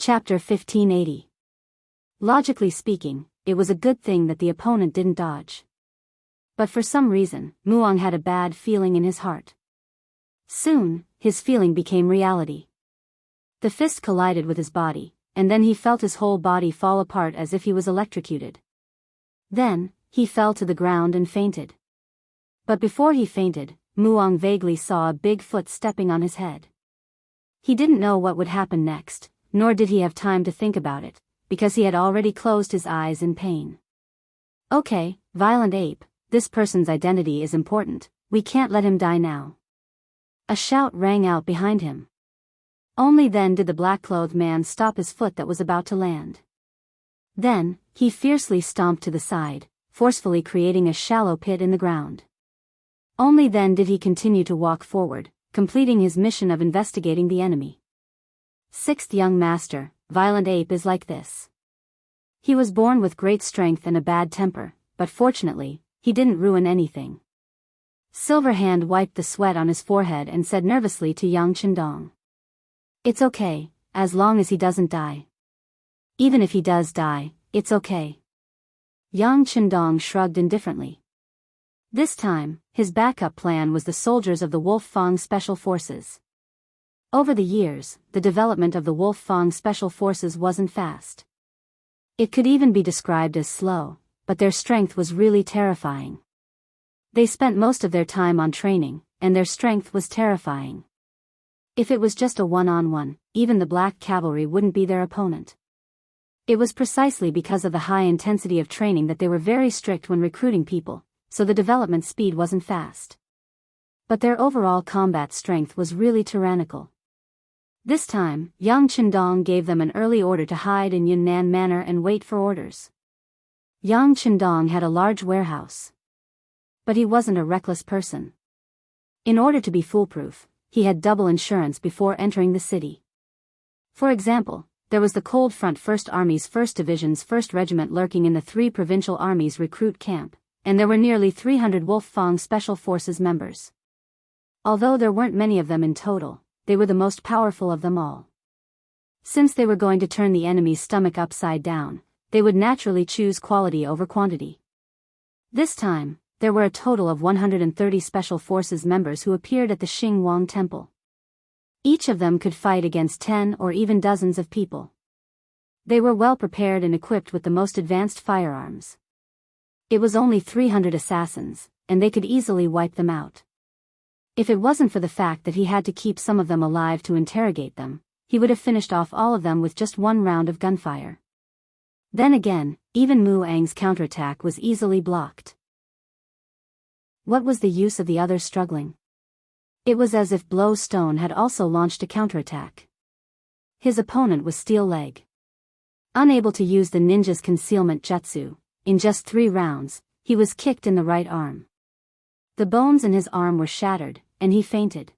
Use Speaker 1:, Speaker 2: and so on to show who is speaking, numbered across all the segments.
Speaker 1: Chapter 1580. Logically speaking, it was a good thing that the opponent didn't dodge. But for some reason, Muang had a bad feeling in his heart. Soon, his feeling became reality. The fist collided with his body, and then he felt his whole body fall apart as if he was electrocuted. Then, he fell to the ground and fainted. But before he fainted, Muang vaguely saw a big foot stepping on his head. He didn't know what would happen next, nor did he have time to think about it, because he had already closed his eyes in pain. Okay, violent ape, this person's identity is important, we can't let him die now. A shout rang out behind him. Only then did the black-clothed man stop his foot that was about to land. Then, he fiercely stomped to the side, forcefully creating a shallow pit in the ground. Only then did he continue to walk forward, completing his mission of investigating the enemy. Sixth young master, violent ape is like this. He was born with great strength and a bad temper, but fortunately, he didn't ruin anything. Silverhand wiped the sweat on his forehead and said nervously to Yang Chendong. It's okay, as long as he doesn't die. Even if he does die, it's okay. Yang Chendong shrugged indifferently. This time, his backup plan was the soldiers of the Wolf Fang Special Forces. Over the years, the development of the Wolf Fang Special Forces wasn't fast. It could even be described as slow, but their strength was really terrifying. They spent most of their time on training, and their strength was terrifying. If it was just a one-on-one, even the black cavalry wouldn't be their opponent. It was precisely because of the high intensity of training that they were very strict when recruiting people, so the development speed wasn't fast. But their overall combat strength was really tyrannical. This time, Yang Chendong gave them an early order to hide in Yunnan Manor and wait for orders. Yang Chendong had a large warehouse. But he wasn't a reckless person. In order to be foolproof, he had double insurance before entering the city. For example, there was the Cold Front 1st Army's 1st Division's 1st Regiment lurking in the 3 provincial armies recruit camp, and there were nearly 300 Wolf Fang Special Forces members. Although there weren't many of them in total, they were the most powerful of them all. Since they were going to turn the enemy's stomach upside down, they would naturally choose quality over quantity. This time, there were a total of 130 Special Forces members who appeared at the Xingwang Temple. Each of them could fight against 10 or even dozens of people. They were well prepared and equipped with the most advanced firearms. It was only 300 assassins, and they could easily wipe them out. If it wasn't for the fact that he had to keep some of them alive to interrogate them, he would have finished off all of them with just one round of gunfire. Then again, even Muang's counterattack was easily blocked. What was the use of the others struggling? It was as if Blowstone had also launched a counterattack. His opponent was Steel Leg. Unable to use the ninja's concealment jutsu, in just 3 rounds, he was kicked in the right arm. The bones in his arm were shattered, and he fainted.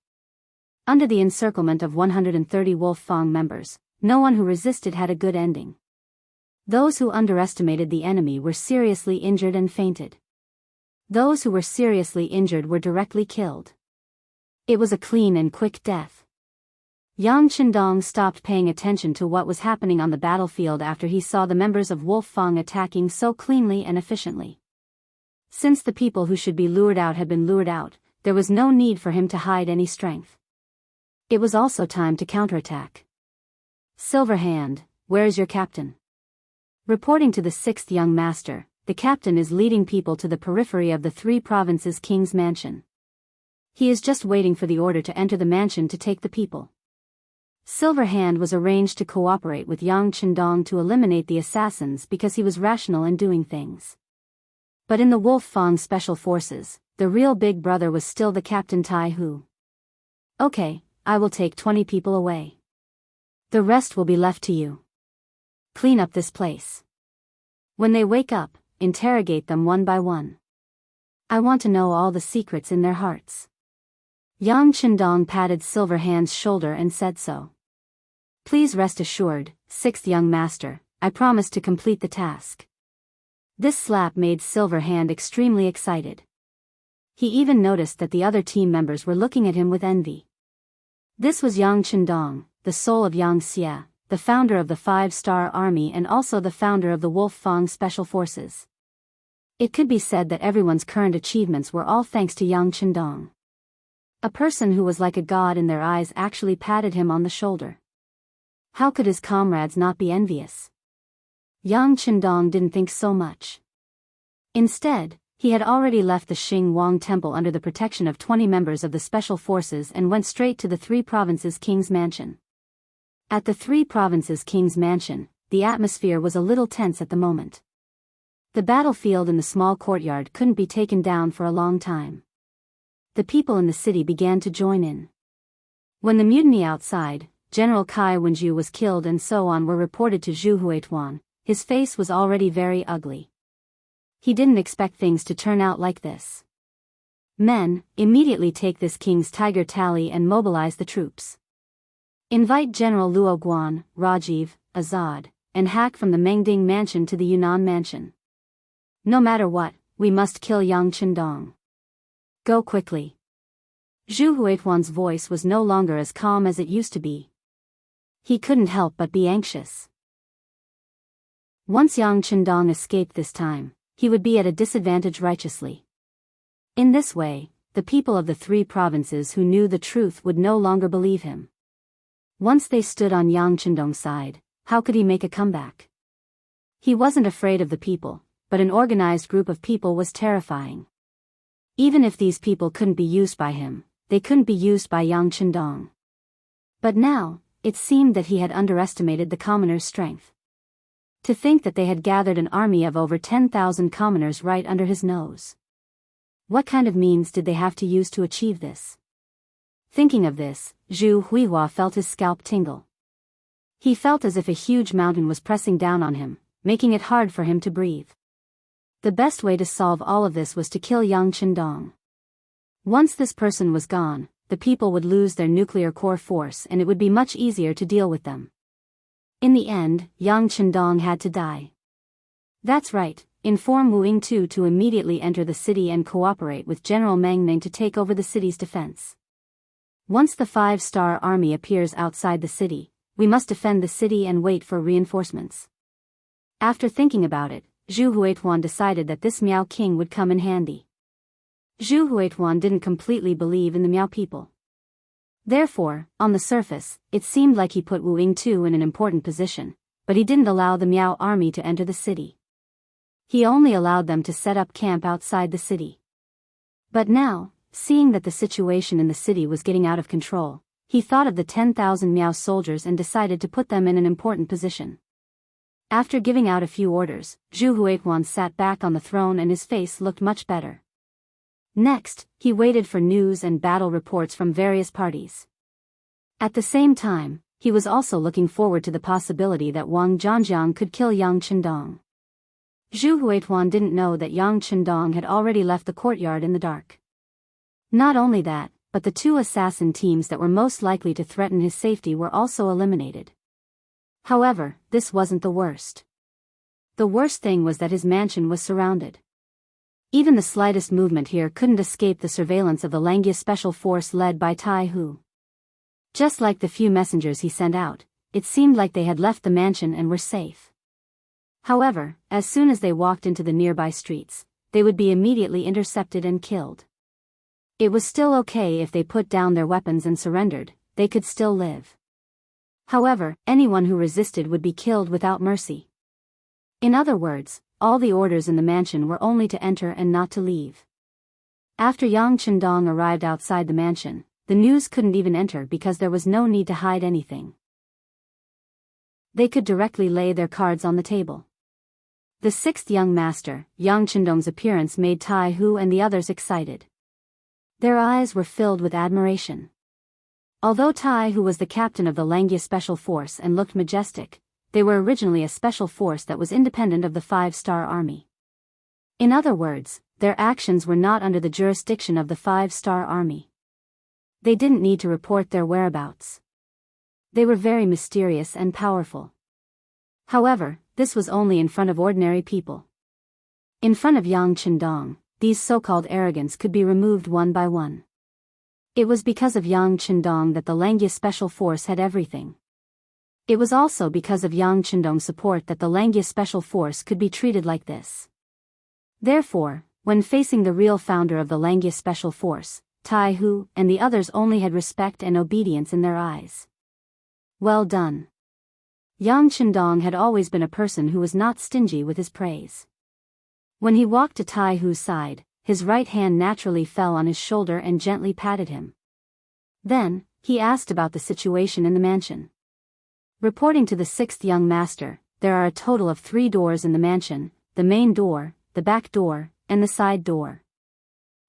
Speaker 1: Under the encirclement of 130 Wolf Fang members, no one who resisted had a good ending. Those who underestimated the enemy were seriously injured and fainted. Those who were seriously injured were directly killed. It was a clean and quick death. Yang Chendong stopped paying attention to what was happening on the battlefield after he saw the members of Wolf Fang attacking so cleanly and efficiently. Since the people who should be lured out had been lured out, there was no need for him to hide any strength. It was also time to counterattack. Silverhand, where is your captain? Reporting to the 6th young master, the captain is leading people to the periphery of the 3 provinces' king's mansion. He is just waiting for the order to enter the mansion to take the people. Silverhand was arranged to cooperate with Yang Chendong to eliminate the assassins because he was rational in doing things. But in the Wolf Fang Special Forces, the real big brother was still the Captain Tai Hu. Okay, I will take 20 people away. The rest will be left to you. Clean up this place. When they wake up, interrogate them one by one. I want to know all the secrets in their hearts. Yang Chendong patted Silverhand's shoulder and said so. Please rest assured, 6th young master, I promise to complete the task. This slap made Silverhand extremely excited. He even noticed that the other team members were looking at him with envy. This was Yang Chendong, the soul of Yang Xie, the founder of the 5-Star Army and also the founder of the Wolf Fang Special Forces. It could be said that everyone's current achievements were all thanks to Yang Chendong. A person who was like a god in their eyes actually patted him on the shoulder. How could his comrades not be envious? Yang Chendong didn't think so much. Instead, he had already left the Xing Wang Temple under the protection of 20 members of the Special Forces and went straight to the Three Provinces King's mansion. At the Three Provinces King's mansion, the atmosphere was a little tense at the moment. The battlefield in the small courtyard couldn't be taken down for a long time. The people in the city began to join in. When the mutiny outside, General Kai Wenju was killed and so on were reported to Zhu Huituan, his face was already very ugly. He didn't expect things to turn out like this. Men, immediately take this king's tiger tally and mobilize the troops. Invite General Luo Guan, Rajiv, Azad, and Hack from the Mengding mansion to the Yunnan mansion. No matter what, we must kill Yang Chendong. Go quickly. Zhu Huituan's voice was no longer as calm as it used to be. He couldn't help but be anxious. Once Yang Chendong escaped this time, he would be at a disadvantage righteously. In this way, the people of the three provinces who knew the truth would no longer believe him. Once they stood on Yang Chendong's side, how could he make a comeback? He wasn't afraid of the people, but an organized group of people was terrifying. Even if these people couldn't be used by him, they couldn't be used by Yang Chendong. But now, it seemed that he had underestimated the commoners' strength. To think that they had gathered an army of over 10,000 commoners right under his nose. What kind of means did they have to use to achieve this? Thinking of this, Zhu Huihua felt his scalp tingle. He felt as if a huge mountain was pressing down on him, making it hard for him to breathe. The best way to solve all of this was to kill Yang Chendong. Once this person was gone, the people would lose their nuclear core force and it would be much easier to deal with them. In the end, Yang Chendong had to die. That's right, inform Wu Yingtu to immediately enter the city and cooperate with General Meng Ning to take over the city's defense. Once the 5-Star Army appears outside the city, we must defend the city and wait for reinforcements. After thinking about it, Zhu Huituan decided that this Miao King would come in handy. Zhu Huituan didn't completely believe in the Miao people. Therefore, on the surface, it seemed like he put Wu Yingtu in an important position, but he didn't allow the Miao army to enter the city. He only allowed them to set up camp outside the city. But now, seeing that the situation in the city was getting out of control, he thought of the 10,000 Miao soldiers and decided to put them in an important position. After giving out a few orders, Zhu Huituan sat back on the throne and his face looked much better. Next, he waited for news and battle reports from various parties. At the same time, he was also looking forward to the possibility that Wang Zhangjiang could kill Yang Chendong. Zhu Huituan didn't know that Yang Chendong had already left the courtyard in the dark. Not only that, but the two assassin teams that were most likely to threaten his safety were also eliminated. However, this wasn't the worst. The worst thing was that his mansion was surrounded. Even the slightest movement here couldn't escape the surveillance of the Langia Special Force led by Tai Hu. Just like the few messengers he sent out, it seemed like they had left the mansion and were safe. However, as soon as they walked into the nearby streets, they would be immediately intercepted and killed. It was still okay if they put down their weapons and surrendered, they could still live. However, anyone who resisted would be killed without mercy. In other words, all the orders in the mansion were only to enter and not to leave. After Yang Chendong arrived outside the mansion, the news couldn't even enter because there was no need to hide anything. They could directly lay their cards on the table. The sixth young master, Yang Chendong's appearance made Tai Hu and the others excited. Their eyes were filled with admiration. Although Tai Hu was the captain of the Langia Special Force and looked majestic, they were originally a special force that was independent of the 5-Star Army. In other words, their actions were not under the jurisdiction of the 5-Star Army. They didn't need to report their whereabouts. They were very mysterious and powerful. However, this was only in front of ordinary people. In front of Yang Chendong, these so-called arrogants could be removed one by one. It was because of Yang Chendong that the Langia Special Force had everything. It was also because of Yang Chendong's support that the Langya Special Force could be treated like this. Therefore, when facing the real founder of the Langya Special Force, Tai Hu and the others only had respect and obedience in their eyes. Well done. Yang Chendong had always been a person who was not stingy with his praise. When he walked to Tai Hu's side, his right hand naturally fell on his shoulder and gently patted him. Then, he asked about the situation in the mansion. Reporting to the sixth young master, there are a total of 3 doors in the mansion: the main door, the back door, and the side door.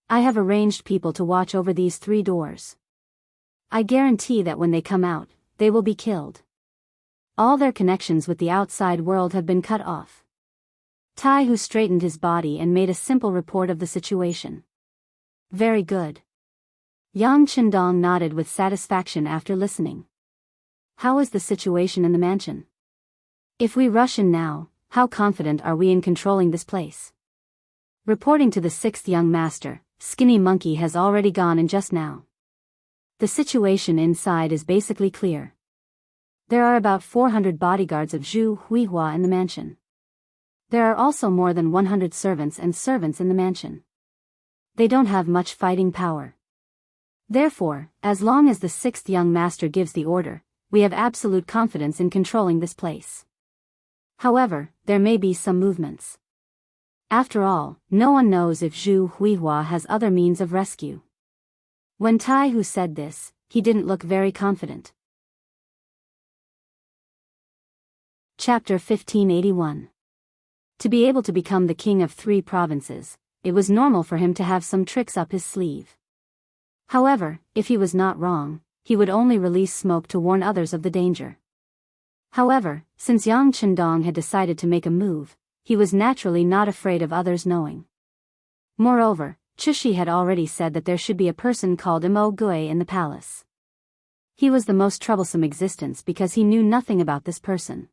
Speaker 1: I have arranged people to watch over these 3 doors. I guarantee that when they come out, they will be killed. All their connections with the outside world have been cut off. Tai Hu straightened his body and made a simple report of the situation. Very good. Yang Chendong nodded with satisfaction after listening. How is the situation in the mansion? If we rush in now, how confident are we in controlling this place? Reporting to the sixth young master, Skinny Monkey has already gone in just now. The situation inside is basically clear. There are about 400 bodyguards of Zhu Huihua in the mansion. There are also more than 100 servants in the mansion. They don't have much fighting power. Therefore, as long as the sixth young master gives the order, we have absolute confidence in controlling this place. However, there may be some movements. After all, no one knows if Zhu Huihua has other means of rescue. When Tai Hu said this, he didn't look very confident. Chapter 1581. To be able to become the king of 3 provinces, it was normal for him to have some tricks up his sleeve. However, if he was not wrong, he would only release smoke to warn others of the danger. However, since Yang Chendong had decided to make a move, he was naturally not afraid of others knowing. Moreover, Chushi had already said that there should be a person called Imo Gui in the palace. He was the most troublesome existence because he knew nothing about this person.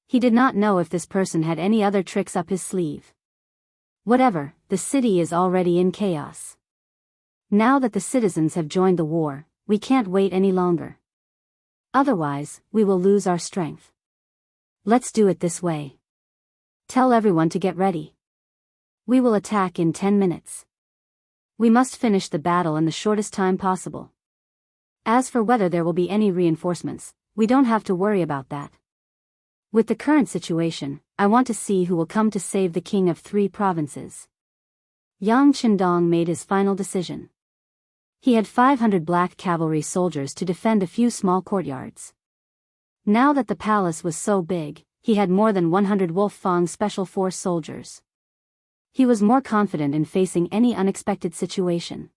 Speaker 1: He did not know if this person had any other tricks up his sleeve. Whatever, the city is already in chaos. Now that the citizens have joined the war, we can't wait any longer. Otherwise, we will lose our strength. Let's do it this way. Tell everyone to get ready. We will attack in 10 minutes. We must finish the battle in the shortest time possible. As for whether there will be any reinforcements, we don't have to worry about that. With the current situation, I want to see who will come to save the king of 3 provinces. Yang Chendong made his final decision. He had 500 black cavalry soldiers to defend a few small courtyards. Now that the palace was so big, he had more than 100 Wolf Fang Special Force soldiers. He was more confident in facing any unexpected situation.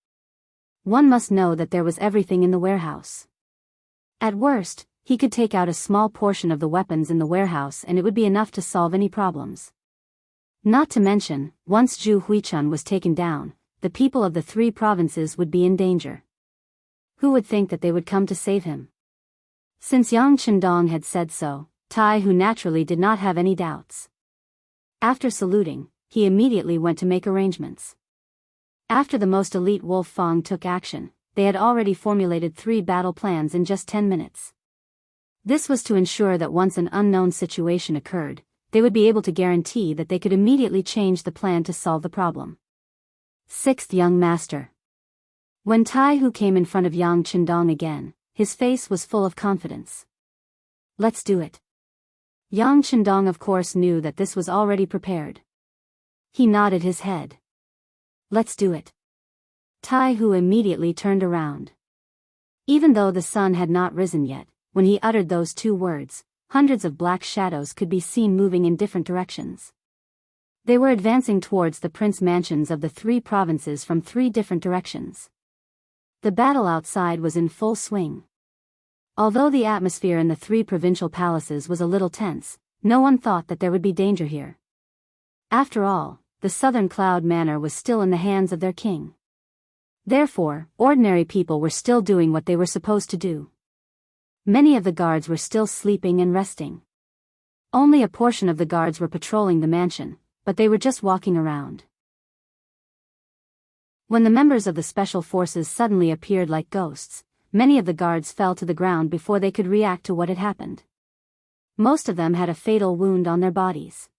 Speaker 1: One must know that there was everything in the warehouse. At worst, he could take out a small portion of the weapons in the warehouse and it would be enough to solve any problems. Not to mention, once Zhu Huichun was taken down, the people of the 3 provinces would be in danger. Who would think that they would come to save him? Since Yang Chendong had said so, Tai Hu naturally did not have any doubts. After saluting, he immediately went to make arrangements. After the most elite Wolf Fang took action, they had already formulated 3 battle plans in just 10 minutes. This was to ensure that once an unknown situation occurred, they would be able to guarantee that they could immediately change the plan to solve the problem. Sixth young master. When Tai Hu came in front of Yang Chendong again, his face was full of confidence. Let's do it. Yang Chendong of course knew that this was already prepared. He nodded his head. Let's do it. Tai Hu immediately turned around. Even though the sun had not risen yet, when he uttered those 2 words, hundreds of black shadows could be seen moving in different directions. They were advancing towards the prince mansions of the 3 provinces from 3 different directions. The battle outside was in full swing. Although the atmosphere in the 3 provincial palaces was a little tense, no one thought that there would be danger here. After all, the southern cloud manor was still in the hands of their king. Therefore, ordinary people were still doing what they were supposed to do. Many of the guards were still sleeping and resting. Only a portion of the guards were patrolling the mansion, but they were just walking around. When the members of the special forces suddenly appeared like ghosts, many of the guards fell to the ground before they could react to what had happened. Most of them had a fatal wound on their bodies.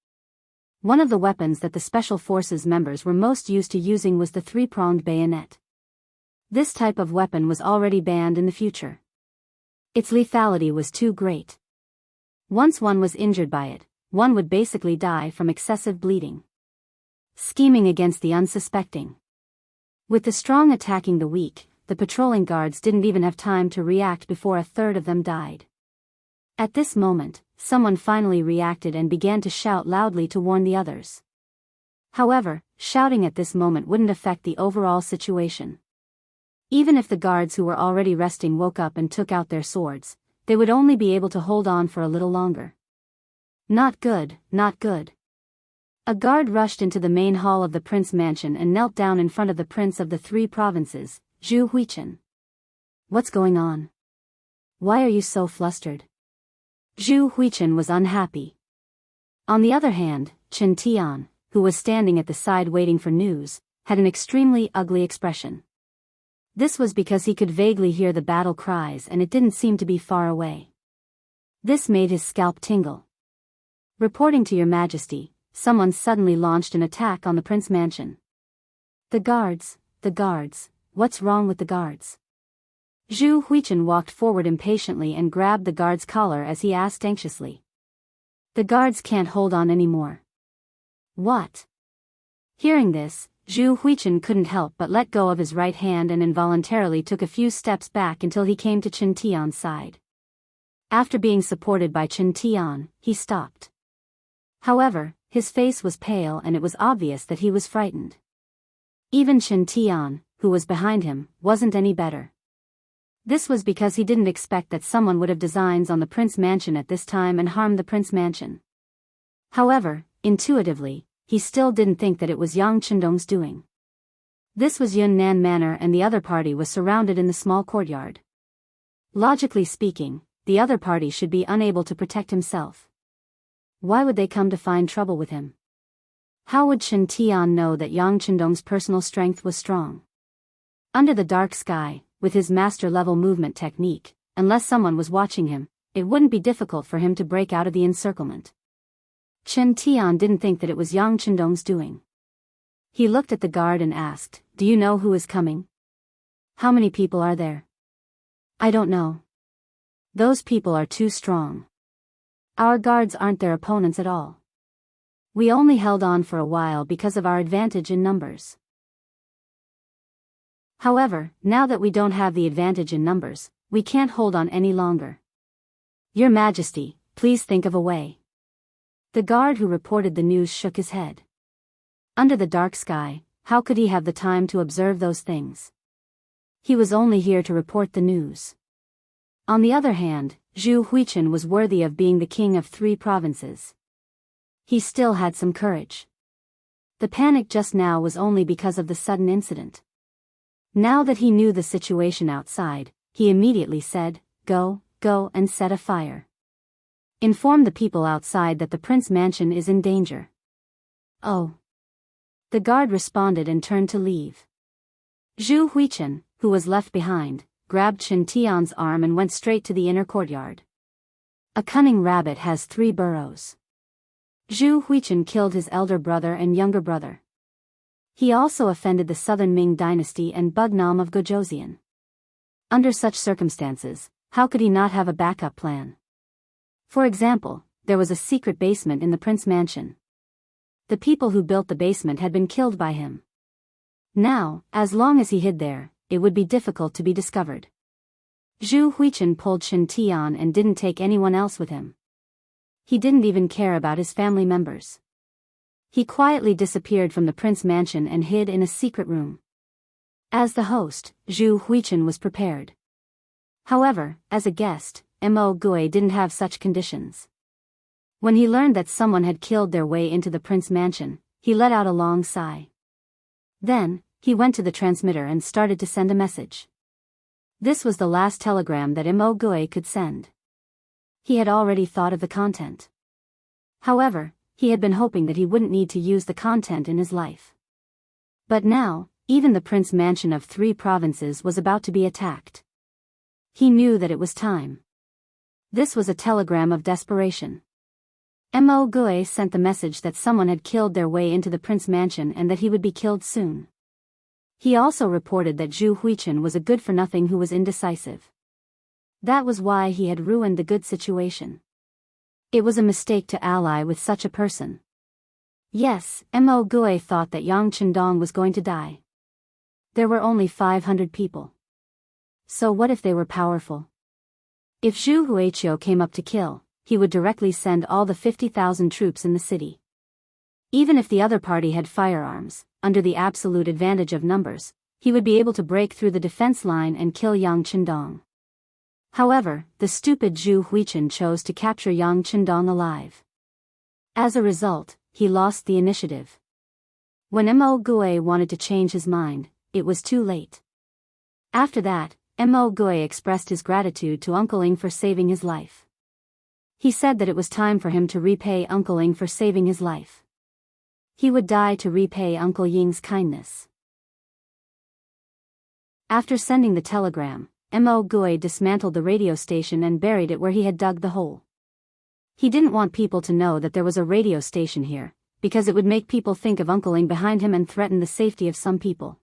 Speaker 1: One of the weapons that the Special Forces members were most used to using was the three-pronged bayonet. This type of weapon was already banned in the future. Its lethality was too great. Once one was injured by it, one would basically die from excessive bleeding. Scheming against the unsuspecting. With the strong attacking the weak, the patrolling guards didn't even have time to react before a third of them died. At this moment, someone finally reacted and began to shout loudly to warn the others. However, shouting at this moment wouldn't affect the overall situation. Even if the guards who were already resting woke up and took out their swords, they would only be able to hold on for a little longer. Not good, not good. A guard rushed into the main hall of the prince mansion and knelt down in front of the prince of the three provinces, Zhu Huichen. What's going on? Why are you so flustered? Zhu Huichen was unhappy. On the other hand, Chen Tian, who was standing at the side waiting for news, had an extremely ugly expression. This was because he could vaguely hear the battle cries and it didn't seem to be far away. This made his scalp tingle. Reporting to your majesty, someone suddenly launched an attack on the prince mansion. The guards, what's wrong with the guards? Zhu Huichen walked forward impatiently and grabbed the guard's collar as he asked anxiously. The guards can't hold on anymore. What? Hearing this, Zhu Huichen couldn't help but let go of his right hand and involuntarily took a few steps back until he came to Chen Tian's side. After being supported by Chen Tian, he stopped. However, his face was pale and it was obvious that he was frightened. Even Chen Tian, who was behind him, wasn't any better. This was because he didn't expect that someone would have designs on the prince mansion at this time and harm the prince mansion. However, intuitively, he still didn't think that it was Yang Chendong's doing. This was Yunnan Manor and the other party was surrounded in the small courtyard. Logically speaking, the other party should be unable to protect himself. Why would they come to find trouble with him? How would Chen Tian know that Yang Chendong's personal strength was strong? Under the dark sky, with his master-level movement technique, unless someone was watching him, it wouldn't be difficult for him to break out of the encirclement. Chen Tian didn't think that it was Yang Chendong's doing. He looked at the guard and asked, "Do you know who is coming? How many people are there?" "I don't know. Those people are too strong. Our guards aren't their opponents at all. We only held on for a while because of our advantage in numbers. However, now that we don't have the advantage in numbers, we can't hold on any longer. Your Majesty, please think of a way." The guard who reported the news shook his head. Under the dark sky, how could he have the time to observe those things? He was only here to report the news. On the other hand, Zhu Huichen was worthy of being the king of 3 provinces. He still had some courage. The panic just now was only because of the sudden incident. Now that he knew the situation outside, he immediately said, Go and set a fire. Inform the people outside that the prince mansion is in danger." "Oh." The guard responded and turned to leave. Zhu Huichen, who was left behind, grabbed Chen Tian's arm and went straight to the inner courtyard. A cunning rabbit has 3 burrows. Zhu Huichen killed his elder brother and younger brother. He also offended the southern Ming dynasty and Bugnam of Gojoseon. Under such circumstances, how could he not have a backup plan? For example, there was a secret basement in the prince mansion. The people who built the basement had been killed by him. Now, as long as he hid there, it would be difficult to be discovered. Zhu Huichen pulled Chen Tian and didn't take anyone else with him. He didn't even care about his family members. He quietly disappeared from the prince mansion and hid in a secret room. As the host, Zhu Huichen was prepared. However, as a guest, Mo Gui didn't have such conditions. When he learned that someone had killed their way into the prince mansion, he let out a long sigh. Then, he went to the transmitter and started to send a message. This was the last telegram that Mo Gui could send. He had already thought of the content. However, he had been hoping that he wouldn't need to use the content in his life. But now, even the prince mansion of 3 provinces was about to be attacked. He knew that it was time. This was a telegram of desperation. Mo Gui sent the message that someone had killed their way into the prince's mansion and that he would be killed soon. He also reported that Zhu Huichen was a good-for-nothing who was indecisive. That was why he had ruined the good situation. It was a mistake to ally with such a person. Yes, Mo Gui thought that Yang Chendong was going to die. There were only 500 people. So what if they were powerful? If Zhu Huiqiu came up to kill, he would directly send all the 50,000 troops in the city. Even if the other party had firearms, under the absolute advantage of numbers, he would be able to break through the defense line and kill Yang Chendong. However, the stupid Zhu Huichen chose to capture Yang Chendong alive. As a result, he lost the initiative. When Mo Gui wanted to change his mind, it was too late. After that, Mo Gui expressed his gratitude to Uncle Ing for saving his life. He said that it was time for him to repay Uncle Ing for saving his life. He would die to repay Uncle Ying's kindness. After sending the telegram, Mo Gui dismantled the radio station and buried it where he had dug the hole. He didn't want people to know that there was a radio station here, because it would make people think of Uncle Ing behind him and threaten the safety of some people.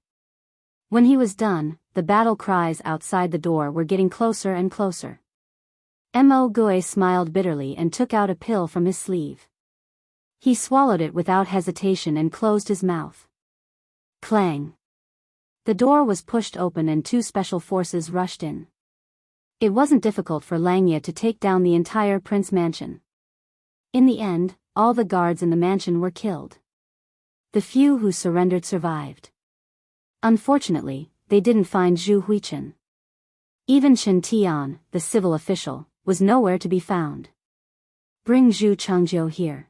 Speaker 1: When he was done, the battle cries outside the door were getting closer and closer. Mo Gui smiled bitterly and took out a pill from his sleeve. He swallowed it without hesitation and closed his mouth. Clang! The door was pushed open and 2 special forces rushed in. It wasn't difficult for Langya to take down the entire prince mansion. In the end, all the guards in the mansion were killed. The few who surrendered survived. Unfortunately, they didn't find Zhu Huichen. Even Chen Tian, the civil official, was nowhere to be found. Bring Zhu Changjiu here.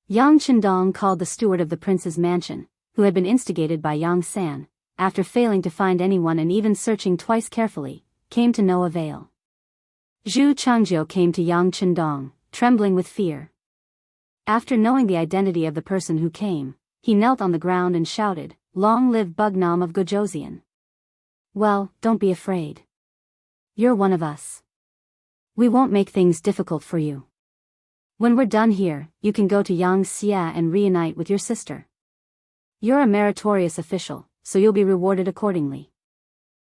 Speaker 1: Yang Chendong called the steward of the prince's mansion, who had been instigated by Yang San, after failing to find anyone and even searching twice carefully, came to no avail. Zhu Changjiu came to Yang Chendong, trembling with fear. After knowing the identity of the person who came, he knelt on the ground and shouted, "Long live Bugnam of Gojoseon." Well, don't be afraid. You're one of us. We won't make things difficult for you. When we're done here, you can go to Yang Xia and reunite with your sister. You're a meritorious official, so you'll be rewarded accordingly.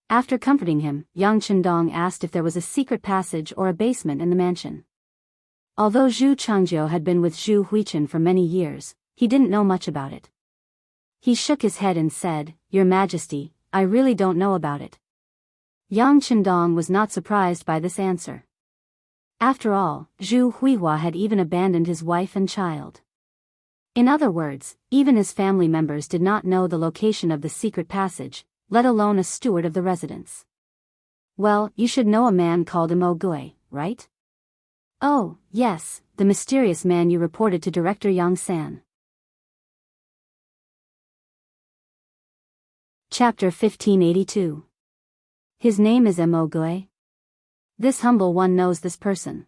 Speaker 1: After comforting him, Yang Chendong asked if there was a secret passage or a basement in the mansion. Although Zhu Changjiu had been with Zhu Huichen for many years, he didn't know much about it. He shook his head and said, "Your Majesty, I really don't know about it." Yang Chendong was not surprised by this answer. After all, Zhu Huihua had even abandoned his wife and child. In other words, even his family members did not know the location of the secret passage, let alone a steward of the residence. Well, you should know a man called Mo Gui, right? Oh, yes, the mysterious man you reported to Director Yang San. Chapter 1582. His name is Mo Gui. This humble one knows this person.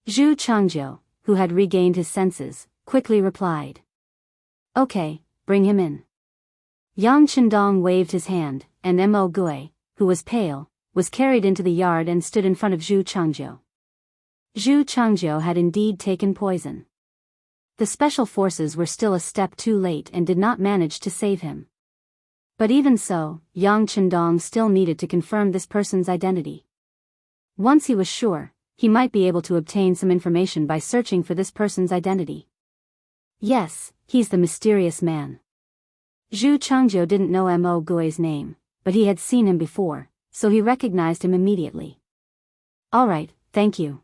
Speaker 1: Zhu Changjiu, who had regained his senses, quickly replied. Okay, bring him in. Yang Chendong waved his hand, and Mo Gui, who was pale, was carried into the yard and stood in front of Zhu Changjiu. Zhu Changjiu had indeed taken poison. The special forces were still a step too late and did not manage to save him. But even so, Yang Chendong still needed to confirm this person's identity. Once he was sure, he might be able to obtain some information by searching for this person's identity. Yes, he's the mysterious man. Zhu Changjiu didn't know Mo Gui's name, but he had seen him before, so he recognized him immediately. All right, thank you.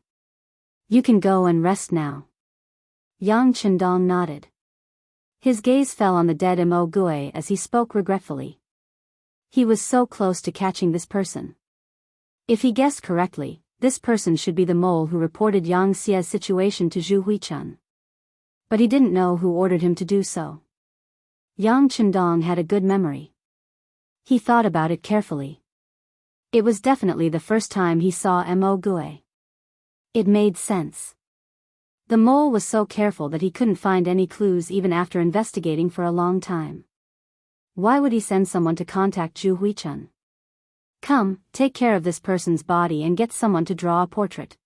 Speaker 1: You can go and rest now. Yang Chendong nodded. His gaze fell on the dead Mo Gui as he spoke regretfully. He was so close to catching this person. If he guessed correctly, this person should be the mole who reported Yang Xia's situation to Zhu Huichen. But he didn't know who ordered him to do so. Yang Chendong had a good memory. He thought about it carefully. It was definitely the first time he saw Mo Gui. It made sense. The mole was so careful that he couldn't find any clues even after investigating for a long time. Why would he send someone to contact Zhu Huichen? Come, take care of this person's body and get someone to draw a portrait.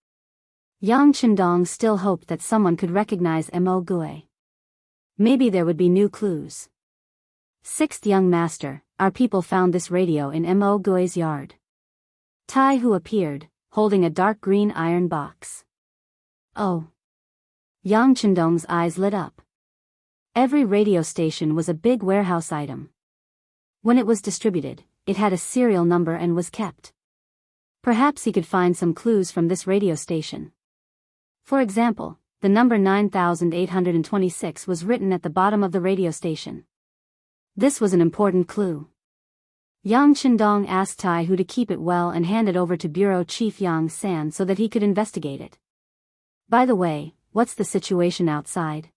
Speaker 1: Yang Chendong still hoped that someone could recognize Mo Gui. Maybe there would be new clues. Sixth young master, our people found this radio in Mo Gui's yard. Tai Hu appeared, holding a dark green iron box. Oh. Yang Chendong's eyes lit up. Every radio station was a big warehouse item. When it was distributed, it had a serial number and was kept. Perhaps he could find some clues from this radio station. For example, the number 9826 was written at the bottom of the radio station. This was an important clue. Yang Chendong asked Tai Hu to keep it well and hand it over to Bureau Chief Yang San so that he could investigate it. By the way, what's the situation outside?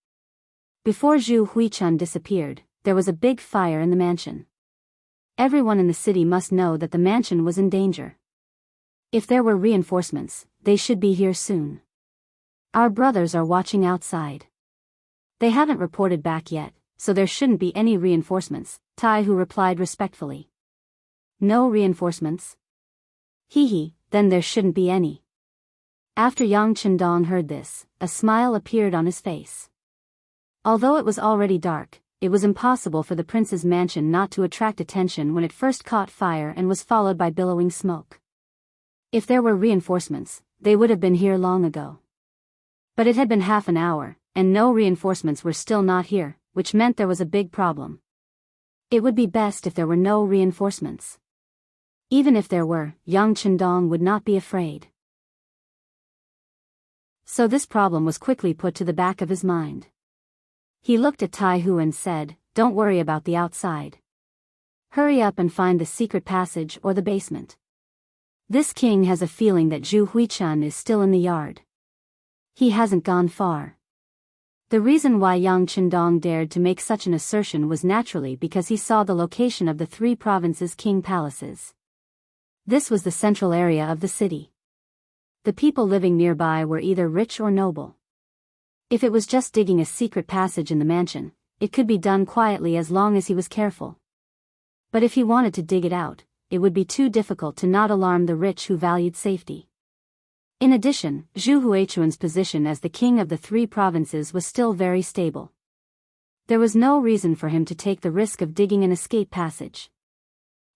Speaker 1: Before Zhu Huichun disappeared, there was a big fire in the mansion. Everyone in the city must know that the mansion was in danger. If there were reinforcements, they should be here soon. Our brothers are watching outside. They haven't reported back yet, so there shouldn't be any reinforcements, Tai Hu replied respectfully. No reinforcements? Hee, then there shouldn't be any. After Yang Chendong heard this, a smile appeared on his face. Although it was already dark, it was impossible for the prince's mansion not to attract attention when it first caught fire and was followed by billowing smoke. If there were reinforcements, they would have been here long ago. But it had been half an hour, and no reinforcements were still not here, which meant there was a big problem. It would be best if there were no reinforcements. Even if there were, Yang Chendong would not be afraid. So this problem was quickly put to the back of his mind. He looked at Tai Hu and said, "Don't worry about the outside. Hurry up and find the secret passage or the basement. This king has a feeling that Zhu Huichun is still in the yard. He hasn't gone far." The reason why Yang Chendong dared to make such an assertion was naturally because he saw the location of the three provinces' king palaces. This was the central area of the city. The people living nearby were either rich or noble. If it was just digging a secret passage in the mansion, it could be done quietly as long as he was careful. But if he wanted to dig it out, it would be too difficult to not alarm the rich who valued safety. In addition, Zhu Huichun's position as the king of the three provinces was still very stable. There was no reason for him to take the risk of digging an escape passage.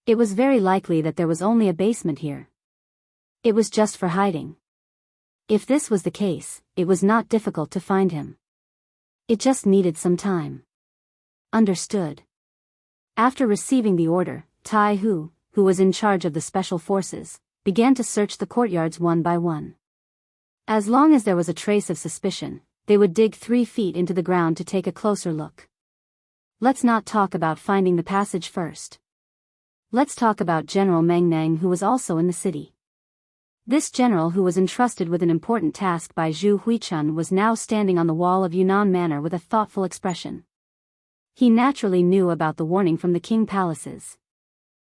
Speaker 1: It was very likely that there was only a basement here. It was just for hiding. If this was the case, it was not difficult to find him. It just needed some time. Understood. After receiving the order, Tai Hu, who was in charge of the special forces, began to search the courtyards one by one. As long as there was a trace of suspicion, they would dig 3 feet into the ground to take a closer look. Let's not talk about finding the passage first. Let's talk about General Meng Neng, who was also in the city. This general, who was entrusted with an important task by Zhu Huichun, was now standing on the wall of Yunnan Manor with a thoughtful expression. He naturally knew about the warning from the king palaces.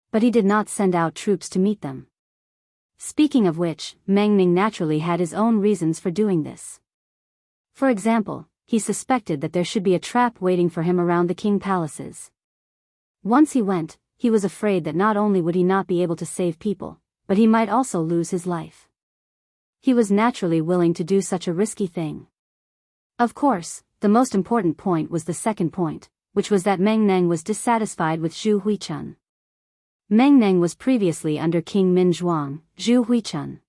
Speaker 1: But he did not send out troops to meet them. Speaking of which, Meng Ning naturally had his own reasons for doing this. For example, he suspected that there should be a trap waiting for him around the king palaces. Once he went, he was afraid that not only would he not be able to save people, but he might also lose his life. He was naturally willing to do such a risky thing. Of course, the most important point was the second point, which was that Meng Neng was dissatisfied with Zhu Huichun. Meng Neng was previously under King Min Zhuang, Zhu Huichun.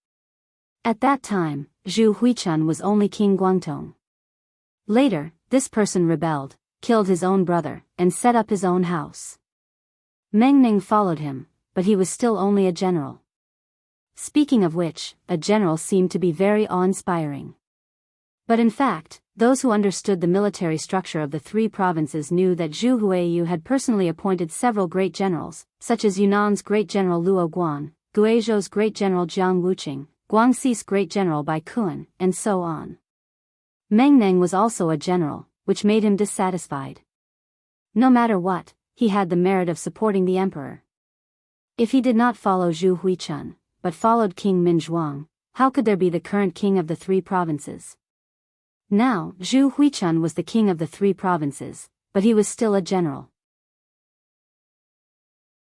Speaker 1: At that time, Zhu Huichun was only King Guangtong. Later, this person rebelled, killed his own brother, and set up his own house. Meng Neng followed him, but he was still only a general. Speaking of which, a general seemed to be very awe-inspiring. But in fact, those who understood the military structure of the three provinces knew that Zhu Huiyu had personally appointed several great generals, such as Yunnan's great general Luo Guan, Guizhou's great general Jiang Wuqing, Guangxi's great general Bai Kuan, and so on. Meng Neng was also a general, which made him dissatisfied. No matter what, he had the merit of supporting the emperor. If he did not follow Zhu Huichun, but followed King Min Zhuang, how could there be the current king of the three provinces? Now, Zhu Huichun was the king of the three provinces, but he was still a general.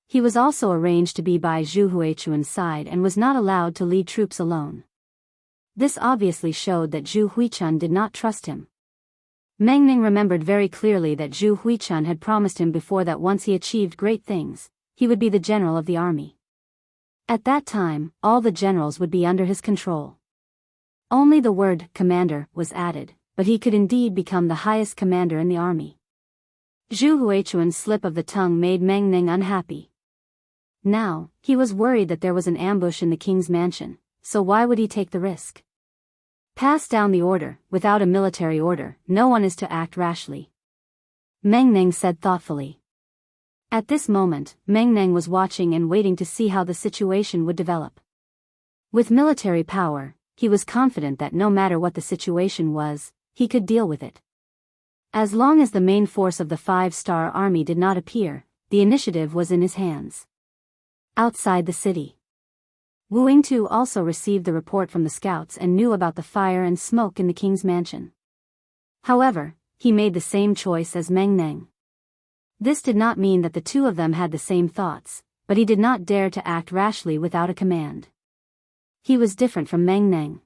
Speaker 1: He was also arranged to be by Zhu Huichun's side and was not allowed to lead troops alone. This obviously showed that Zhu Huichun did not trust him. Meng Ning remembered very clearly that Zhu Huichun had promised him before that once he achieved great things, he would be the general of the army. At that time, all the generals would be under his control. Only the word commander was added, but he could indeed become the highest commander in the army. Zhu Huichun's slip of the tongue made Meng Ning unhappy. Now, he was worried that there was an ambush in the king's mansion, so why would he take the risk? Pass down the order. Without a military order, no one is to act rashly, Meng Ning said thoughtfully. At this moment, Meng Ning was watching and waiting to see how the situation would develop. With military power, he was confident that no matter what the situation was, he could deal with it. As long as the main force of the 5-star army did not appear, the initiative was in his hands. Outside the city, Wu Yingtu also received the report from the scouts and knew about the fire and smoke in the king's mansion. However, he made the same choice as Meng Ning. This did not mean that the two of them had the same thoughts, but he did not dare to act rashly without a command. He was different from Meng Ning.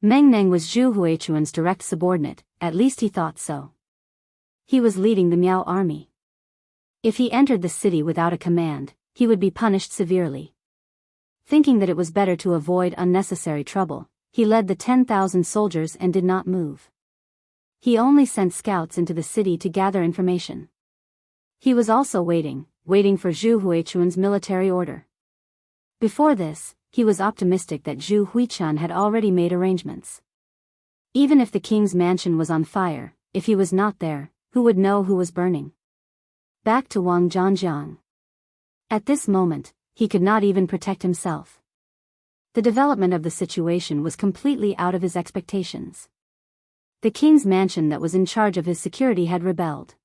Speaker 1: Meng Ning was Zhu Huichun's direct subordinate, at least he thought so. He was leading the Miao army. If he entered the city without a command, he would be punished severely. Thinking that it was better to avoid unnecessary trouble, he led the 10,000 soldiers and did not move. He only sent scouts into the city to gather information. He was also waiting for Zhu Huichun's military order. Before this, he was optimistic that Zhu Huichun had already made arrangements. Even if the king's mansion was on fire, if he was not there, who would know who was burning? Back to Wangjiang. At this moment, he could not even protect himself. The development of the situation was completely out of his expectations. The king's mansion that was in charge of his security had rebelled.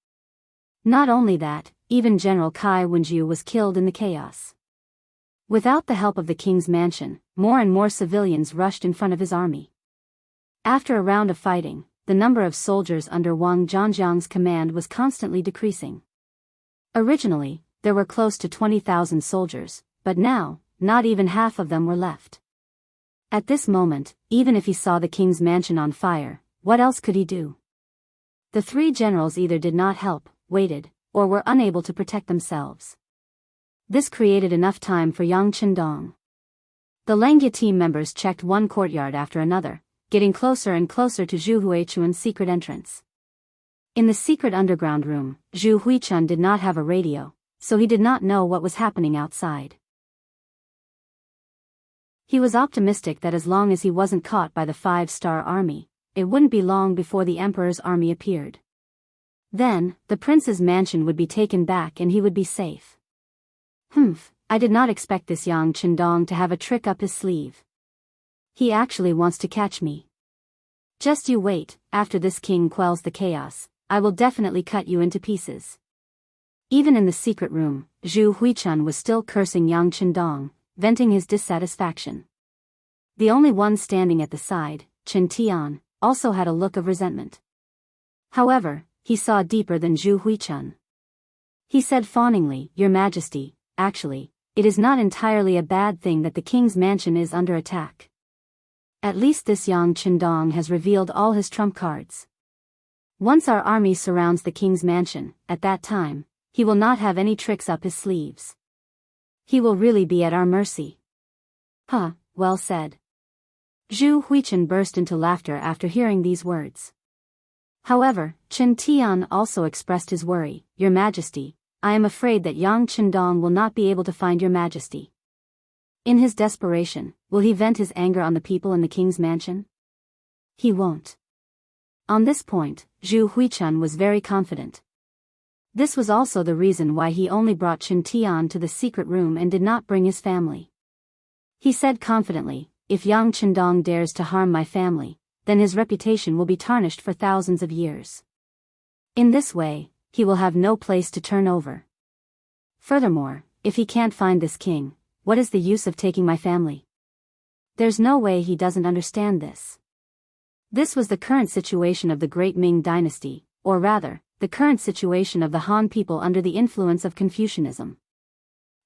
Speaker 1: Not only that, even General Kai Wenjiu was killed in the chaos. Without the help of the king's mansion, more and more civilians rushed in front of his army. After a round of fighting, the number of soldiers under Wang Zhangjiang's command was constantly decreasing. Originally, there were close to 20,000 soldiers, but now, not even half of them were left. At this moment, even if he saw the king's mansion on fire, what else could he do? The three generals either did not help, waited, or were unable to protect themselves. This created enough time for Yang Qindong. The Lengjia team members checked one courtyard after another, getting closer and closer to Zhu Huichun's secret entrance. In the secret underground room, Zhu Huichun did not have a radio, so he did not know what was happening outside. He was optimistic that as long as he wasn't caught by the 5-star army, it wouldn't be long before the emperor's army appeared. Then, the prince's mansion would be taken back and he would be safe. I did not expect this Yang Qindong to have a trick up his sleeve. He actually wants to catch me. Just you wait, after this king quells the chaos, I will definitely cut you into pieces. Even in the secret room, Zhu Huichun was still cursing Yang Qindong, venting his dissatisfaction. The only one standing at the side, Chen Tian, also had a look of resentment. However, he saw deeper than Zhu Huichun. He said fawningly, "Your Majesty, actually, it is not entirely a bad thing that the king's mansion is under attack. At least this Yang Qindong has revealed all his trump cards. Once our army surrounds the king's mansion, at that time, he will not have any tricks up his sleeves. He will really be at our mercy." Well said. Zhu Huichun burst into laughter after hearing these words. However, Chen Tian also expressed his worry. "Your Majesty, I am afraid that Yang Qindong will not be able to find your Majesty. In his desperation, will he vent his anger on the people in the king's mansion? He won't." On this point, Zhu Huichun was very confident. This was also the reason why he only brought Chen Tian to the secret room and did not bring his family. He said confidently, "If Yang Qindong dares to harm my family, then his reputation will be tarnished for thousands of years. In this way, he will have no place to turn over. Furthermore, if he can't find this king, what is the use of taking my family? There's no way he doesn't understand this." This was the current situation of the Great Ming Dynasty, or rather, the current situation of the Han people under the influence of Confucianism.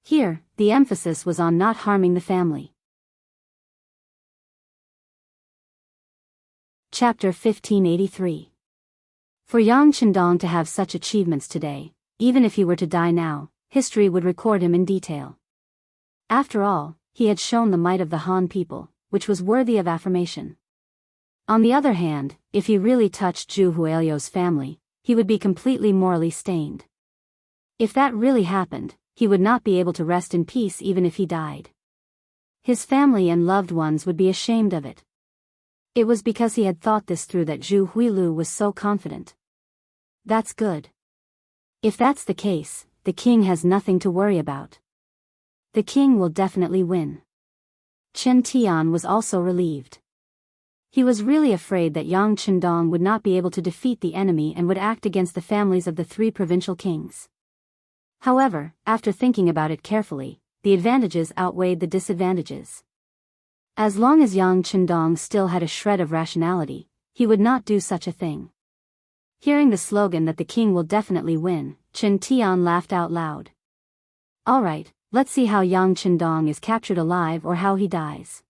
Speaker 1: Here, the emphasis was on not harming the family. Chapter 1583. For Yang Chendong to have such achievements today, even if he were to die now, history would record him in detail. After all, he had shown the might of the Han people, which was worthy of affirmation. On the other hand, if he really touched Zhu Huilio's family, he would be completely morally stained. If that really happened, he would not be able to rest in peace even if he died. His family and loved ones would be ashamed of it. It was because he had thought this through that Zhu Huilu was so confident. That's good. If that's the case, the king has nothing to worry about. The king will definitely win. Chen Tian was also relieved. He was really afraid that Yang Chendong would not be able to defeat the enemy and would act against the families of the three provincial kings. However, after thinking about it carefully, the advantages outweighed the disadvantages. As long as Yang Chendong still had a shred of rationality, he would not do such a thing. Hearing the slogan that the king will definitely win, Chen Tian laughed out loud. Alright, let's see how Yang Chendong is captured alive or how he dies.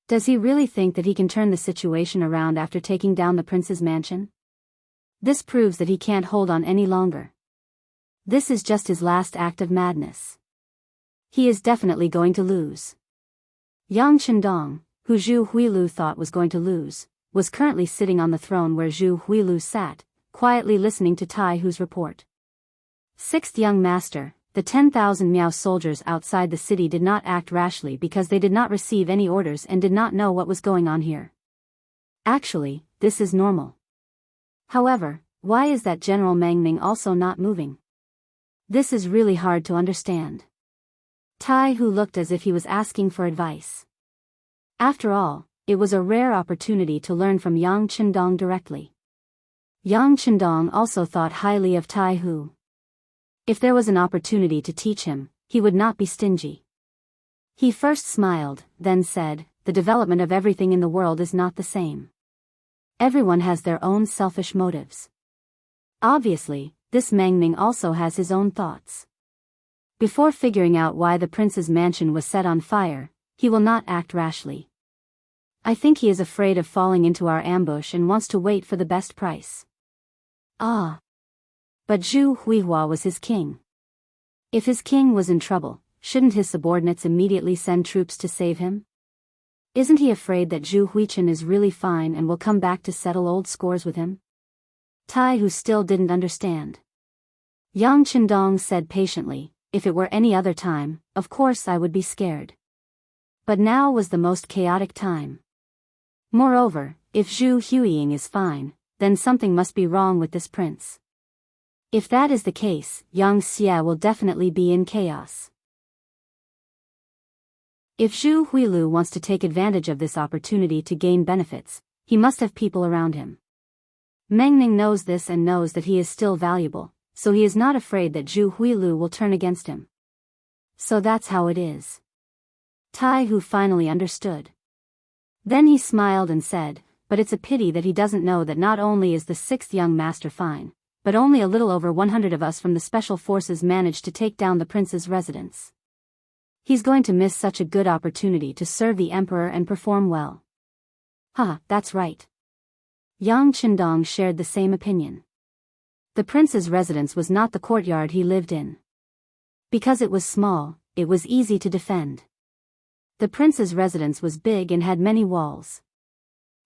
Speaker 1: Does he really think that he can turn the situation around after taking down the prince's mansion? This proves that he can't hold on any longer. This is just his last act of madness. He is definitely going to lose. Yang Chendong, who Zhu Huilu thought was going to lose, was currently sitting on the throne where Zhu Huilu sat, quietly listening to Tai Hu's report. Sixth young master, the 10,000 Miao soldiers outside the city did not act rashly because they did not receive any orders and did not know what was going on here. Actually, this is normal. However, why is that General Meng Ning also not moving? This is really hard to understand. Tai Hu looked as if he was asking for advice. After all, it was a rare opportunity to learn from Yang Chendong directly. Yang Chendong also thought highly of Tai Hu. If there was an opportunity to teach him, he would not be stingy. He first smiled, then said, "The development of everything in the world is not the same. Everyone has their own selfish motives. Obviously, this Meng Ning also has his own thoughts. Before figuring out why the prince's mansion was set on fire, he will not act rashly. I think he is afraid of falling into our ambush and wants to wait for the best price." Ah. But Zhu Huihua was his king. If his king was in trouble, shouldn't his subordinates immediately send troops to save him? Isn't he afraid that Zhu Huichen is really fine and will come back to settle old scores with him? Tai Hu still didn't understand. Yang Chendong said patiently, "If it were any other time, of course I would be scared. But now was the most chaotic time. Moreover, if Zhu Huiying is fine, then something must be wrong with this prince. If that is the case, Yang Xie will definitely be in chaos. If Zhu Huilu wants to take advantage of this opportunity to gain benefits, he must have people around him. Meng Ning knows this and knows that he is still valuable, so he is not afraid that Zhu Huilu will turn against him. So that's how it is." Tai Hu finally understood. Then he smiled and said, "But it's a pity that he doesn't know that not only is the sixth young master fine, but only a little over 100 of us from the special forces managed to take down the prince's residence. He's going to miss such a good opportunity to serve the emperor and perform well." That's right. Yang Chendong shared the same opinion. The prince's residence was not the courtyard he lived in. Because it was small, it was easy to defend. The prince's residence was big and had many walls.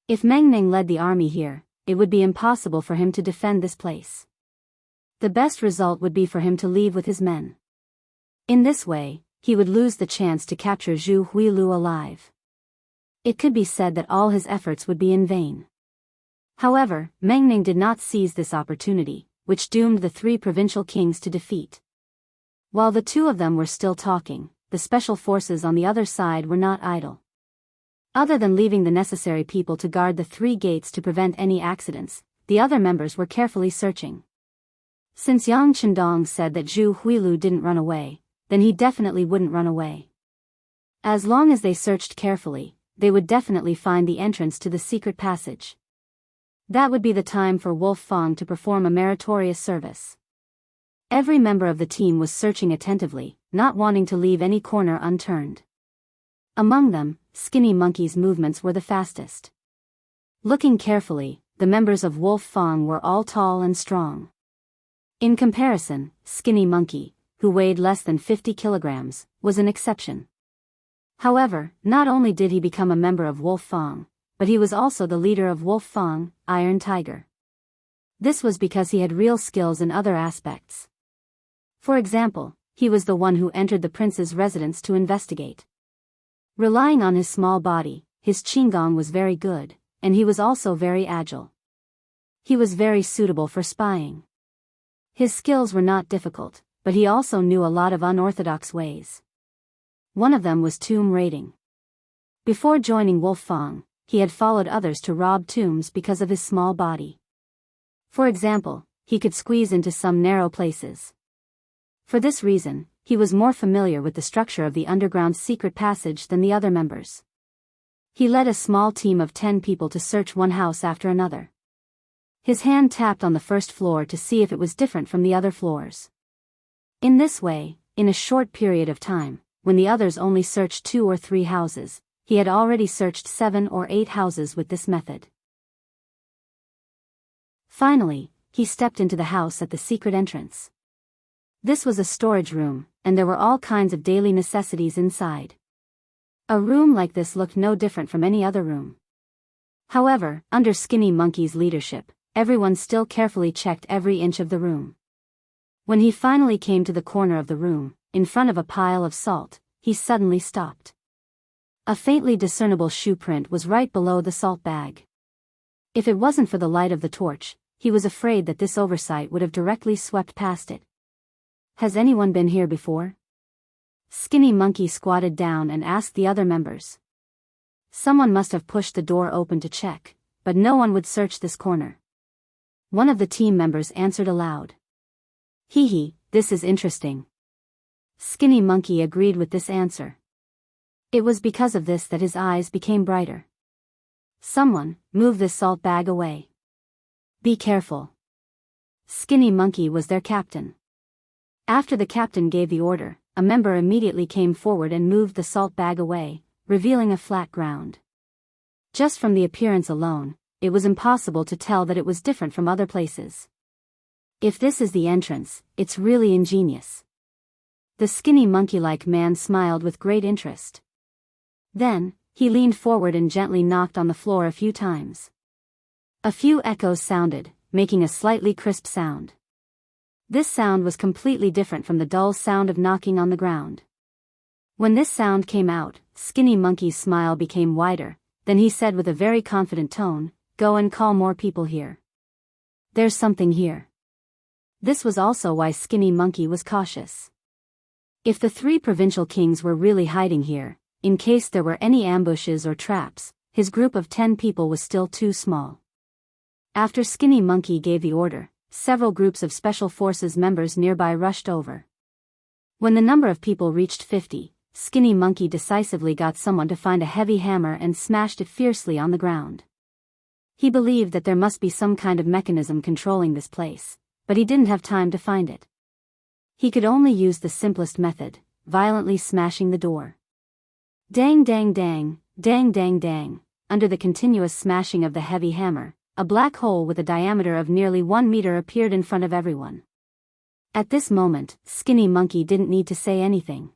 Speaker 1: If Meng Ning led the army here, it would be impossible for him to defend this place. The best result would be for him to leave with his men. In this way, he would lose the chance to capture Zhu Huilu alive. It could be said that all his efforts would be in vain. However, Meng Ning did not seize this opportunity, which doomed the three provincial kings to defeat. While the two of them were still talking, the special forces on the other side were not idle. Other than leaving the necessary people to guard the three gates to prevent any accidents, the other members were carefully searching. Since Yang Chendong said that Zhu Huilu didn't run away, then he definitely wouldn't run away. As long as they searched carefully, they would definitely find the entrance to the secret passage. That would be the time for Wolf Fang to perform a meritorious service. Every member of the team was searching attentively, not wanting to leave any corner unturned. Among them, Skinny Monkey's movements were the fastest. Looking carefully, the members of Wolf Fang were all tall and strong. In comparison, Skinny Monkey, who weighed less than 50 kilograms, was an exception. However, not only did he become a member of Wolf Fang, but he was also the leader of Wolf Fang, Iron Tiger. This was because he had real skills in other aspects. For example, he was the one who entered the prince's residence to investigate. Relying on his small body, his qigong was very good, and he was also very agile. He was very suitable for spying. His skills were not difficult, but he also knew a lot of unorthodox ways. One of them was tomb raiding. Before joining Wolf Fang, he had followed others to rob tombs because of his small body. For example, he could squeeze into some narrow places. For this reason, he was more familiar with the structure of the underground secret passage than the other members. He led a small team of 10 people to search one house after another. His hand tapped on the first floor to see if it was different from the other floors. In this way, in a short period of time, when the others only searched 2 or 3 houses, he had already searched 7 or 8 houses with this method. Finally, he stepped into the house at the secret entrance. This was a storage room, and there were all kinds of daily necessities inside. A room like this looked no different from any other room. However, under Skinny Monkey's leadership, everyone still carefully checked every inch of the room. When he finally came to the corner of the room, in front of a pile of salt, he suddenly stopped. A faintly discernible shoe print was right below the salt bag. If it wasn't for the light of the torch, he was afraid that this oversight would have directly swept past it. "Has anyone been here before?" Skinny Monkey squatted down and asked the other members. Someone must have pushed the door open to check, but no one would search this corner. One of the team members answered aloud. "Hee hee, this is interesting." Skinny Monkey agreed with this answer. It was because of this that his eyes became brighter. "Someone, move this salt bag away. Be careful." Skinny Monkey was their captain. After the captain gave the order, a member immediately came forward and moved the salt bag away, revealing a flat ground. Just from the appearance alone, it was impossible to tell that it was different from other places. "If this is the entrance, it's really ingenious." The Skinny Monkey-like man smiled with great interest. Then, he leaned forward and gently knocked on the floor a few times. A few echoes sounded, making a slightly crisp sound. This sound was completely different from the dull sound of knocking on the ground. When this sound came out, Skinny Monkey's smile became wider, then he said with a very confident tone, "Go and call more people here. There's something here." This was also why Skinny Monkey was cautious. If the 3 provincial kings were really hiding here, in case there were any ambushes or traps, his group of 10 people was still too small. After Skinny Monkey gave the order, several groups of Special Forces members nearby rushed over. When the number of people reached 50, Skinny Monkey decisively got someone to find a heavy hammer and smashed it fiercely on the ground. He believed that there must be some kind of mechanism controlling this place, but he didn't have time to find it. He could only use the simplest method, violently smashing the door. Dang dang dang, dang dang dang, under the continuous smashing of the heavy hammer, a black hole with a diameter of nearly 1 meter appeared in front of everyone. At this moment, Skinny Monkey didn't need to say anything.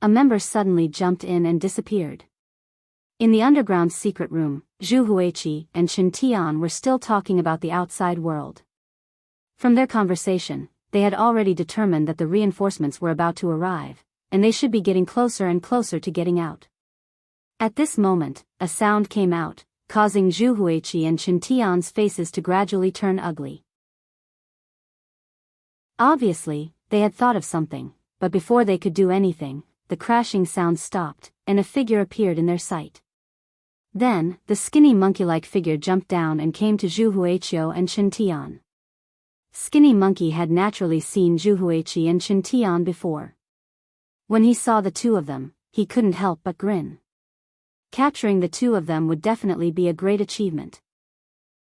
Speaker 1: A member suddenly jumped in and disappeared. In the underground secret room, Zhu Huiqi and Chen Tian were still talking about the outside world. From their conversation, they had already determined that the reinforcements were about to arrive, and they should be getting closer and closer to getting out. At this moment, a sound came out, causing Zhu Huiqi and Chen Tian's faces to gradually turn ugly. Obviously, they had thought of something, but before they could do anything, the crashing sound stopped, and a figure appeared in their sight. Then, the skinny monkey-like figure jumped down and came to Zhu Huiqi and Chen Tian. Skinny Monkey had naturally seen Zhu Huiqi and Chen Tian before. When he saw the two of them, he couldn't help but grin. Capturing the two of them would definitely be a great achievement.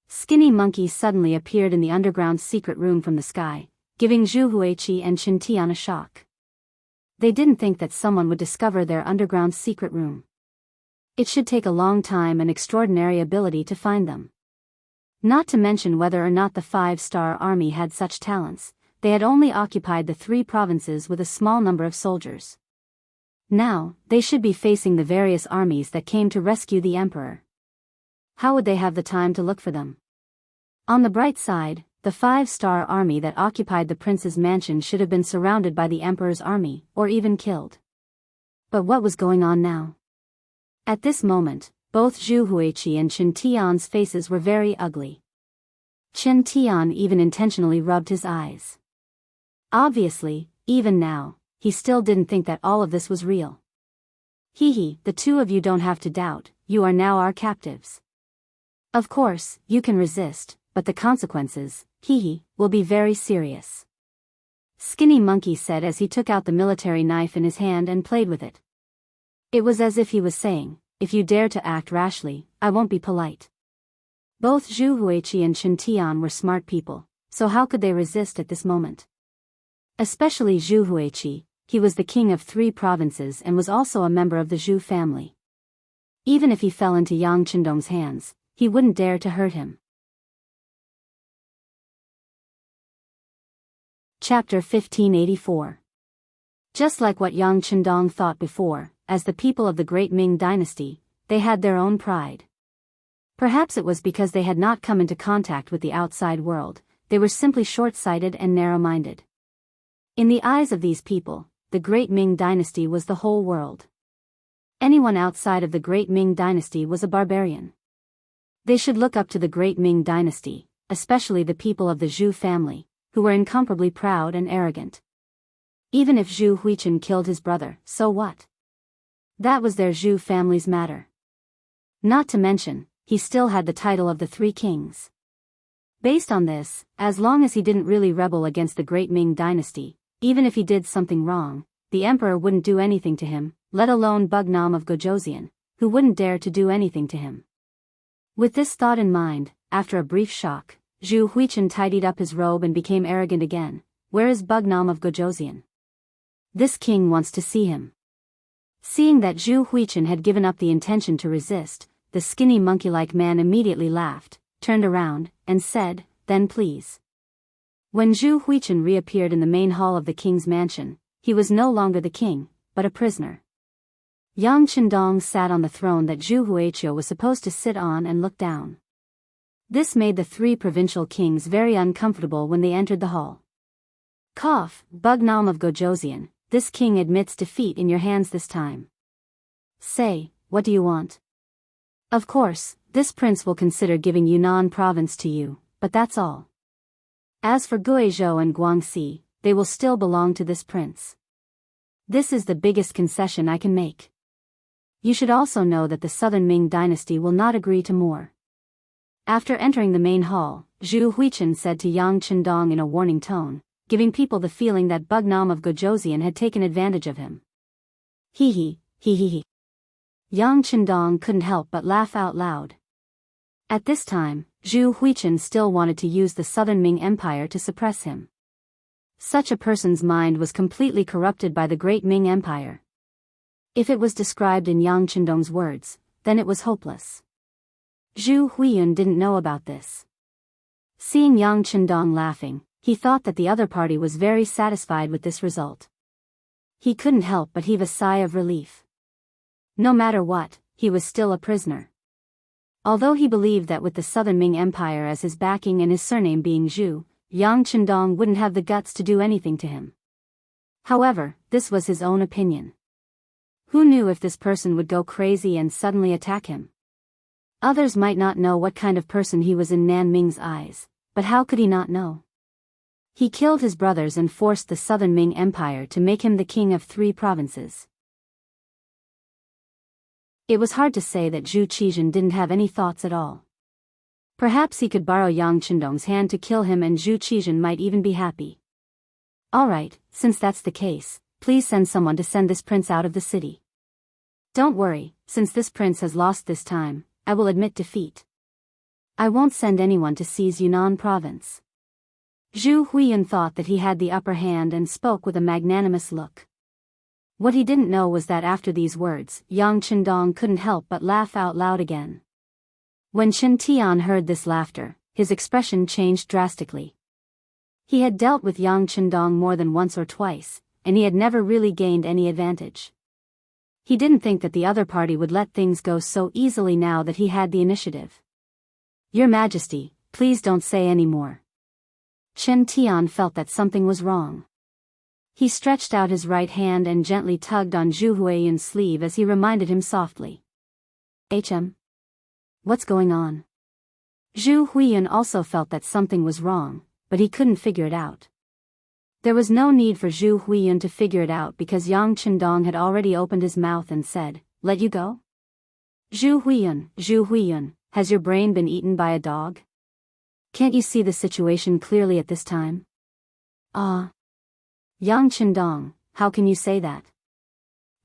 Speaker 1: Skinny Monkey suddenly appeared in the underground secret room from the sky, giving Zhu Huiqi and Chen Tian a shock. They didn't think that someone would discover their underground secret room. It should take a long time and extraordinary ability to find them. Not to mention whether or not the 5-star army had such talents, they had only occupied the 3 provinces with a small number of soldiers. Now, they should be facing the various armies that came to rescue the emperor. How would they have the time to look for them? On the bright side, the 5-star army that occupied the prince's mansion should have been surrounded by the emperor's army, or even killed. But what was going on now? At this moment, both Zhu Huiqi and Chen Tian's faces were very ugly. Chen Tian even intentionally rubbed his eyes. Obviously, even now, he still didn't think that all of this was real. Hee, the two of you don't have to doubt, you are now our captives. Of course, you can resist, but the consequences, will be very serious. Skinny Monkey said as he took out the military knife in his hand and played with it. It was as if he was saying, if you dare to act rashly, I won't be polite. Both Zhu Huiqi and Chen Tian were smart people, so how could they resist at this moment? Especially Zhu Huiqi, he was the king of 3 provinces and was also a member of the Zhu family. Even if he fell into Yang Chendong's hands, he wouldn't dare to hurt him. Chapter 1584. Just like what Yang Chendong thought before, as the people of the great Ming dynasty, they had their own pride. Perhaps it was because they had not come into contact with the outside world, they were simply short-sighted and narrow-minded. In the eyes of these people, the great Ming dynasty was the whole world. Anyone outside of the great Ming dynasty was a barbarian. They should look up to the great Ming dynasty, especially the people of the Zhu family, who were incomparably proud and arrogant. Even if Zhu Huichen killed his brother, so what? That was their Zhu family's matter. Not to mention, he still had the title of the 3 kings. Based on this, as long as he didn't really rebel against the great Ming dynasty, even if he did something wrong, the emperor wouldn't do anything to him, let alone Bugnam of Gojoseon, who wouldn't dare to do anything to him. With this thought in mind, after a brief shock, Zhu Huichen tidied up his robe and became arrogant again. Where is Bugnam of Gojoseon? This king wants to see him. Seeing that Zhu Huichen had given up the intention to resist, the skinny monkey-like man immediately laughed, turned around, and said, then please. When Zhu Huichen reappeared in the main hall of the king's mansion, he was no longer the king, but a prisoner. Yang Chendong sat on the throne that Zhu Huiqiu was supposed to sit on and look down. This made the 3 provincial kings very uncomfortable when they entered the hall. Cough, Bugnam of Gojoseon, this king admits defeat in your hands this time. Say, what do you want? Of course, this prince will consider giving Yunnan province to you, but that's all. As for Guizhou and Guangxi, they will still belong to this prince. This is the biggest concession I can make. You should also know that the southern Ming dynasty will not agree to more. After entering the main hall, Zhu Huichen said to Yang Chendong in a warning tone, giving people the feeling that Bugnam of Gojoseon had taken advantage of him. Hee. Yang Chendong couldn't help but laugh out loud. At this time, Zhu Huichen still wanted to use the southern Ming Empire to suppress him. Such a person's mind was completely corrupted by the great Ming Empire. If it was described in Yang Chendong's words, then it was hopeless. Zhu Huiyun didn't know about this. Seeing Yang Chendong laughing, he thought that the other party was very satisfied with this result. He couldn't help but heave a sigh of relief. No matter what, he was still a prisoner. Although he believed that with the Southern Ming Empire as his backing and his surname being Zhu, Yang Chendong wouldn't have the guts to do anything to him. However, this was his own opinion. Who knew if this person would go crazy and suddenly attack him? Others might not know what kind of person he was in Nan Ming's eyes, but how could he not know? He killed his brothers and forced the Southern Ming Empire to make him the king of 3 provinces. It was hard to say that Zhu Qizhen didn't have any thoughts at all. Perhaps he could borrow Yang Chendong's hand to kill him and Zhu Qizhen might even be happy. Alright, since that's the case, please send someone to send this prince out of the city. Don't worry, since this prince has lost this time, I will admit defeat. I won't send anyone to seize Yunnan province. Zhu Huiyun thought that he had the upper hand and spoke with a magnanimous look. What he didn't know was that after these words, Yang Chendong couldn't help but laugh out loud again. When Chen Tian heard this laughter, his expression changed drastically. He had dealt with Yang Chendong more than once or twice, and he had never really gained any advantage. He didn't think that the other party would let things go so easily now that he had the initiative. Your Majesty, please don't say any more. Chen Tian felt that something was wrong. He stretched out his right hand and gently tugged on Zhu Huiyun's sleeve as he reminded him softly. What's going on? Zhu Huiyun also felt that something was wrong, but he couldn't figure it out. There was no need for Zhu Huiyun to figure it out because Yang Chendong had already opened his mouth and said, "Let you go?" Zhu Huiyun, has your brain been eaten by a dog? Can't you see the situation clearly at this time? Yang Chendong, how can you say that?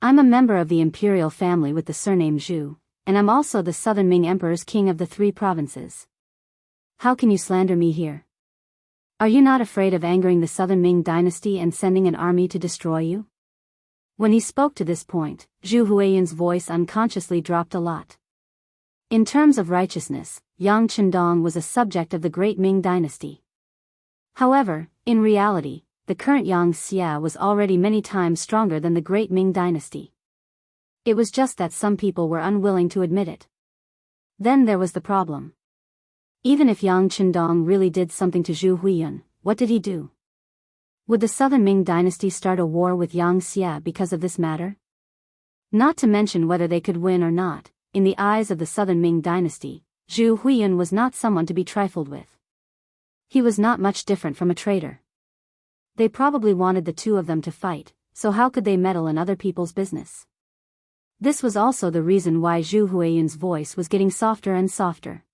Speaker 1: I'm a member of the imperial family with the surname Zhu, and I'm also the Southern Ming Emperor's king of the 3 provinces. How can you slander me here? Are you not afraid of angering the Southern Ming dynasty and sending an army to destroy you? When he spoke to this point, Zhu Huiyun's voice unconsciously dropped a lot. In terms of righteousness, Yang Chendong was a subject of the Great Ming dynasty. However, in reality, the current Yang Xia was already many times stronger than the Great Ming dynasty. It was just that some people were unwilling to admit it. Then there was the problem. Even if Yang Chendong really did something to Zhu Huiyun, what did he do? Would the Southern Ming dynasty start a war with Yang Xia because of this matter? Not to mention whether they could win or not, in the eyes of the Southern Ming dynasty, Zhu Huiyun was not someone to be trifled with. He was not much different from a traitor. They probably wanted the two of them to fight, so how could they meddle in other people's business? This was also the reason why Zhu Huiyun's voice was getting softer and softer.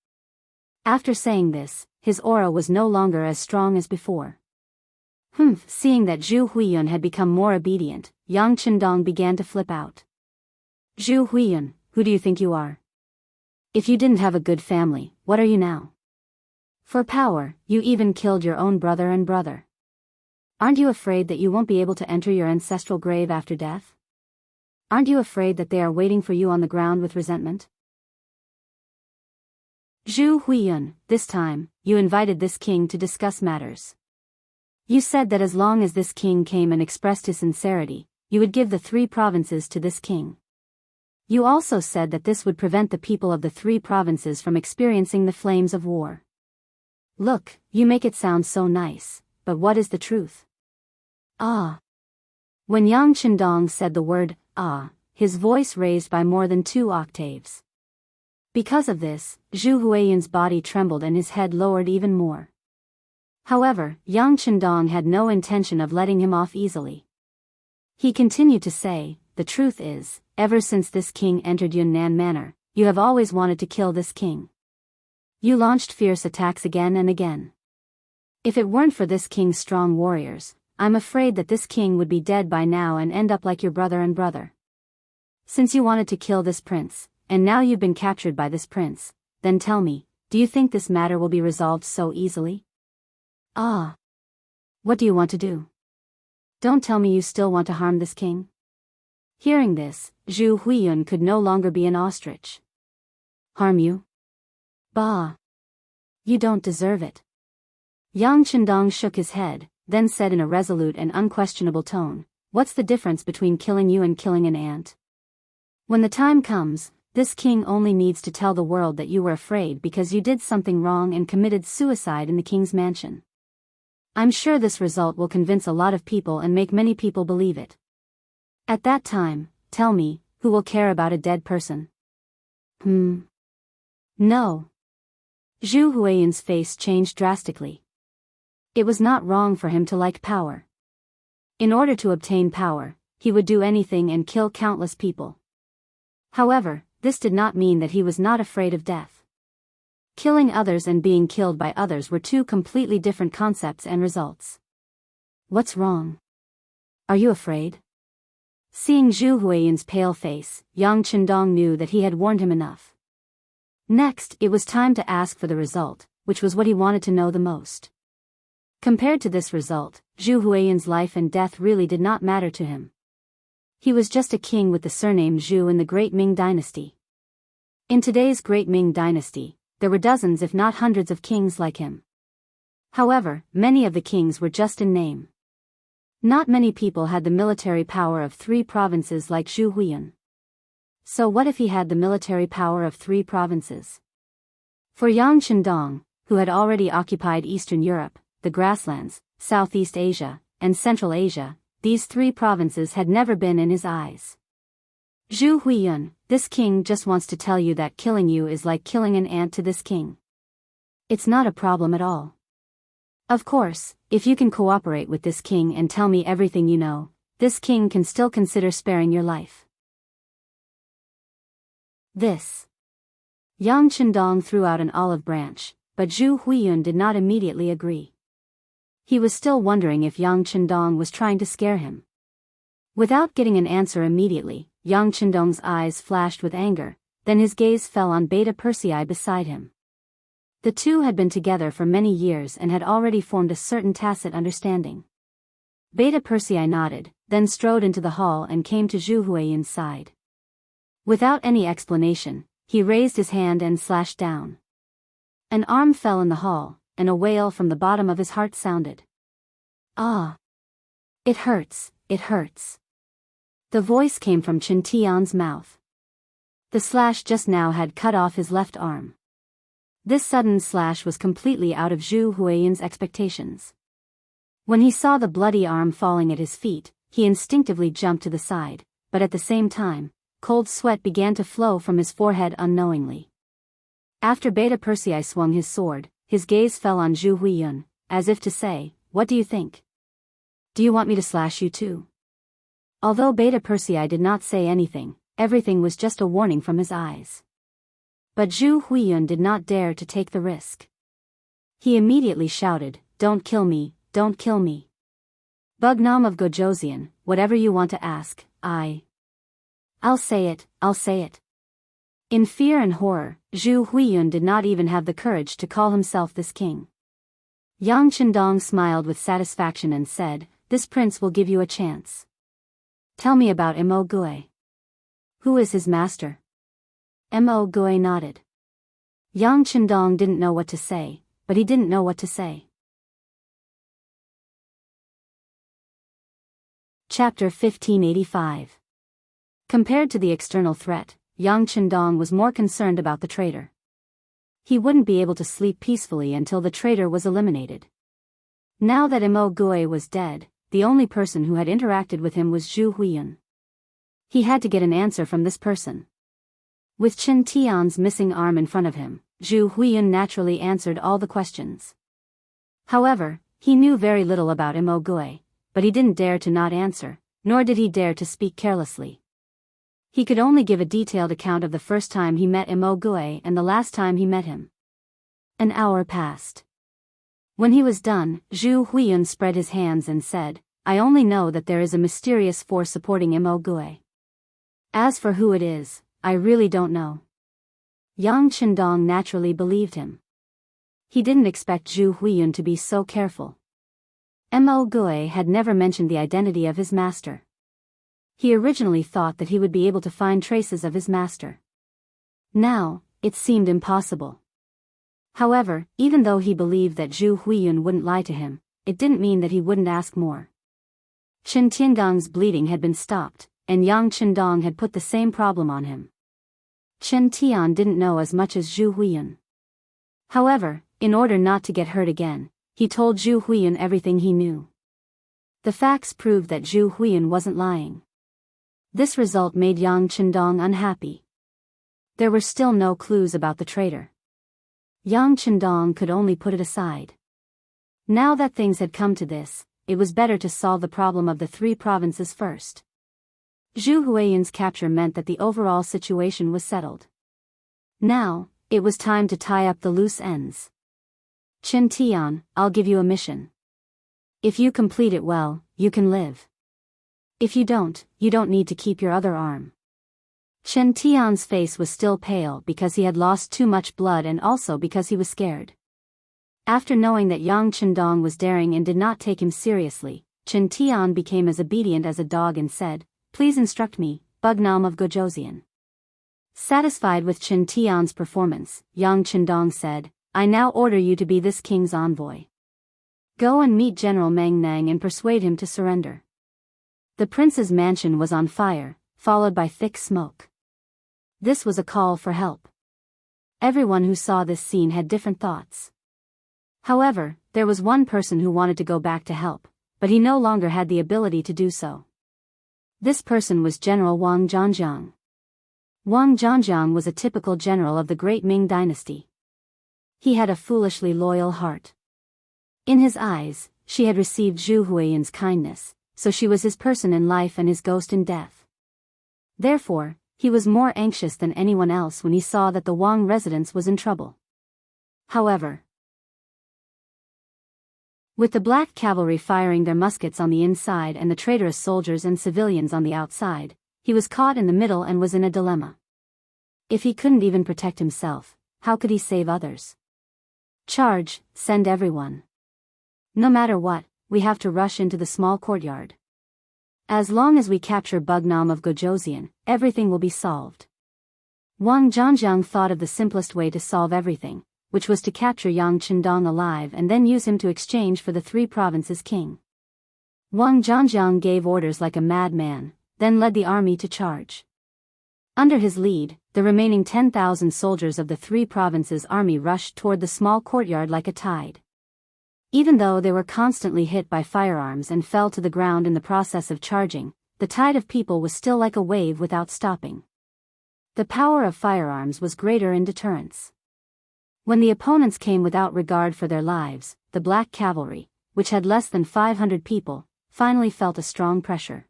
Speaker 1: After saying this, his aura was no longer as strong as before. Seeing that Zhu Huiyun had become more obedient, Yang Chendong began to flip out. Zhu Huiyun, who do you think you are? If you didn't have a good family, what are you now? For power, you even killed your own brother and brother. Aren't you afraid that you won't be able to enter your ancestral grave after death? Aren't you afraid that they are waiting for you on the ground with resentment? Zhu Huiyun, this time, you invited this king to discuss matters. You said that as long as this king came and expressed his sincerity, you would give the 3 provinces to this king. You also said that this would prevent the people of the 3 provinces from experiencing the flames of war. Look, you make it sound so nice, but what is the truth? When Yang Chendong said the word, his voice raised by more than 2 octaves. Because of this, Zhu Huiyun's body trembled and his head lowered even more. However, Yang Chendong had no intention of letting him off easily. He continued to say, the truth is, ever since this king entered Yunnan Manor, you have always wanted to kill this king. You launched fierce attacks again and again. If it weren't for this king's strong warriors, I'm afraid that this king would be dead by now and end up like your brother and brother. Since you wanted to kill this prince, and now you've been captured by this prince, then tell me, do you think this matter will be resolved so easily? What do you want to do? Don't tell me you still want to harm this king? Hearing this, Zhu Huiyun could no longer be an ostrich. Harm you? Bah! You don't deserve it. Yang Chendong shook his head, then said in a resolute and unquestionable tone, what's the difference between killing you and killing an ant? When the time comes, this king only needs to tell the world that you were afraid because you did something wrong and committed suicide in the king's mansion. I'm sure this result will convince a lot of people and make many people believe it. At that time, tell me, who will care about a dead person? No. Zhu Huiyun's face changed drastically. It was not wrong for him to like power. In order to obtain power, he would do anything and kill countless people. However, this did not mean that he was not afraid of death. Killing others and being killed by others were 2 completely different concepts and results. What's wrong? Are you afraid? Seeing Zhu Huiyun's pale face, Yang Chendong knew that he had warned him enough. Next, it was time to ask for the result, which was what he wanted to know the most. Compared to this result, Zhu Huiyun's life and death really did not matter to him. He was just a king with the surname Zhu in the Great Ming Dynasty. In today's Great Ming Dynasty, there were dozens if not hundreds of kings like him. However, many of the kings were just in name. Not many people had the military power of 3 provinces like Zhu Huiyun. So what if he had the military power of 3 provinces? For Yang Qindong, who had already occupied Eastern Europe, the grasslands, Southeast Asia, and Central Asia, these 3 provinces had never been in his eyes. Zhu Huiyun, this king just wants to tell you that killing you is like killing an ant to this king. It's not a problem at all. Of course, if you can cooperate with this king and tell me everything you know, this king can still consider sparing your life. This. Yang Qindong threw out an olive branch, but Zhu Huiyun did not immediately agree. He was still wondering if Yang Qindong was trying to scare him. Without getting an answer immediately, Yang Qindong's eyes flashed with anger, then his gaze fell on Beta Persei beside him. The two had been together for many years and had already formed a certain tacit understanding. Beta Persei nodded, then strode into the hall and came to Zhu Huiyun's side. Without any explanation, he raised his hand and slashed down. An arm fell in the hall, and a wail from the bottom of his heart sounded. Ah! It hurts, it hurts. The voice came from Chen Tian's mouth. The slash just now had cut off his left arm. This sudden slash was completely out of Zhu Huiyun's expectations. When he saw the bloody arm falling at his feet, he instinctively jumped to the side, but at the same time, cold sweat began to flow from his forehead unknowingly. After Beta Persei swung his sword, his gaze fell on Zhu Huiyun, as if to say, "What do you think? Do you want me to slash you too?" Although Beta Persei did not say anything, everything was just a warning from his eyes. But Zhu Huiyun did not dare to take the risk. He immediately shouted, "Don't kill me, don't kill me. Bugnam of Gojoseon, whatever you want to ask, I'll say it, I'll say it." In fear and horror, Zhu Huiyun did not even have the courage to call himself this king. Yang Qindong smiled with satisfaction and said, "This prince will give you a chance. Tell me about Mo Gui. Who is his master?" Mo Gui nodded. Yang Qindong didn't know what to say, but he didn't know what to say. Chapter 1585. Compared to the external threat, Yang Qindong was more concerned about the traitor. He wouldn't be able to sleep peacefully until the traitor was eliminated. Now that Mo Gui was dead, the only person who had interacted with him was Zhu Huiyun. He had to get an answer from this person. With Chen Tian's missing arm in front of him, Zhu Huiyun naturally answered all the questions. However, he knew very little about Mo Gui, but he didn't dare to not answer, nor did he dare to speak carelessly. He could only give a detailed account of the first time he met Mo Gui and the last time he met him. An hour passed. When he was done, Zhu Huiyun spread his hands and said, "I only know that there is a mysterious force supporting Mo Gui. As for who it is, I really don't know." Yang Qindong naturally believed him. He didn't expect Zhu Huiyun to be so careful. Mo Gui had never mentioned the identity of his master. He originally thought that he would be able to find traces of his master. Now, it seemed impossible. However, even though he believed that Zhu Huiyun wouldn't lie to him, it didn't mean that he wouldn't ask more. Chen Tiangong's bleeding had been stopped, and Yang Qindong had put the same problem on him. Chen Tian didn't know as much as Zhu Huiyun. However, in order not to get hurt again, he told Zhu Huiyun everything he knew. The facts proved that Zhu Huiyun wasn't lying. This result made Yang Qindong unhappy. There were still no clues about the traitor. Yang Qindong could only put it aside. Now that things had come to this, it was better to solve the problem of the 3 provinces first. Zhu Huiyun's capture meant that the overall situation was settled. Now, it was time to tie up the loose ends. "Chen Tian, I'll give you a mission. If you complete it well, you can live. If you don't need to keep your other arm." Chen Tian's face was still pale because he had lost too much blood and also because he was scared. After knowing that Yang Qindong was daring and did not take him seriously, Chen Tian became as obedient as a dog and said, please instruct me, Bugnam of Gojosian. Satisfied with Chen Tian's performance, Yang Chendong said, I now order you to be this king's envoy. Go and meet General Meng Nang and persuade him to surrender. The prince's mansion was on fire, followed by thick smoke. This was a call for help. Everyone who saw this scene had different thoughts. However, there was one person who wanted to go back to help, but he no longer had the ability to do so. This person was General Wang Zhangjiang. Wang Zhangjiang was a typical general of the Great Ming Dynasty. He had a foolishly loyal heart. In his eyes, she had received Zhu Huiyan's kindness, so she was his person in life and his ghost in death. Therefore, he was more anxious than anyone else when he saw that the Wang residence was in trouble. However, with the black cavalry firing their muskets on the inside and the traitorous soldiers and civilians on the outside, he was caught in the middle and was in a dilemma. If he couldn't even protect himself, how could he save others? Charge, send everyone. No matter what, we have to rush into the small courtyard. As long as we capture Bugnam of Gojosian, everything will be solved. Wang Zhangjiang thought of the simplest way to solve everything, which was to capture Yang Chendong alive and then use him to exchange for the 3 provinces' king. Wang Zhangjiang gave orders like a madman, then led the army to charge. Under his lead, the remaining 10,000 soldiers of the 3 provinces' army rushed toward the small courtyard like a tide. Even though they were constantly hit by firearms and fell to the ground in the process of charging, the tide of people was still like a wave without stopping. The power of firearms was greater in deterrence. When the opponents came without regard for their lives, the black cavalry, which had less than 500 people, finally felt a strong pressure.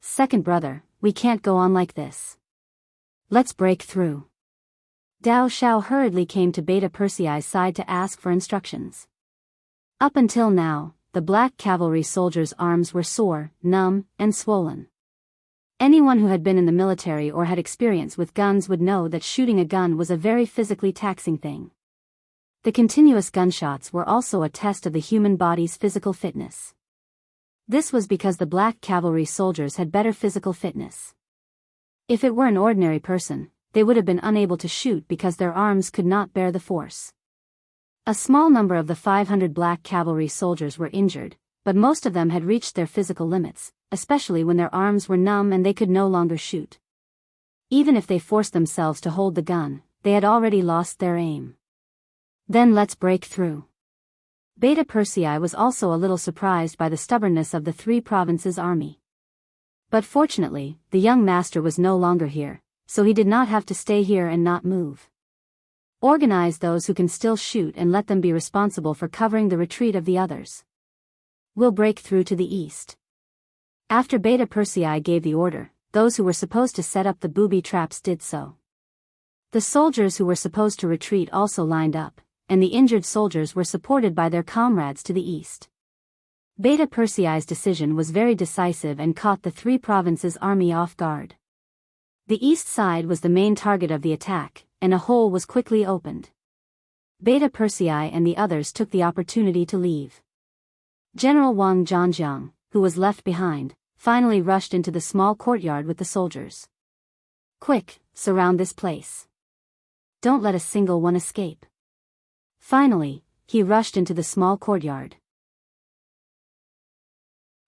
Speaker 1: Second brother, we can't go on like this. Let's break through. Dao Shao hurriedly came to Beta Persei's side to ask for instructions. Up until now, the black cavalry soldiers' arms were sore, numb, and swollen. Anyone who had been in the military or had experience with guns would know that shooting a gun was a very physically taxing thing. The continuous gunshots were also a test of the human body's physical fitness. This was because the black cavalry soldiers had better physical fitness. If it were an ordinary person, they would have been unable to shoot because their arms could not bear the force. A small number of the 500 black cavalry soldiers were injured, but most of them had reached their physical limits, especially when their arms were numb and they could no longer shoot. Even if they forced themselves to hold the gun, they had already lost their aim. Then let's break through. Beta Persei was also a little surprised by the stubbornness of the 3 provinces' army. But fortunately, the young master was no longer here, so he did not have to stay here and not move. Organize those who can still shoot and let them be responsible for covering the retreat of the others. We'll break through to the east. After Beta Persei gave the order, those who were supposed to set up the booby traps did so. The soldiers who were supposed to retreat also lined up, and the injured soldiers were supported by their comrades to the east. Beta Persei's decision was very decisive and caught the 3 provinces' army off guard. The east side was the main target of the attack, and a hole was quickly opened. Beta Persei and the others took the opportunity to leave. General Wang Zhangjiang, who was left behind, finally rushed into the small courtyard with the soldiers. Quick, surround this place. Don't let a single one escape. Finally, he rushed into the small courtyard.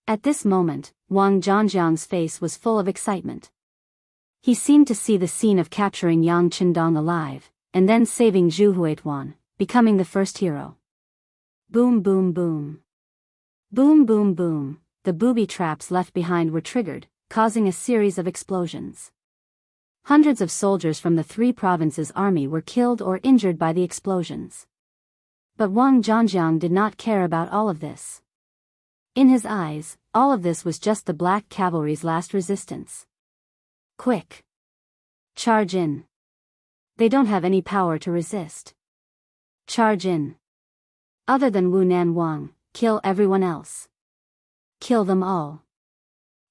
Speaker 1: At this moment, Wang Zhangjiang's face was full of excitement. He seemed to see the scene of capturing Yang Chendong alive, and then saving Zhu Huituan, becoming the first hero. Boom boom boom. Boom boom boom, the booby traps left behind were triggered, causing a series of explosions. Hundreds of soldiers from the 3 provinces' army were killed or injured by the explosions. But Wang Zhangjiang did not care about all of this. In his eyes, all of this was just the black cavalry's last resistance. Quick! Charge in. They don't have any power to resist. Charge in. Other than Wu Nan Wang, kill everyone else. Kill them all.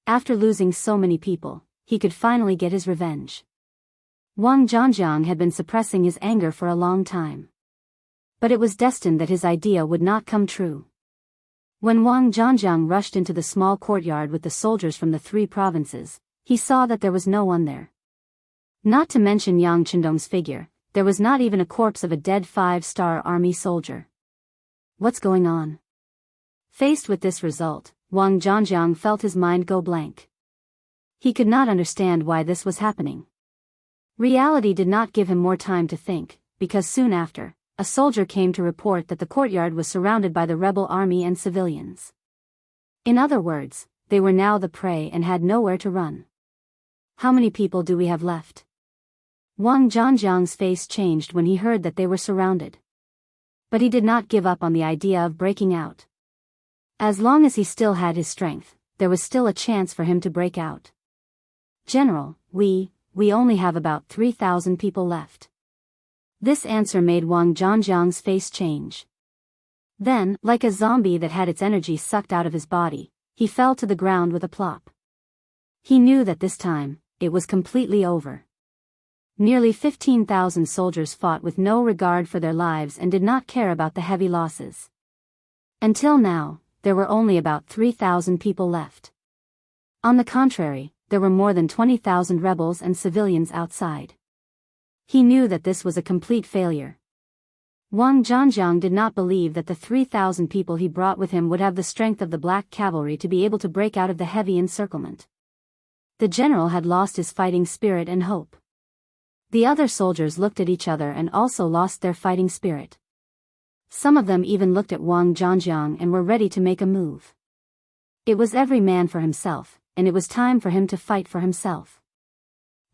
Speaker 1: After losing so many people, he could finally get his revenge. Wang Zhangjiang had been suppressing his anger for a long time. But it was destined that his idea would not come true. When Wang Zhanjiang rushed into the small courtyard with the soldiers from the 3 provinces, he saw that there was no one there. Not to mention Yang Chendong's figure, there was not even a corpse of a dead 5-star army soldier. What's going on? Faced with this result, Wang Zhanjiang felt his mind go blank. He could not understand why this was happening. Reality did not give him more time to think, because soon after, a soldier came to report that the courtyard was surrounded by the rebel army and civilians. In other words, they were now the prey and had nowhere to run. How many people do we have left? Wang Zhanjiang's face changed when he heard that they were surrounded. But he did not give up on the idea of breaking out. As long as he still had his strength, there was still a chance for him to break out. General, we only have about 3,000 people left. This answer made Wang Zhanjiang's face change. Then, like a zombie that had its energy sucked out of his body, he fell to the ground with a plop. He knew that this time, it was completely over. Nearly 15,000 soldiers fought with no regard for their lives and did not care about the heavy losses. Until now, there were only about 3,000 people left. On the contrary, there were more than 20,000 rebels and civilians outside. He knew that this was a complete failure. Wang Zhanjiang did not believe that the 3,000 people he brought with him would have the strength of the black cavalry to be able to break out of the heavy encirclement. The general had lost his fighting spirit and hope. The other soldiers looked at each other and also lost their fighting spirit. Some of them even looked at Wang Zhanjiang and were ready to make a move. It was every man for himself, and it was time for him to fight for himself.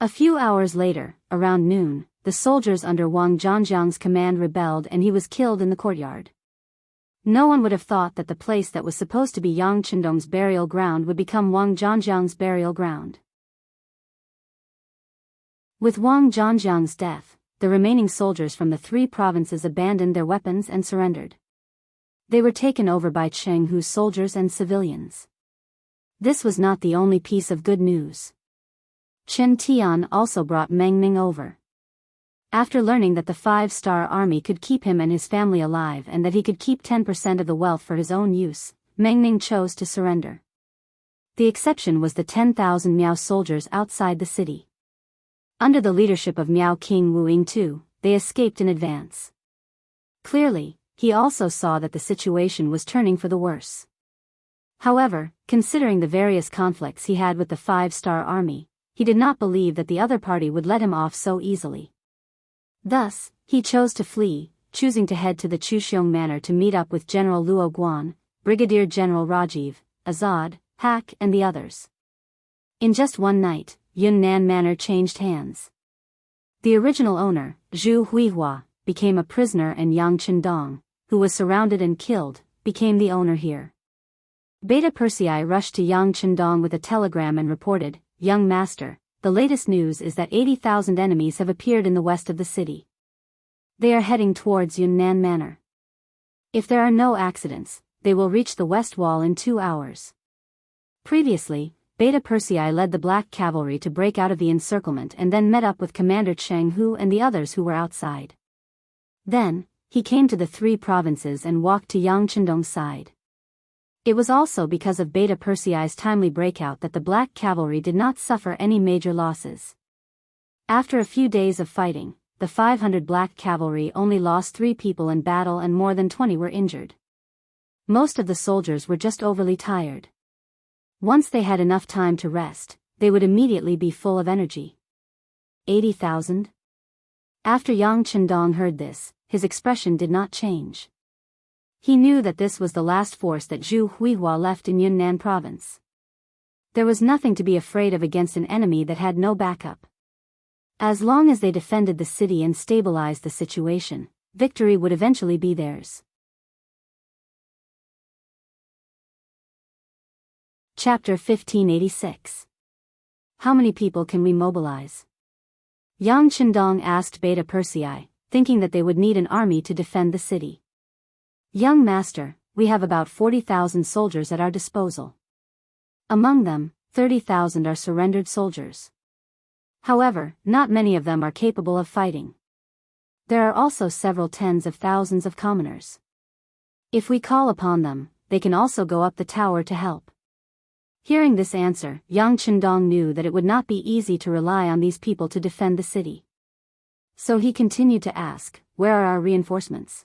Speaker 1: A few hours later, around noon, the soldiers under Wang Zhanjiang's command rebelled and he was killed in the courtyard. No one would have thought that the place that was supposed to be Yang Chendong's burial ground would become Wang Zhanjiang's burial ground. With Wang Zhanjiang's death, the remaining soldiers from the 3 provinces abandoned their weapons and surrendered. They were taken over by Jianghu's soldiers and civilians. This was not the only piece of good news. Chen Tian also brought Meng Ning over. After learning that the 5-star army could keep him and his family alive and that he could keep 10% of the wealth for his own use, Meng Ning chose to surrender. The exception was the 10,000 Miao soldiers outside the city. Under the leadership of Miao King Wu Yingtu, they escaped in advance. Clearly, he also saw that the situation was turning for the worse. However, considering the various conflicts he had with the 5-star army, he did not believe that the other party would let him off so easily. Thus, he chose to flee, choosing to head to the Chuxiong Manor to meet up with General Luo Guan, Brigadier General Rajiv, Azad, Hak and the others. In just one night, Yunnan Manor changed hands. The original owner, Zhu Huihua, became a prisoner and Yang Chendong, who was surrounded and killed, became the owner here. Beta Persei rushed to Yang Chendong with a telegram and reported, "Young master, the latest news is that 80,000 enemies have appeared in the west of the city. They are heading towards Yunnan Manor. If there are no accidents, they will reach the west wall in 2 hours." Previously, Beta Persei led the black cavalry to break out of the encirclement and then met up with Commander Jianghu and the others who were outside. Then, he came to the 3 provinces and walked to Yang Chendong's side. It was also because of Beta Persei's timely breakout that the black cavalry did not suffer any major losses. After a few days of fighting, the 500 black cavalry only lost 3 people in battle and more than 20 were injured. Most of the soldiers were just overly tired. Once they had enough time to rest, they would immediately be full of energy. 80,000? After Yang Chendong heard this, his expression did not change. He knew that this was the last force that Zhu Huihua left in Yunnan province. There was nothing to be afraid of against an enemy that had no backup. As long as they defended the city and stabilized the situation, victory would eventually be theirs. Chapter 1586. How many people can we mobilize? Yang Chendong asked Beta Persei, thinking that they would need an army to defend the city. "Young master, we have about 40,000 soldiers at our disposal. Among them, 30,000 are surrendered soldiers. However, not many of them are capable of fighting. There are also several tens of thousands of commoners. If we call upon them, they can also go up the tower to help. Hearing this answer, Yang Chendong knew that it would not be easy to rely on these people to defend the city. So he continued to ask, "Where are our reinforcements?"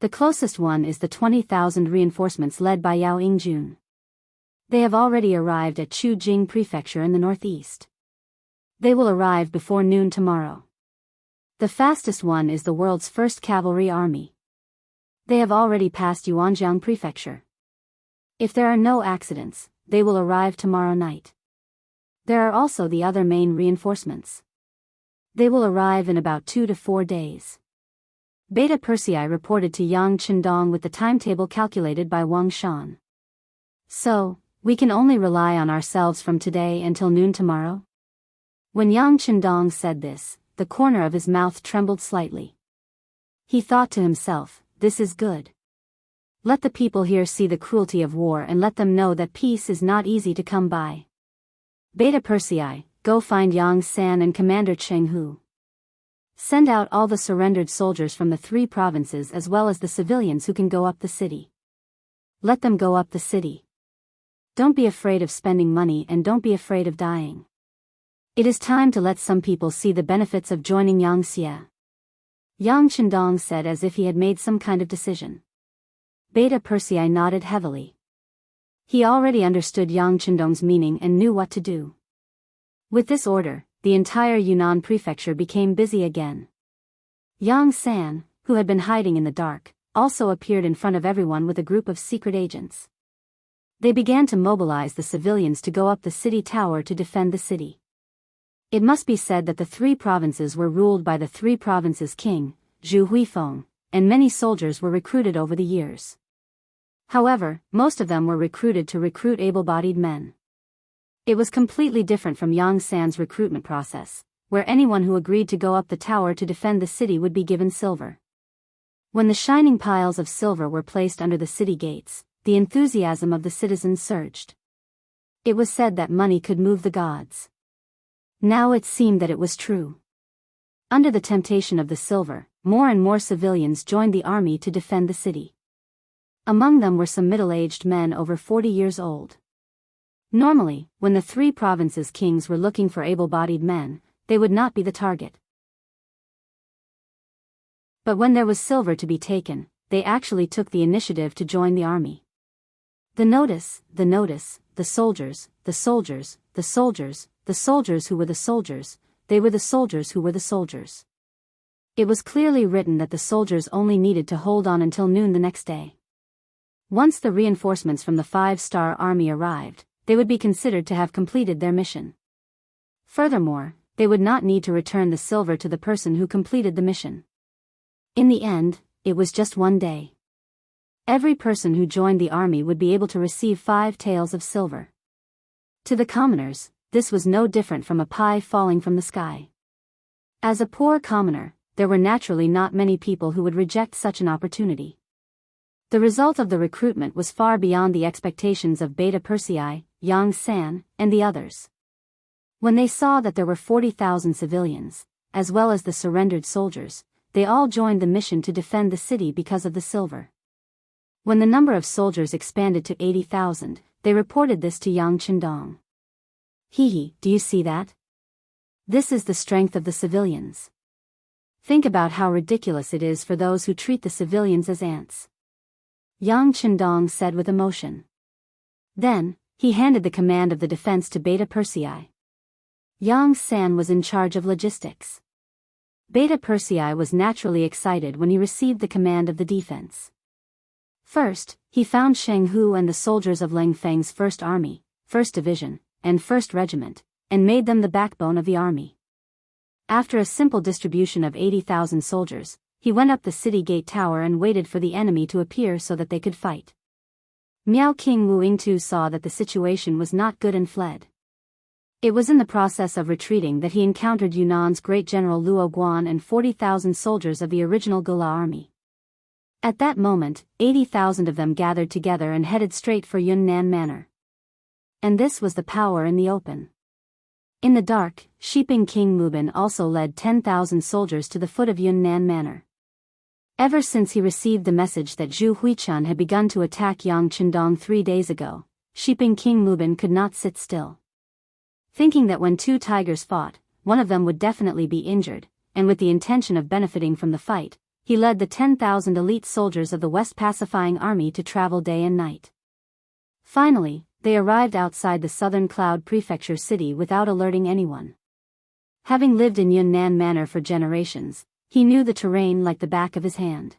Speaker 1: The closest one is the 20,000 reinforcements led by Yao Yingjun. They have already arrived at Chujing Prefecture in the northeast. They will arrive before noon tomorrow. The fastest one is the world's first cavalry army. They have already passed Yuanjiang Prefecture. If there are no accidents, they will arrive tomorrow night. There are also the other main reinforcements. They will arrive in about 2 to 4 days. Beta Persei reported to Yang Chendong with the timetable calculated by Wang Shan. So, we can only rely on ourselves from today until noon tomorrow? When Yang Chendong said this, the corner of his mouth trembled slightly. He thought to himself, "This is good. Let the people here see the cruelty of war and let them know that peace is not easy to come by. Beta Persei, go find Yang San and Commander Jianghu. Send out all the surrendered soldiers from the 3 provinces as well as the civilians who can go up the city. Let them go up the city. Don't be afraid of spending money and don't be afraid of dying. It is time to let some people see the benefits of joining Yang Xie." Yang Chendong said as if he had made some kind of decision. Beta Persei nodded heavily. He already understood Yang Chendong's meaning and knew what to do. With this order, the entire Yunnan prefecture became busy again. Yang San, who had been hiding in the dark, also appeared in front of everyone with a group of secret agents. They began to mobilize the civilians to go up the city tower to defend the city. It must be said that the 3 provinces were ruled by the 3 provinces' king, Zhu Huifeng, and many soldiers were recruited over the years. However, most of them were recruited to recruit able-bodied men. It was completely different from Yang San's recruitment process, where anyone who agreed to go up the tower to defend the city would be given silver. When the shining piles of silver were placed under the city gates, the enthusiasm of the citizens surged. It was said that money could move the gods. Now it seemed that it was true. Under the temptation of the silver, more and more civilians joined the army to defend the city. Among them were some middle-aged men over 40 years old. Normally, when the 3 provinces' kings were looking for able-bodied men, they would not be the target. But when there was silver to be taken, they actually took the initiative to join the army. The notice, the soldiers, the soldiers, the soldiers, the soldiers who were the soldiers, they were the soldiers who were the soldiers. It was clearly written that the soldiers only needed to hold on until noon the next day. Once the reinforcements from the 5-star army arrived, they would be considered to have completed their mission. Furthermore, they would not need to return the silver to the person who completed the mission. In the end, it was just 1 day. Every person who joined the army would be able to receive 5 taels of silver. To the commoners, this was no different from a pie falling from the sky. As a poor commoner, there were naturally not many people who would reject such an opportunity. The result of the recruitment was far beyond the expectations of Beta Persei, Yang San, and the others. When they saw that there were 40,000 civilians, as well as the surrendered soldiers, they all joined the mission to defend the city because of the silver. When the number of soldiers expanded to 80,000, they reported this to Yang Chendong. "Hee, do you see that? This is the strength of the civilians. Think about how ridiculous it is for those who treat the civilians as ants." Yang Chendong said with emotion. Then, he handed the command of the defense to Beta Persei. Yang San was in charge of logistics. Beta Persei was naturally excited when he received the command of the defense. First, he found Jianghu and the soldiers of Leng Feng's 1st Army, 1st Division, and 1st Regiment, and made them the backbone of the army. After a simple distribution of 80,000 soldiers, he went up the city gate tower and waited for the enemy to appear so that they could fight. Miao King Wu Yingtu saw that the situation was not good and fled. It was in the process of retreating that he encountered Yunnan's great general Luo Guan and 40,000 soldiers of the original Gula army. At that moment, 80,000 of them gathered together and headed straight for Yunnan Manor. And this was the power in the open. In the dark, Shiping King Mubin also led 10,000 soldiers to the foot of Yunnan Manor. Ever since he received the message that Zhu Huichan had begun to attack Yang Chendong 3 days ago, Shiping King Mubin could not sit still. Thinking that when two tigers fought, one of them would definitely be injured, and with the intention of benefiting from the fight, he led the 10,000 elite soldiers of the West Pacifying Army to travel day and night. Finally, they arrived outside the Southern Cloud Prefecture city without alerting anyone. Having lived in Yunnan Manor for generations, he knew the terrain like the back of his hand.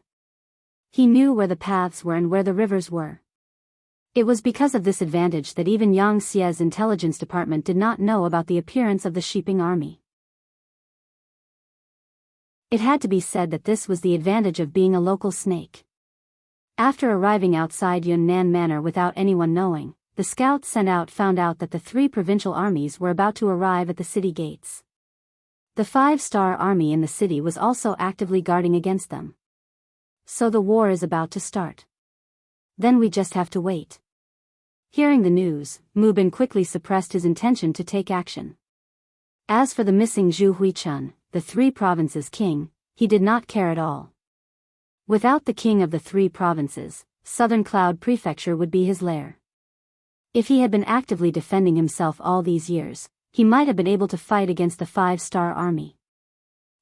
Speaker 1: He knew where the paths were and where the rivers were. It was because of this advantage that even Yang Xie's intelligence department did not know about the appearance of the Shiping army. It had to be said that this was the advantage of being a local snake. After arriving outside Yunnan Manor without anyone knowing, the scouts sent out found out that the 3 provincial armies were about to arrive at the city gates. The 5-star army in the city was also actively guarding against them. So the war is about to start. Then we just have to wait. Hearing the news, Mubin quickly suppressed his intention to take action. As for the missing Zhu Huichan, the 3 provinces' king, he did not care at all. Without the king of the 3 provinces, Southern Cloud Prefecture would be his lair. If he had been actively defending himself all these years, he might have been able to fight against the 5-star army.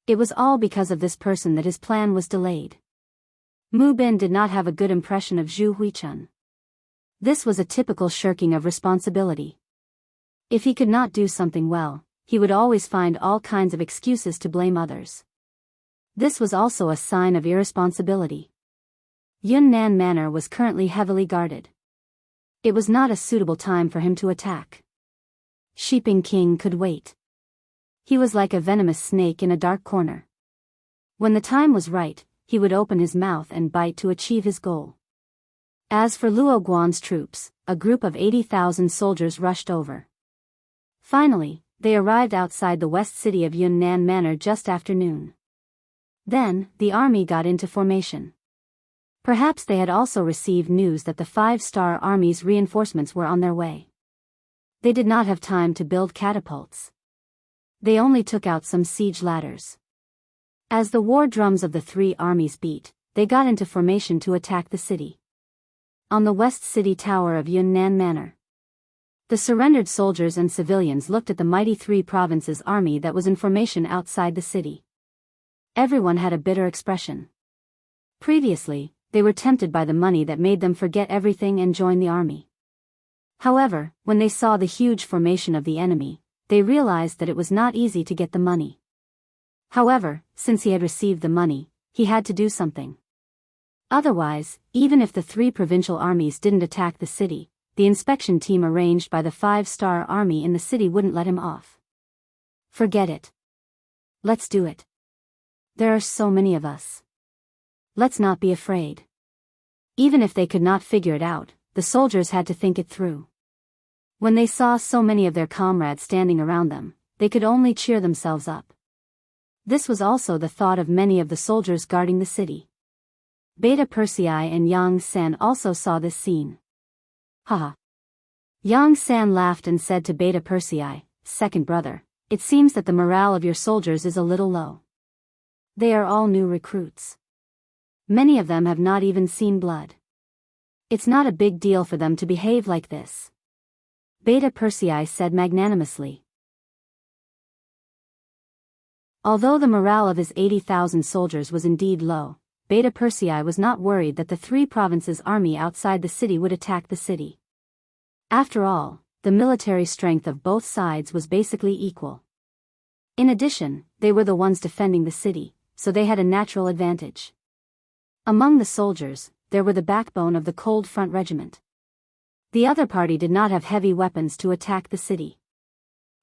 Speaker 1: It was all because of this person that his plan was delayed. Mubin did not have a good impression of Zhu Huichan. This was a typical shirking of responsibility. If he could not do something well, he would always find all kinds of excuses to blame others. This was also a sign of irresponsibility. Yunnan Manor was currently heavily guarded. It was not a suitable time for him to attack. Shiping King could wait. He was like a venomous snake in a dark corner. When the time was right, he would open his mouth and bite to achieve his goal. As for Luo Guan's troops, a group of 80,000 soldiers rushed over. Finally, they arrived outside the west city of Yunnan Manor just after noon. Then, the army got into formation. Perhaps they had also received news that the 5-star army's reinforcements were on their way. They did not have time to build catapults. They only took out some siege ladders. As the war drums of the 3 armies beat, they got into formation to attack the city. On the west city tower of Yunnan Manor, the surrendered soldiers and civilians looked at the mighty 3 provinces army that was in formation outside the city. Everyone had a bitter expression. Previously, they were tempted by the money that made them forget everything and join the army. However, when they saw the huge formation of the enemy, they realized that it was not easy to get the money. However, since he had received the money, he had to do something. Otherwise, even if the 3 provincial armies didn't attack the city, the inspection team arranged by the 5-star army in the city wouldn't let him off. Forget it. Let's do it. There are so many of us. Let's not be afraid. Even if they could not figure it out, the soldiers had to think it through. When they saw so many of their comrades standing around them, they could only cheer themselves up. This was also the thought of many of the soldiers guarding the city. Beta Persei and Yang San also saw this scene. Haha. Yang San laughed and said to Beta Persei, "Second brother, it seems that the morale of your soldiers is a little low. They are all new recruits. Many of them have not even seen blood. It's not a big deal for them to behave like this." Beta Persei said magnanimously. Although the morale of his 80,000 soldiers was indeed low, Beta Persei was not worried that the 3 provinces' army outside the city would attack the city. After all, the military strength of both sides was basically equal. In addition, they were the ones defending the city, so they had a natural advantage. Among the soldiers, there were the backbone of the Cold Front Regiment. The other party did not have heavy weapons to attack the city.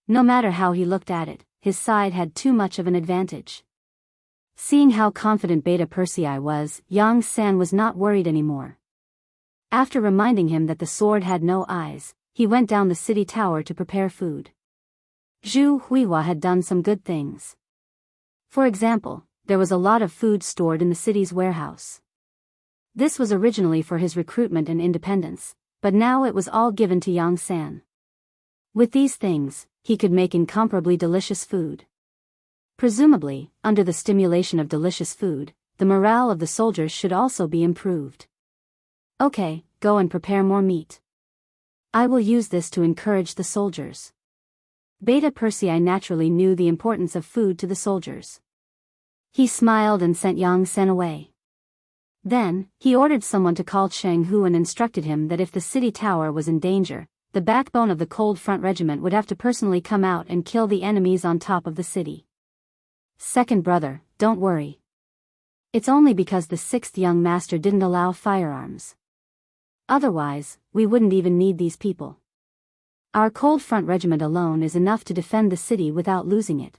Speaker 1: No matter how he looked at it, his side had too much of an advantage. Seeing how confident Beta Persei was, Yang San was not worried anymore. After reminding him that the sword had no eyes, he went down the city tower to prepare food. Zhu Huiwa had done some good things. For example, there was a lot of food stored in the city's warehouse. This was originally for his recruitment and independence, but now it was all given to Yang San. With these things, he could make incomparably delicious food. Presumably, under the stimulation of delicious food, the morale of the soldiers should also be improved. Okay, go and prepare more meat. I will use this to encourage the soldiers. Beta Persei naturally knew the importance of food to the soldiers. He smiled and sent Yang Sen away. Then, he ordered someone to call Jianghu and instructed him that if the city tower was in danger, the backbone of the Cold Front Regiment would have to personally come out and kill the enemies on top of the city. Second brother, don't worry. It's only because the 6th young master didn't allow firearms. Otherwise, we wouldn't even need these people. Our Cold Front Regiment alone is enough to defend the city without losing it.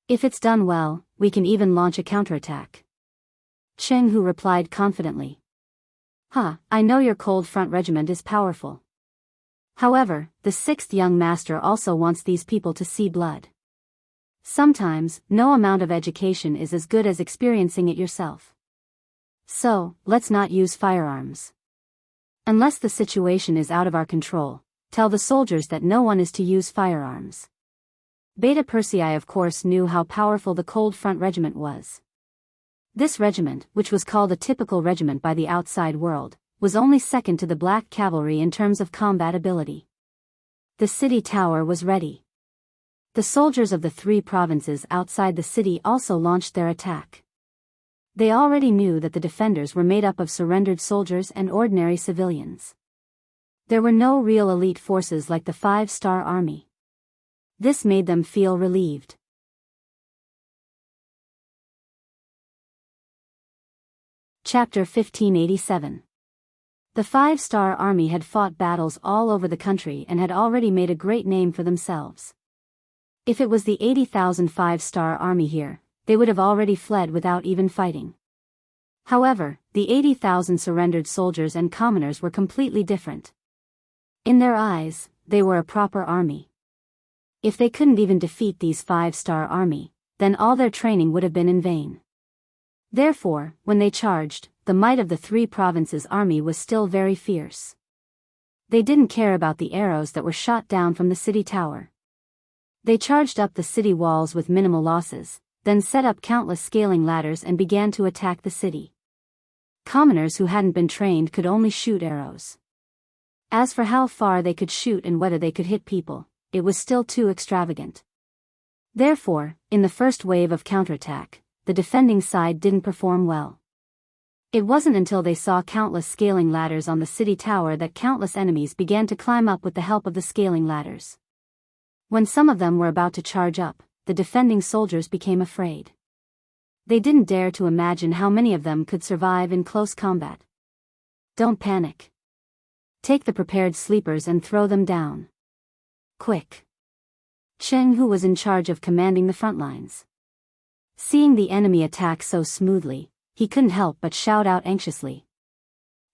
Speaker 1: If it's done well, we can even launch a counterattack. Jianghu replied confidently. I know your Cold Front Regiment is powerful. However, the 6th young master also wants these people to see blood. Sometimes, no amount of education is as good as experiencing it yourself. So, let's not use firearms. Unless the situation is out of our control, tell the soldiers that no one is to use firearms. Beta Persei of course knew how powerful the Cold Front Regiment was. This regiment, which was called a typical regiment by the outside world, was only second to the Black Cavalry in terms of combat ability. The city tower was ready. The soldiers of the 3 provinces outside the city also launched their attack. They already knew that the defenders were made up of surrendered soldiers and ordinary civilians. There were no real elite forces like the 5-star army. This made them feel relieved. Chapter 1587. The 5-star army had fought battles all over the country and had already made a great name for themselves. If it was the 80,000 5-star army here, they would have already fled without even fighting. However, the 80,000 surrendered soldiers and commoners were completely different. In their eyes, they were a proper army. If they couldn't even defeat these 5-star army, then all their training would have been in vain. Therefore, when they charged, the might of the 3 provinces' army was still very fierce. They didn't care about the arrows that were shot down from the city tower. They charged up the city walls with minimal losses, then set up countless scaling ladders and began to attack the city. Commoners who hadn't been trained could only shoot arrows. As for how far they could shoot and whether they could hit people, it was still too extravagant. Therefore, in the first wave of counterattack, the defending side didn't perform well. It wasn't until they saw countless scaling ladders on the city tower that countless enemies began to climb up with the help of the scaling ladders. When some of them were about to charge up, the defending soldiers became afraid. They didn't dare to imagine how many of them could survive in close combat. Don't panic. Take the prepared sleepers and throw them down. Quick. Jianghu was in charge of commanding the front lines. Seeing the enemy attack so smoothly, he couldn't help but shout out anxiously.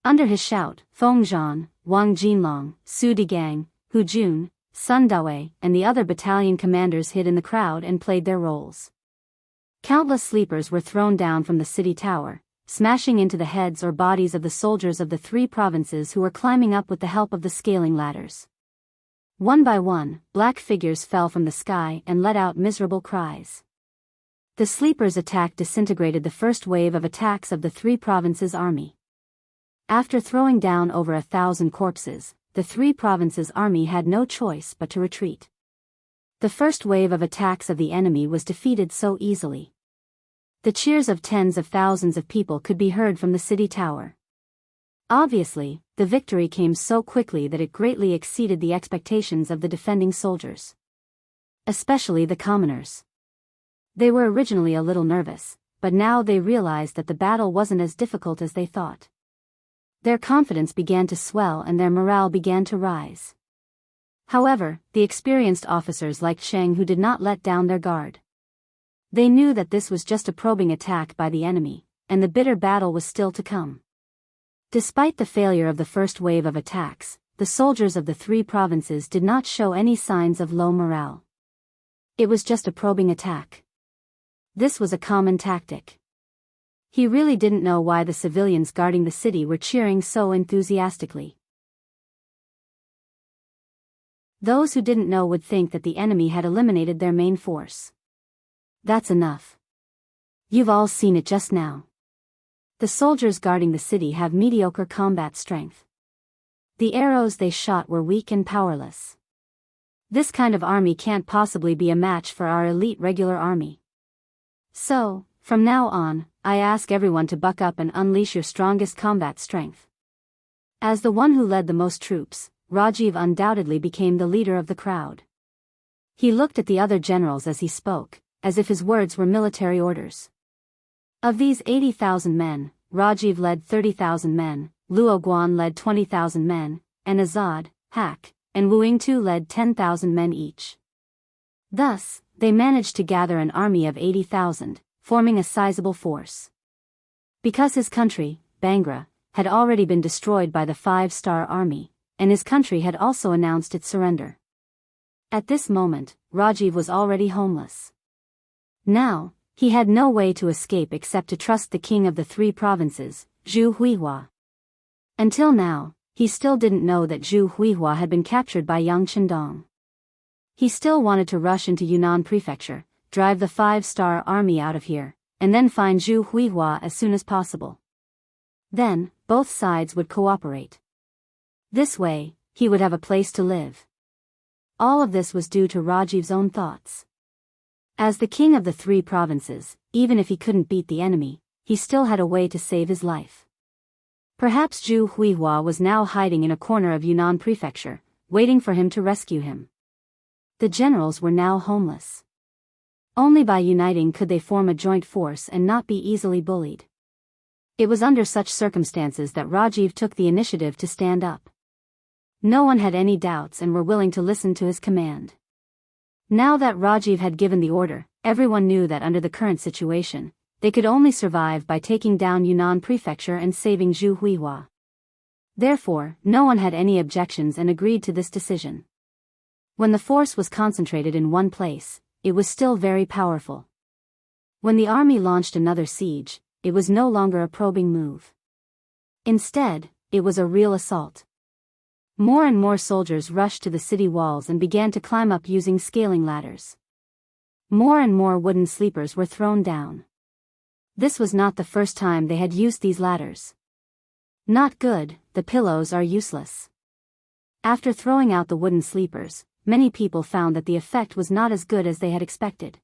Speaker 1: Under his shout, Feng Zhan, Wang Jinlong, Su Digang, Hu Jun, Sun Dawei, and the other battalion commanders hid in the crowd and played their roles. Countless sleepers were thrown down from the city tower, smashing into the heads or bodies of the soldiers of the 3 provinces who were climbing up with the help of the scaling ladders. One by one, black figures fell from the sky and let out miserable cries. The sleepers' attack disintegrated the first wave of attacks of the 3 provinces' army. After throwing down over 1,000 corpses, the 3 provinces' army had no choice but to retreat. The first wave of attacks of the enemy was defeated so easily. The cheers of tens of thousands of people could be heard from the city tower. Obviously, the victory came so quickly that it greatly exceeded the expectations of the defending soldiers. Especially the commoners. They were originally a little nervous, but now they realized that the battle wasn't as difficult as they thought. Their confidence began to swell and their morale began to rise. However, the experienced officers like Jianghu did not let down their guard. They knew that this was just a probing attack by the enemy, and the bitter battle was still to come. Despite the failure of the first wave of attacks, the soldiers of the 3 provinces did not show any signs of low morale. It was just a probing attack. This was a common tactic. He really didn't know why the civilians guarding the city were cheering so enthusiastically. Those who didn't know would think that the enemy had eliminated their main force. That's enough. You've all seen it just now. The soldiers guarding the city have mediocre combat strength. The arrows they shot were weak and powerless. This kind of army can't possibly be a match for our elite regular army. So, from now on, I ask everyone to buck up and unleash your strongest combat strength. As the one who led the most troops, Rajiv undoubtedly became the leader of the crowd. He looked at the other generals as he spoke, as if his words were military orders. Of these 80,000 men, Rajiv led 30,000 men, Luo Guan led 20,000 men, and Azad, Hak, and Wu Yingtu led 10,000 men each. Thus, they managed to gather an army of 80,000, forming a sizable force. Because his country, Bangra, had already been destroyed by the Five-Star Army, and his country had also announced its surrender. At this moment, Rajiv was already homeless. Now, he had no way to escape except to trust the king of the three provinces, Zhu Huihua. Until now, he still didn't know that Zhu Huihua had been captured by Yang Chendong. He still wanted to rush into Yunnan Prefecture, drive the Five-Star Army out of here, and then find Zhu Huihua as soon as possible. Then, both sides would cooperate. This way, he would have a place to live. All of this was due to Rajiv's own thoughts. As the king of the three provinces, even if he couldn't beat the enemy, he still had a way to save his life. Perhaps Zhu Huihua was now hiding in a corner of Yunnan Prefecture, waiting for him to rescue him. The generals were now homeless. Only by uniting could they form a joint force and not be easily bullied. It was under such circumstances that Rajiv took the initiative to stand up. No one had any doubts and were willing to listen to his command. Now that Rajiv had given the order, everyone knew that under the current situation, they could only survive by taking down Yunnan Prefecture and saving Zhu Huihua. Therefore, no one had any objections and agreed to this decision. When the force was concentrated in one place, it was still very powerful. When the army launched another siege, it was no longer a probing move. Instead, it was a real assault. More and more soldiers rushed to the city walls and began to climb up using scaling ladders. More and more wooden sleepers were thrown down. This was not the first time they had used these ladders. Not good, the pillows are useless. After throwing out the wooden sleepers, many people found that the effect was not as good as they had expected.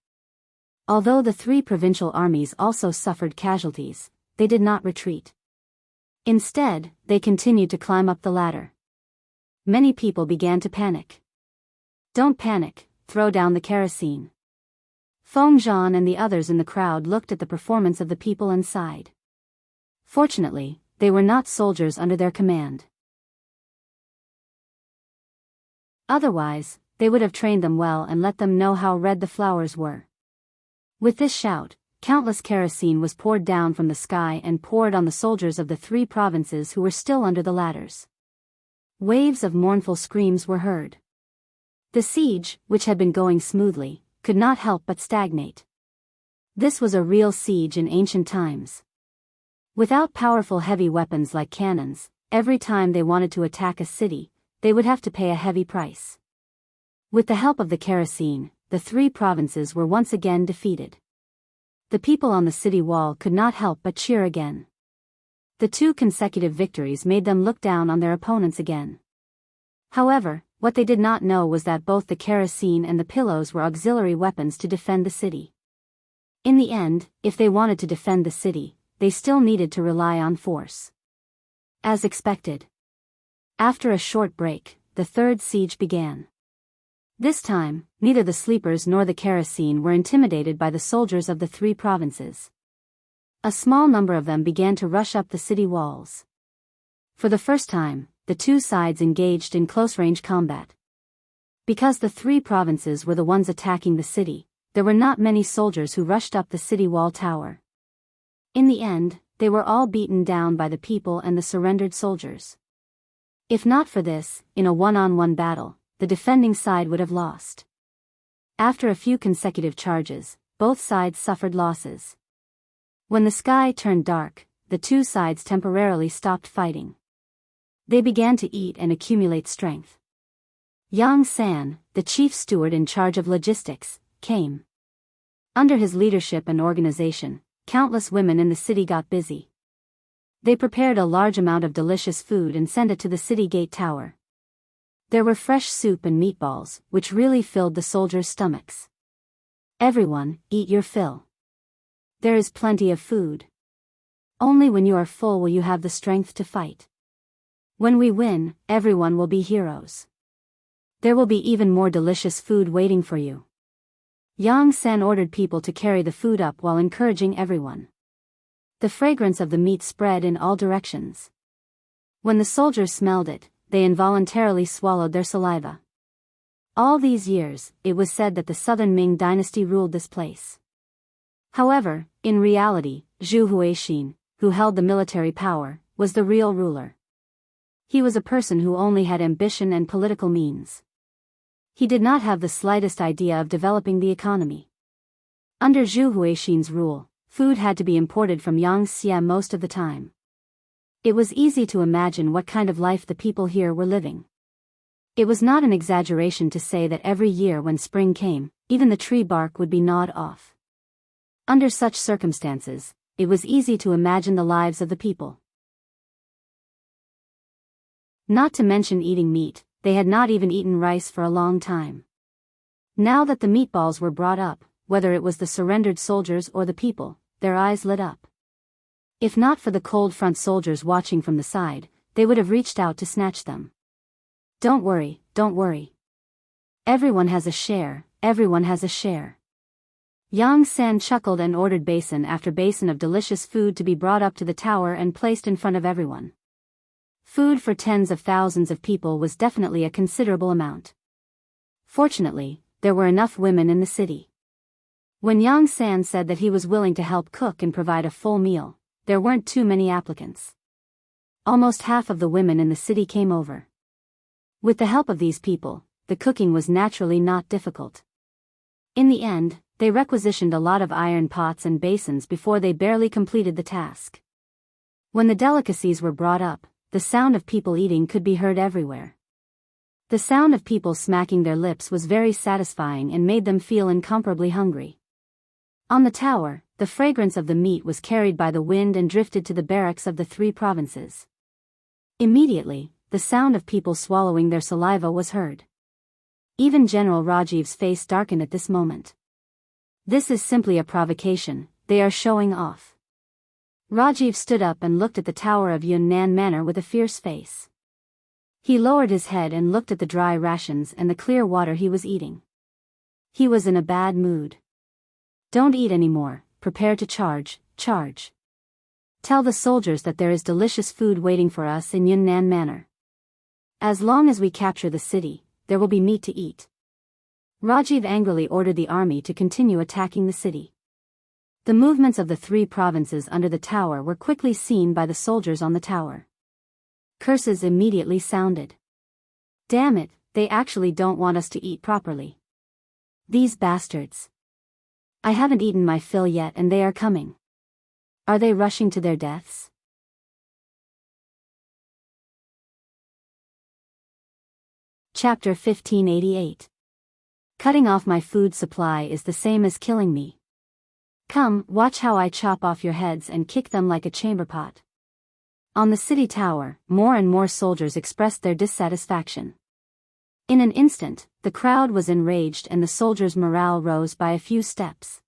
Speaker 1: Although the three provincial armies also suffered casualties, they did not retreat. Instead, they continued to climb up the ladder. Many people began to panic. Don't panic, throw down the kerosene. Feng Zhan and the others in the crowd looked at the performance of the people and sighed. Fortunately, they were not soldiers under their command. Otherwise, they would have trained them well and let them know how red the flowers were. With this shout, countless kerosene was poured down from the sky and poured on the soldiers of the three provinces who were still under the ladders. Waves of mournful screams were heard. The siege, which had been going smoothly, could not help but stagnate. This was a real siege in ancient times. Without powerful heavy weapons like cannons, every time they wanted to attack a city, they would have to pay a heavy price. With the help of the kerosene, the three provinces were once again defeated. The people on the city wall could not help but cheer again. The 2 consecutive victories made them look down on their opponents again. However, what they did not know was that both the kerosene and the pillows were auxiliary weapons to defend the city. In the end, if they wanted to defend the city, they still needed to rely on force. As expected. After a short break, the third siege began. This time, neither the sleepers nor the kerosene were intimidated by the soldiers of the three provinces. A small number of them began to rush up the city walls. For the first time, the two sides engaged in close-range combat. Because the three provinces were the ones attacking the city, there were not many soldiers who rushed up the city wall tower. In the end, they were all beaten down by the people and the surrendered soldiers. If not for this, in a one-on-one battle, the defending side would have lost. After a few consecutive charges, both sides suffered losses. When the sky turned dark, the two sides temporarily stopped fighting. They began to eat and accumulate strength. Yang San, the chief steward in charge of logistics, came. Under his leadership and organization, countless women in the city got busy. They prepared a large amount of delicious food and sent it to the city gate tower. There were fresh soup and meatballs, which really filled the soldiers' stomachs. Everyone, eat your fill. There is plenty of food. Only when you are full will you have the strength to fight. When we win, everyone will be heroes. There will be even more delicious food waiting for you. Yang San ordered people to carry the food up while encouraging everyone. The fragrance of the meat spread in all directions. When the soldiers smelled it, they involuntarily swallowed their saliva. All these years, it was said that the southern Ming dynasty ruled this place. However, in reality, Zhu Huixin, who held the military power, was the real ruler. He was a person who only had ambition and political means. He did not have the slightest idea of developing the economy. Under Zhu Huixin's rule, food had to be imported from Yangtze most of the time. It was easy to imagine what kind of life the people here were living. It was not an exaggeration to say that every year when spring came, even the tree bark would be gnawed off. Under such circumstances, it was easy to imagine the lives of the people. Not to mention eating meat, they had not even eaten rice for a long time. Now that the meatballs were brought up, whether it was the surrendered soldiers or the people, their eyes lit up. If not for the cold front soldiers watching from the side, they would have reached out to snatch them. Don't worry, don't worry. Everyone has a share, everyone has a share. Yang San chuckled and ordered basin after basin of delicious food to be brought up to the tower and placed in front of everyone. Food for tens of thousands of people was definitely a considerable amount. Fortunately, there were enough women in the city. When Yang San said that he was willing to help cook and provide a full meal, there weren't too many applicants. Almost half of the women in the city came over. With the help of these people, the cooking was naturally not difficult. In the end, they requisitioned a lot of iron pots and basins before they barely completed the task. When the delicacies were brought up, the sound of people eating could be heard everywhere. The sound of people smacking their lips was very satisfying and made them feel incomparably hungry. On the tower, the fragrance of the meat was carried by the wind and drifted to the barracks of the 3 provinces. Immediately, the sound of people swallowing their saliva was heard. Even General Rajiv's face darkened at this moment. This is simply a provocation, they are showing off. Rajiv stood up and looked at the tower of Yunnan Manor with a fierce face. He lowered his head and looked at the dry rations and the clear water he was eating. He was in a bad mood. Don't eat anymore, prepare to charge, charge. Tell the soldiers that there is delicious food waiting for us in Yunnan Manor. As long as we capture the city, there will be meat to eat. Rajiv angrily ordered the army to continue attacking the city. The movements of the 3 provinces under the tower were quickly seen by the soldiers on the tower. Curses immediately sounded. Damn it, they actually don't want us to eat properly. These bastards. I haven't eaten my fill yet and they are coming. Are they rushing to their deaths? Chapter 1588. Cutting off my food supply is the same as killing me. Come, watch how I chop off your heads and kick them like a chamber pot. On the city tower, more and more soldiers expressed their dissatisfaction. In an instant, the crowd was enraged and the soldiers' morale rose by a few steps.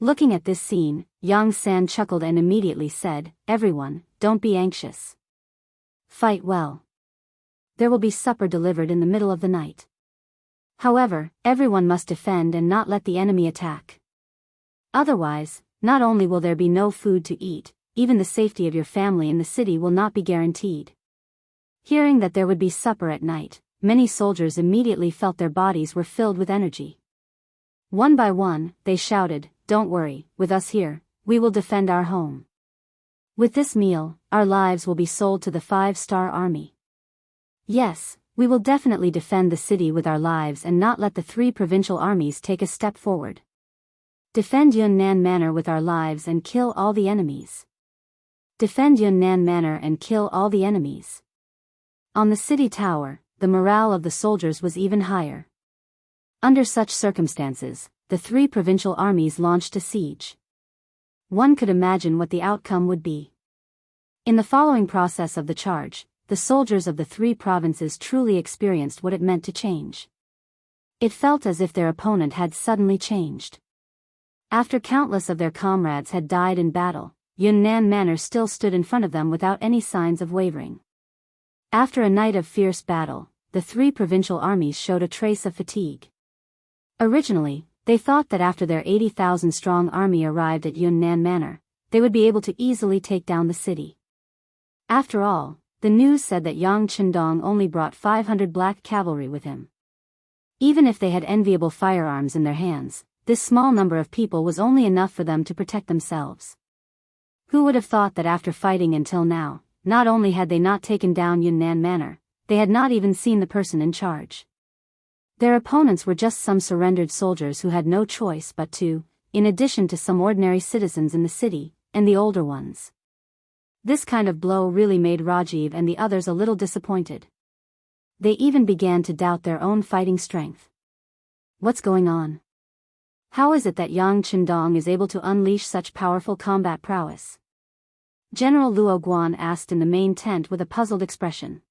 Speaker 1: Looking at this scene, Yang San chuckled and immediately said, "Everyone, don't be anxious. Fight well. There will be supper delivered in the middle of the night. However, everyone must defend and not let the enemy attack. Otherwise, not only will there be no food to eat, even the safety of your family in the city will not be guaranteed." Hearing that there would be supper at night, many soldiers immediately felt their bodies were filled with energy. One by one, they shouted, "Don't worry, with us here, we will defend our home. With this meal, our lives will be sold to the 5-star army. Yes, we will definitely defend the city with our lives and not let the 3 provincial armies take a step forward. Defend Yunnan Manor with our lives and kill all the enemies. Defend Yunnan Manor and kill all the enemies." On the city tower, the morale of the soldiers was even higher. Under such circumstances, the 3 provincial armies launched a siege. One could imagine what the outcome would be. In the following process of the charge, the soldiers of the three provinces truly experienced what it meant to change. It felt as if their opponent had suddenly changed. After countless of their comrades had died in battle, Yunnan Manor still stood in front of them without any signs of wavering. After a night of fierce battle, the three provincial armies showed a trace of fatigue. Originally, they thought that after their 80,000-strong army arrived at Yunnan Manor, they would be able to easily take down the city. After all, the news said that Yang Chendong only brought 500 black cavalry with him. Even if they had enviable firearms in their hands, this small number of people was only enough for them to protect themselves. Who would have thought that after fighting until now, not only had they not taken down Yunnan Manor, they had not even seen the person in charge. Their opponents were just some surrendered soldiers who had no choice but to, in addition to some ordinary citizens in the city, and the older ones. This kind of blow really made Rajiv and the others a little disappointed. They even began to doubt their own fighting strength. What's going on? How is it that Yang Chendong is able to unleash such powerful combat prowess? General Luo Guan asked in the main tent with a puzzled expression.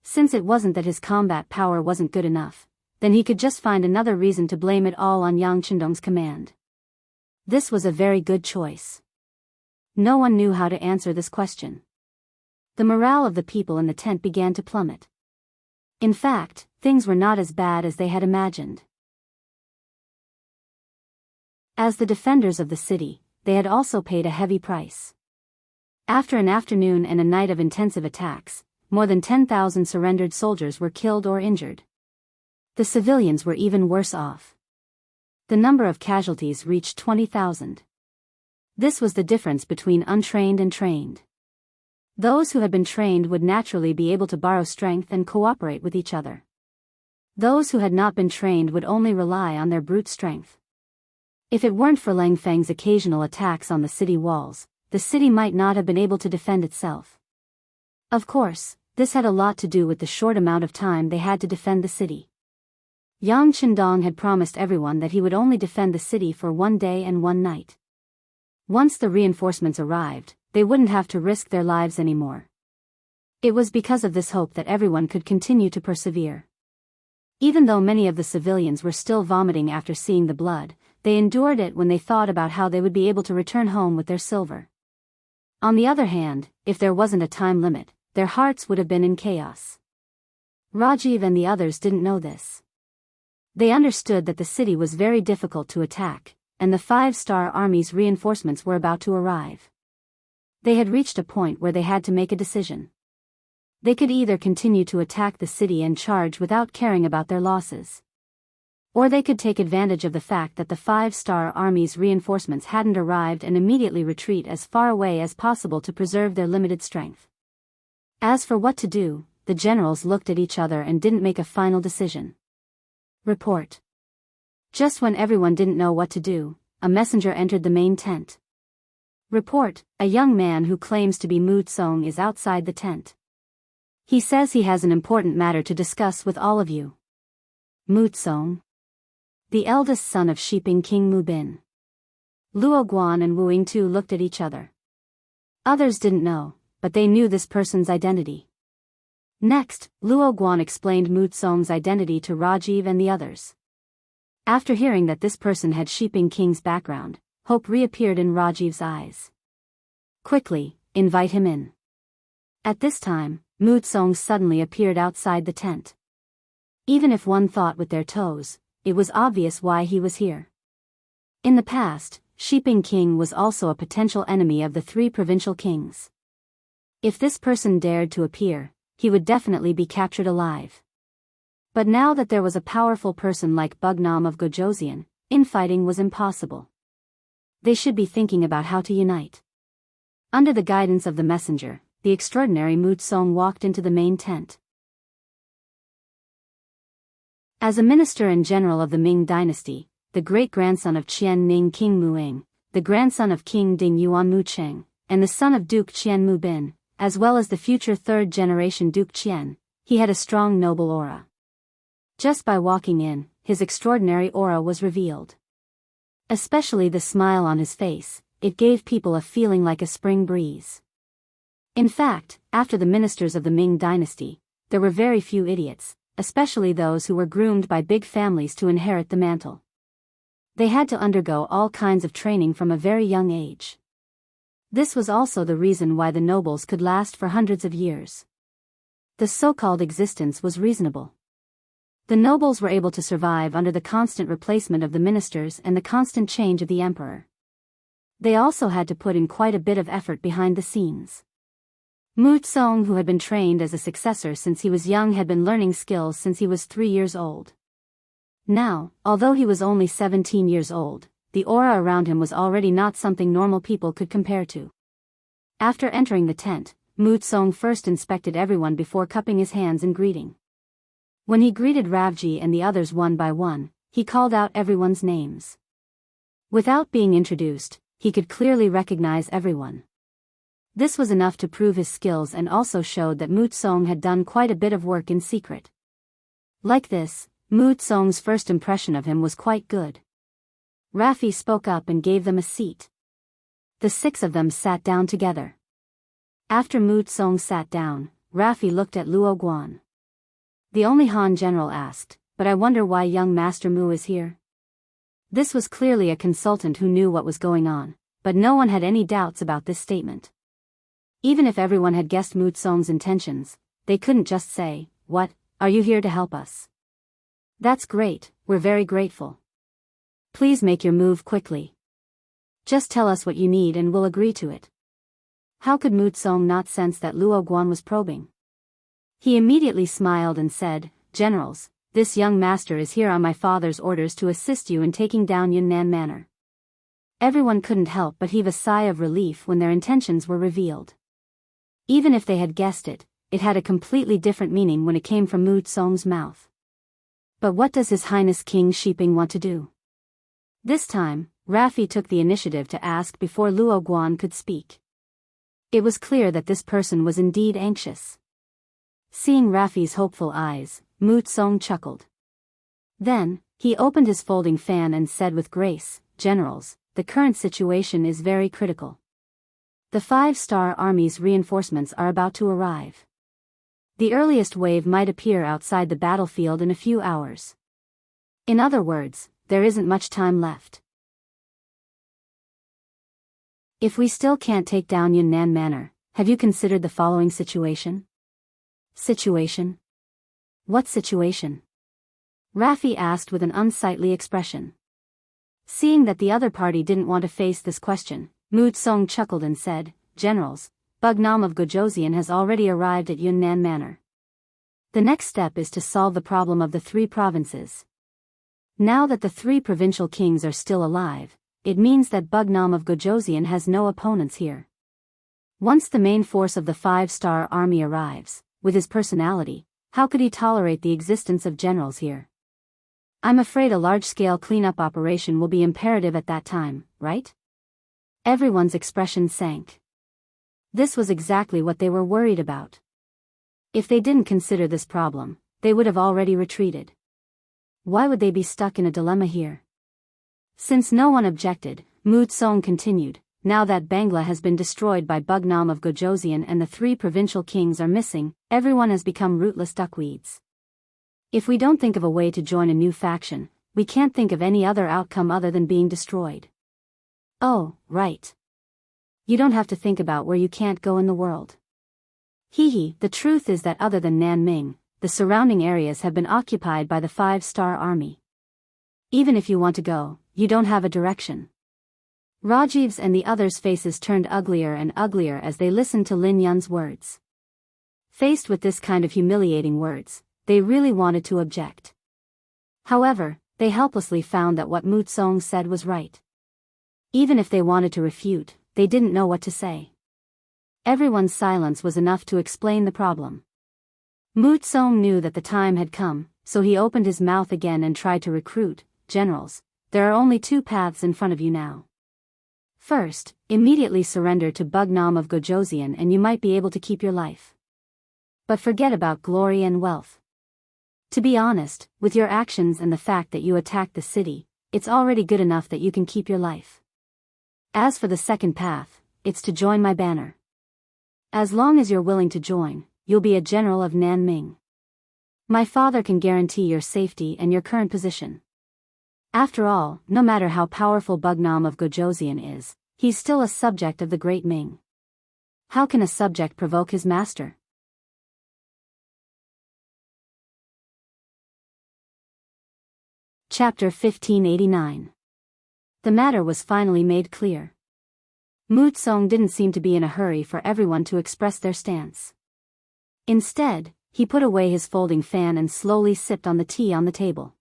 Speaker 1: Since it wasn't that his combat power wasn't good enough, then he could just find another reason to blame it all on Yang Chendong's command. This was a very good choice. No one knew how to answer this question. The morale of the people in the tent began to plummet. In fact, things were not as bad as they had imagined. As the defenders of the city, they had also paid a heavy price. After an afternoon and a night of intensive attacks, more than 10,000 surrendered soldiers were killed or injured. The civilians were even worse off. The number of casualties reached 20,000. This was the difference between untrained and trained. Those who had been trained would naturally be able to borrow strength and cooperate with each other. Those who had not been trained would only rely on their brute strength. If it weren't for Lang Feng's occasional attacks on the city walls, the city might not have been able to defend itself. Of course, this had a lot to do with the short amount of time they had to defend the city. Yang Chendong had promised everyone that he would only defend the city for 1 day and 1 night. Once the reinforcements arrived, they wouldn't have to risk their lives anymore. It was because of this hope that everyone could continue to persevere. Even though many of the civilians were still vomiting after seeing the blood, they endured it when they thought about how they would be able to return home with their silver. On the other hand, if there wasn't a time limit, their hearts would have been in chaos. Rajiv and the others didn't know this. They understood that the city was very difficult to attack, and the 5-star army's reinforcements were about to arrive. They had reached a point where they had to make a decision. They could either continue to attack the city and charge without caring about their losses. Or they could take advantage of the fact that the 5-star army's reinforcements hadn't arrived and immediately retreat as far away as possible to preserve their limited strength. As for what to do, the generals looked at each other and didn't make a final decision. Report. Just when everyone didn't know what to do, a messenger entered the main tent. Report, a young man who claims to be Mu Tsong is outside the tent. He says he has an important matter to discuss with all of you. Mu Tsong, the eldest son of Shiping King Mu Bin. Luo Guan and Wu Yingtu looked at each other. Others didn't know, but they knew this person's identity. Next, Luo Guan explained Mu Tsong's identity to Rajiv and the others. After hearing that this person had Shiping King's background, hope reappeared in Rajiv's eyes. Quickly, invite him in. At this time, Mu Tsong suddenly appeared outside the tent. Even if one thought with their toes, it was obvious why he was here. In the past, Shiping King was also a potential enemy of the 3 provincial kings. If this person dared to appear, he would definitely be captured alive. But now that there was a powerful person like Bugnam of Gojoseon, infighting was impossible. They should be thinking about how to unite. Under the guidance of the messenger, the extraordinary Mu Tsong walked into the main tent. As a minister and general of the Ming dynasty, the great-grandson of Qian Ning King Muing, the grandson of King Ding Yuan Mu Cheng, and the son of Duke Qian Mu Bin, as well as the future 3rd-generation Duke Qian, he had a strong noble aura. Just by walking in, his extraordinary aura was revealed. Especially the smile on his face, it gave people a feeling like a spring breeze. In fact, after the ministers of the Ming dynasty, there were very few idiots, especially those who were groomed by big families to inherit the mantle. They had to undergo all kinds of training from a very young age. This was also the reason why the nobles could last for hundreds of years. The so-called existence was reasonable. The nobles were able to survive under the constant replacement of the ministers and the constant change of the emperor. They also had to put in quite a bit of effort behind the scenes. Mu Tsong, who had been trained as a successor since he was young, had been learning skills since he was 3 years old. Now, although he was only 17 years old, the aura around him was already not something normal people could compare to. After entering the tent, Mu Tsong first inspected everyone before cupping his hands in greeting. When he greeted Ravji and the others one by one, he called out everyone's names. Without being introduced, he could clearly recognize everyone. This was enough to prove his skills and also showed that Mu Tsong had done quite a bit of work in secret. Like this, Mu Tsong's first impression of him was quite good. Rafi spoke up and gave them a seat. The 6 of them sat down together. After Mu Tsong sat down, Rafi looked at Luo Guan. The only Han general asked, "But I wonder why young Master Mu is here?" This was clearly a consultant who knew what was going on, but no one had any doubts about this statement. Even if everyone had guessed Mu Tsong's intentions, they couldn't just say, "What, are you here to help us?" "That's great, we're very grateful. Please make your move quickly. Just tell us what you need and we'll agree to it." How could Mu Tsong not sense that Luo Guan was probing? He immediately smiled and said, "Generals, this young master is here on my father's orders to assist you in taking down Yunnan Manor." Everyone couldn't help but heave a sigh of relief when their intentions were revealed. Even if they had guessed it, it had a completely different meaning when it came from Mu Tsong's mouth. But what does His Highness King Shiping want to do? This time, Rafi took the initiative to ask before Luo Guan could speak. It was clear that this person was indeed anxious. Seeing Rafi's hopeful eyes, Mu Tsong chuckled. Then, he opened his folding fan and said with grace, "Generals, the current situation is very critical. The 5-star Army's reinforcements are about to arrive. The earliest wave might appear outside the battlefield in a few hours. In other words, there isn't much time left. If we still can't take down Yunnan Manor, have you considered the following situation?" "Situation? What situation?" Rafi asked with an unsightly expression. Seeing that the other party didn't want to face this question, Mu Tsong chuckled and said, "Generals, Bugnam of Gojoseon has already arrived at Yunnan Manor. The next step is to solve the problem of the 3 provinces. Now that the 3 provincial kings are still alive, it means that Bugnam of Gojoseon has no opponents here. Once the main force of the 5-star army arrives, with his personality, how could he tolerate the existence of generals here? I'm afraid a large-scale cleanup operation will be imperative at that time, right?" Everyone's expression sank. This was exactly what they were worried about. If they didn't consider this problem, they would have already retreated. Why would they be stuck in a dilemma here? Since no one objected, Mu Tsong continued, "Now that Bangla has been destroyed by Bugnam of Gojoseon and the 3 provincial kings are missing, everyone has become rootless duckweeds. If we don't think of a way to join a new faction, we can't think of any other outcome other than being destroyed." "Oh, right. You don't have to think about where you can't go in the world. Hee, the truth is that other than Nanming, the surrounding areas have been occupied by the 5-star army. Even if you want to go, you don't have a direction." Rajiv's and the others' faces turned uglier and uglier as they listened to Lin Yun's words. Faced with this kind of humiliating words, they really wanted to object. However, they helplessly found that what Mu Tsong said was right. Even if they wanted to refute, they didn't know what to say. Everyone's silence was enough to explain the problem. Mu Tsong knew that the time had come, so he opened his mouth again and tried to recruit, "Generals, there are only 2 paths in front of you now. First, immediately surrender to Bugnam of Gojoseon and you might be able to keep your life. But forget about glory and wealth. To be honest, with your actions and the fact that you attacked the city, it's already good enough that you can keep your life. As for the second path, it's to join my banner. As long as you're willing to join, you'll be a general of Nanming. My father can guarantee your safety and your current position. After all, no matter how powerful Bugnam of Gojoseon is, he's still a subject of the Great Ming. How can a subject provoke his master? Chapter 1589. The matter was finally made clear. Mutsong didn't seem to be in a hurry for everyone to express their stance. Instead, he put away his folding fan and slowly sipped on the tea on the table.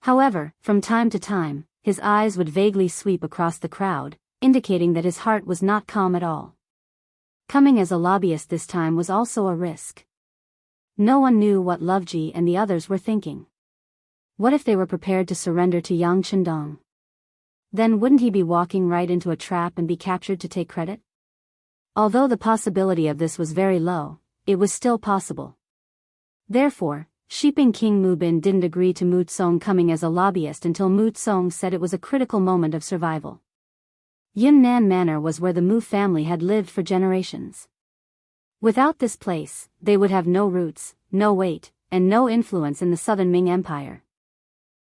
Speaker 1: However, from time to time, his eyes would vaguely sweep across the crowd, indicating that his heart was not calm at all. Coming as a lobbyist this time was also a risk. No one knew what Loveji and the others were thinking. What if they were prepared to surrender to Yang Chendong? Then wouldn't he be walking right into a trap and be captured to take credit? Although the possibility of this was very low, it was still possible. Therefore, Shiping King Mubin didn't agree to Mutsong coming as a lobbyist until Mutsong said it was a critical moment of survival. Yunnan Manor was where the Mu family had lived for generations. Without this place, they would have no roots, no weight, and no influence in the Southern Ming Empire.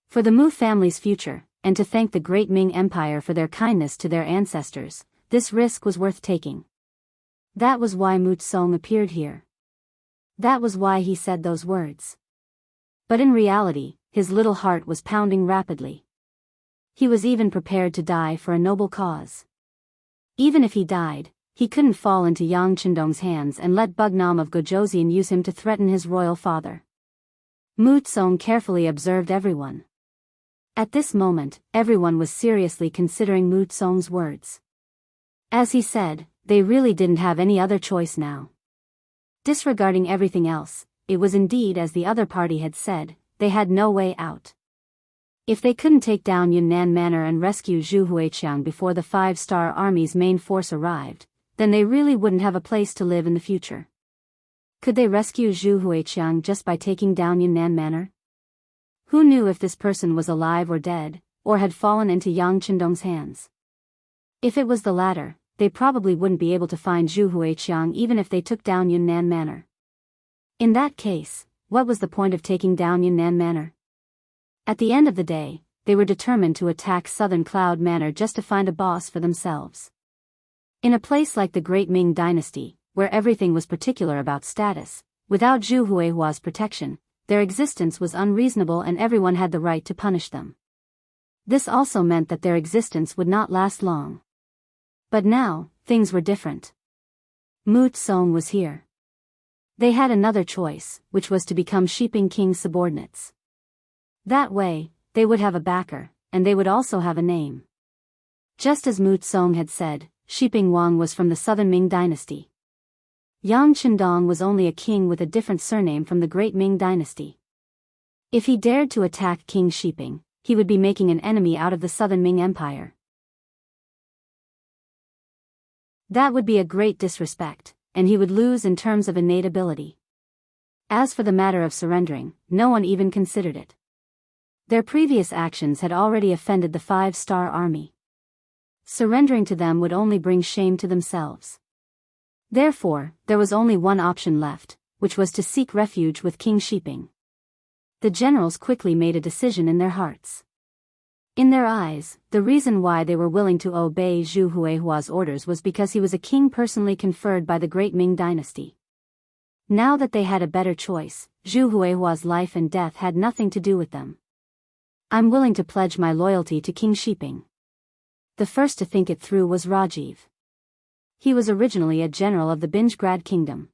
Speaker 1: For the Mu family's future, and to thank the Great Ming Empire for their kindness to their ancestors, this risk was worth taking. That was why Mutsong appeared here. That was why he said those words. But in reality, his little heart was pounding rapidly. He was even prepared to die for a noble cause. Even if he died, he couldn't fall into Yang Chendong's hands and let Bugnam of Gojoseon use him to threaten his royal father. Mutsong carefully observed everyone. At this moment, everyone was seriously considering Mutsong's words. As he said, they really didn't have any other choice now. Disregarding everything else, it was indeed as the other party had said, they had no way out. If they couldn't take down Yunnan Manor and rescue Zhu Huiqiang before the 5-star army's main force arrived, then they really wouldn't have a place to live in the future. Could they rescue Zhu Huiqiang just by taking down Yunnan Manor? Who knew if this person was alive or dead, or had fallen into Yang Chendong's hands? If it was the latter, they probably wouldn't be able to find Zhu Huiqiang even if they took down Yunnan Manor. In that case, what was the point of taking down Yunnan Manor? At the end of the day, they were determined to attack Southern Cloud Manor just to find a boss for themselves. In a place like the Great Ming Dynasty, where everything was particular about status, without Zhu Huihua's protection, their existence was unreasonable and everyone had the right to punish them. This also meant that their existence would not last long. But now, things were different. Mutsong was here. They had another choice, which was to become Shiping King's subordinates. That way, they would have a backer, and they would also have a name. Just as Mutsong had said, Shiping Wang was from the Southern Ming Dynasty. Yang Chendong was only a king with a different surname from the Great Ming Dynasty. If he dared to attack King Shiping, he would be making an enemy out of the Southern Ming Empire. That would be a great disrespect, and he would lose in terms of innate ability. As for the matter of surrendering, no one even considered it. Their previous actions had already offended the 5-star army. Surrendering to them would only bring shame to themselves. Therefore, there was only one option left, which was to seek refuge with King Shiping. The generals quickly made a decision in their hearts. In their eyes, the reason why they were willing to obey Zhu Huihua's orders was because he was a king personally conferred by the Great Ming Dynasty. Now that they had a better choice, Zhu Huihua's life and death had nothing to do with them. I'm willing to pledge my loyalty to King Shiping. The first to think it through was Rajiv. He was originally a general of the Binjgrad kingdom.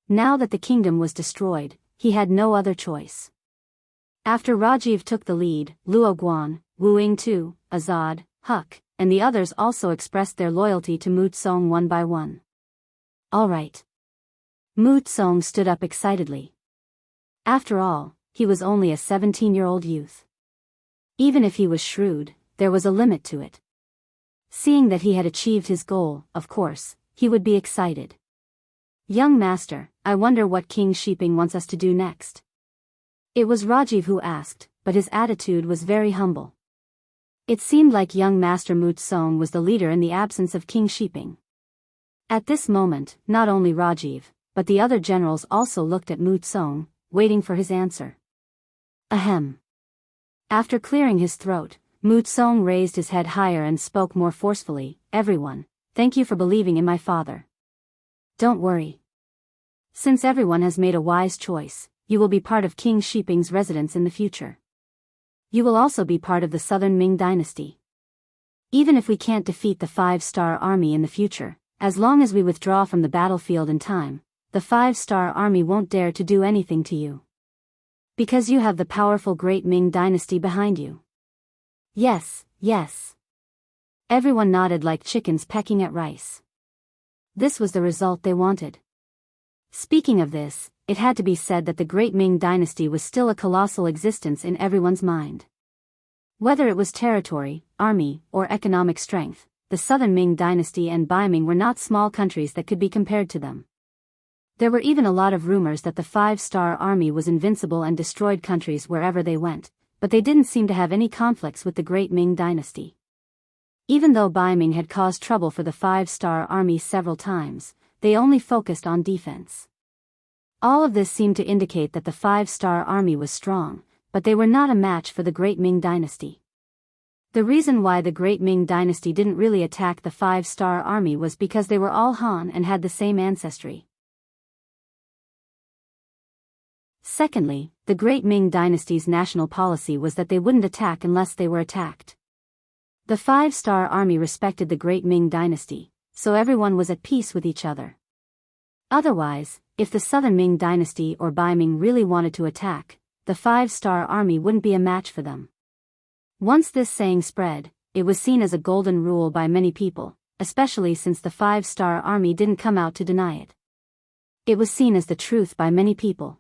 Speaker 1: Now that the kingdom was destroyed, he had no other choice. After Rajiv took the lead, Luo Guan, Wu Yingtu, Azad, Huck, and the others also expressed their loyalty to Mutsong one by one. All right. Mutsong stood up excitedly. After all, he was only a 17-year-old youth. Even if he was shrewd, there was a limit to it. Seeing that he had achieved his goal, of course, he would be excited. Young master, I wonder what King Shiping wants us to do next. It was Rajiv who asked, but his attitude was very humble. It seemed like young master Mutsong was the leader in the absence of King Shiping. At this moment, not only Rajiv, but the other generals also looked at Mu Tsong, waiting for his answer. Ahem. After clearing his throat, Mu Tsong raised his head higher and spoke more forcefully. Everyone, thank you for believing in my father. Don't worry. Since everyone has made a wise choice, you will be part of King Shiping's residence in the future. You will also be part of the Southern Ming dynasty. Even if we can't defeat the 5-star army in the future, as long as we withdraw from the battlefield in time, the 5-star army won't dare to do anything to you. Because you have the powerful Great Ming dynasty behind you. Yes, yes. Everyone nodded like chickens pecking at rice. This was the result they wanted. Speaking of this, it had to be said that the Great Ming dynasty was still a colossal existence in everyone's mind. Whether it was territory, army, or economic strength, the Southern Ming dynasty and Biyao were not small countries that could be compared to them. There were even a lot of rumors that the 5-star army was invincible and destroyed countries wherever they went, but they didn't seem to have any conflicts with the Great Ming dynasty. Even though Biyao had caused trouble for the 5-star army several times, they only focused on defense. All of this seemed to indicate that the 5-star army was strong, but they were not a match for the Great Ming dynasty. The reason why the Great Ming dynasty didn't really attack the 5-star army was because they were all Han and had the same ancestry. Secondly, the Great Ming dynasty's national policy was that they wouldn't attack unless they were attacked. The 5-star army respected the Great Ming dynasty, so everyone was at peace with each other. Otherwise, if the Southern Ming dynasty or Biyao really wanted to attack, the 5-star army wouldn't be a match for them. Once this saying spread, it was seen as a golden rule by many people, especially since the 5-star army didn't come out to deny it. It was seen as the truth by many people.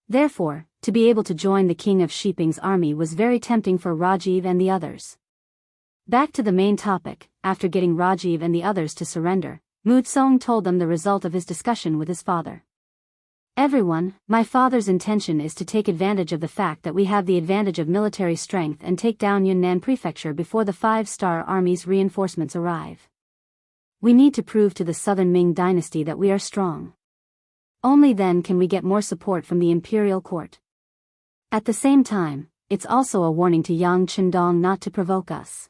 Speaker 1: Therefore, to be able to join the King of Shiping's army was very tempting for Rajiv and the others. Back to the main topic, after getting Rajiv and the others to surrender, Mu Tsong told them the result of his discussion with his father. Everyone, my father's intention is to take advantage of the fact that we have the advantage of military strength and take down Yunnan Prefecture before the 5-star army's reinforcements arrive. We need to prove to the Southern Ming dynasty that we are strong. Only then can we get more support from the imperial court. At the same time, it's also a warning to Yang Qindong not to provoke us.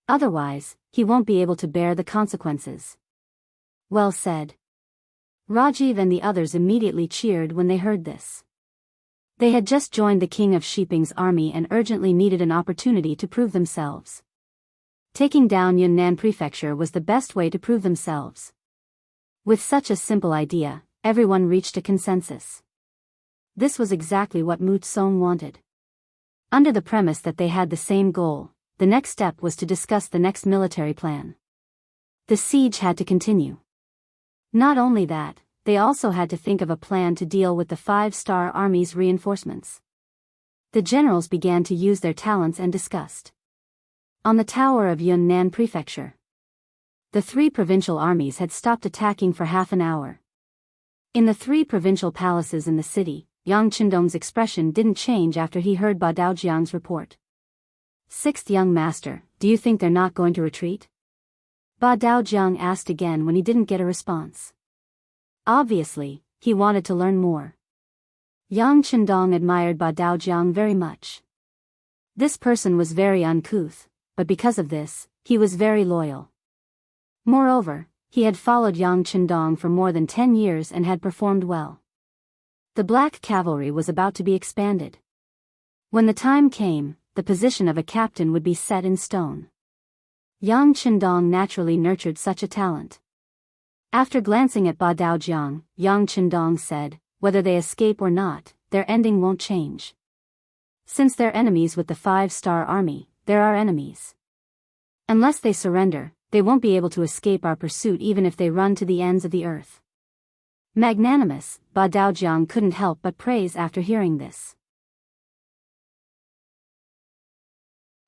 Speaker 1: Otherwise, he won't be able to bear the consequences. Well said. Rajiv and the others immediately cheered when they heard this. They had just joined the King of Shiping's army and urgently needed an opportunity to prove themselves. Taking down Yunnan Prefecture was the best way to prove themselves. With such a simple idea, everyone reached a consensus. This was exactly what Mu Tsong wanted. Under the premise that they had the same goal, the next step was to discuss the next military plan. The siege had to continue. Not only that, they also had to think of a plan to deal with the 5-star army's reinforcements. The generals began to use their talents and discussed. On the tower of Yunnan Prefecture, the 3 provincial armies had stopped attacking for half an hour. In the 3 provincial palaces in the city, Yang Qindong's expression didn't change after he heard Ba Daojiang's report. 6th young master, do you think they're not going to retreat? Ba Daojiang asked again when he didn't get a response. Obviously, he wanted to learn more. Yang Qindong admired Ba Daojiang very much. This person was very uncouth, but because of this, he was very loyal. Moreover, he had followed Yang Qindong for more than 10 years and had performed well. The Black Cavalry was about to be expanded. When the time came, the position of a captain would be set in stone. Yang Qindong naturally nurtured such a talent. After glancing at Ba Daojiang, Yang Qindong said, whether they escape or not, their ending won't change. Since they're enemies with the 5-star army, they're our enemies. Unless they surrender, they won't be able to escape our pursuit even if they run to the ends of the earth. Magnanimous, Ba Daojiang couldn't help but praise after hearing this.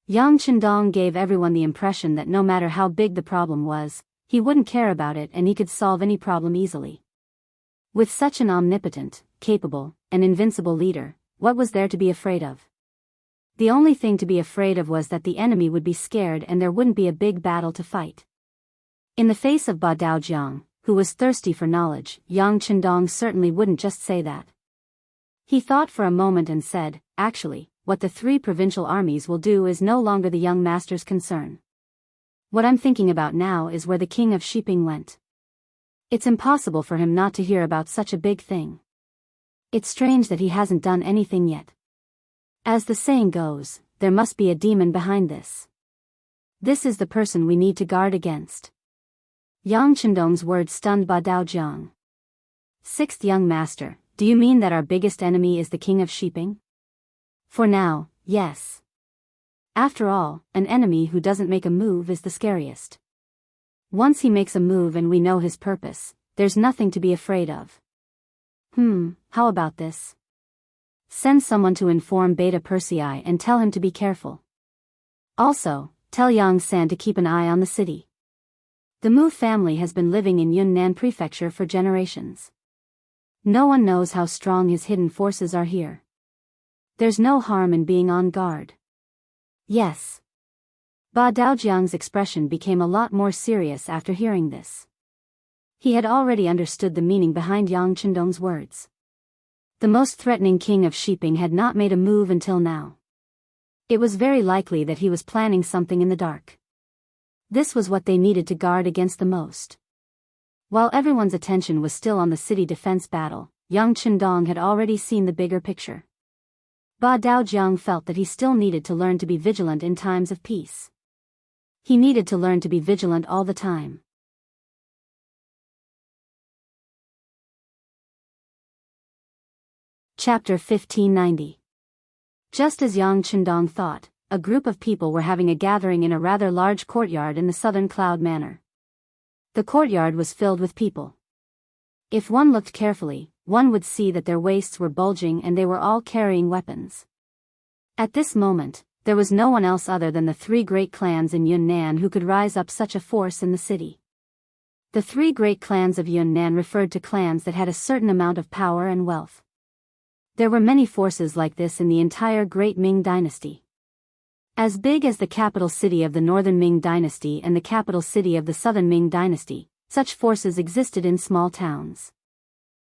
Speaker 1: Yang Qindong gave everyone the impression that no matter how big the problem was, he wouldn't care about it and he could solve any problem easily. With such an omnipotent, capable, and invincible leader, what was there to be afraid of? The only thing to be afraid of was that the enemy would be scared and there wouldn't be a big battle to fight. In the face of Ba Daojiang, who was thirsty for knowledge, Yang Chendong certainly wouldn't just say that. He thought for a moment and said, actually, what the three provincial armies will do is no longer the young master's concern. What I'm thinking about now is where the king of Shiping went. It's impossible for him not to hear about such a big thing. It's strange that he hasn't done anything yet. As the saying goes, there must be a demon behind this. This is the person we need to guard against. Yang Chendong's words stunned Ba Daojiang. Sixth young master, do you mean that our biggest enemy is the king of Shiping? For now, yes. After all, an enemy who doesn't make a move is the scariest. Once he makes a move and we know his purpose, there's nothing to be afraid of. How about this? Send someone to inform Beta Persei and tell him to be careful. Also, tell Yang San to keep an eye on the city. The Mu family has been living in Yunnan Prefecture for generations. No one knows how strong his hidden forces are here. There's no harm in being on guard. Yes. Ba Daojiang's expression became a lot more serious after hearing this. He had already understood the meaning behind Yang Chendong's words. The most threatening king of Shiping had not made a move until now. It was very likely that he was planning something in the dark. This was what they needed to guard against the most. While everyone's attention was still on the city defense battle, Yang Chendong had already seen the bigger picture. Ba Daojiang felt that he still needed to learn to be vigilant in times of peace. He needed to learn to be vigilant all the time. Chapter 1590. Just as Yang Chendong thought, a group of people were having a gathering in a rather large courtyard in the southern Cloud Manor. The courtyard was filled with people. If one looked carefully, one would see that their waists were bulging and they were all carrying weapons. At this moment, there was no one else other than the three great clans in Yunnan who could rise up such a force in the city. The three great clans of Yunnan referred to clans that had a certain amount of power and wealth. There were many forces like this in the entire Great Ming Dynasty. As big as the capital city of the Northern Ming Dynasty and the capital city of the Southern Ming Dynasty, such forces existed in small towns.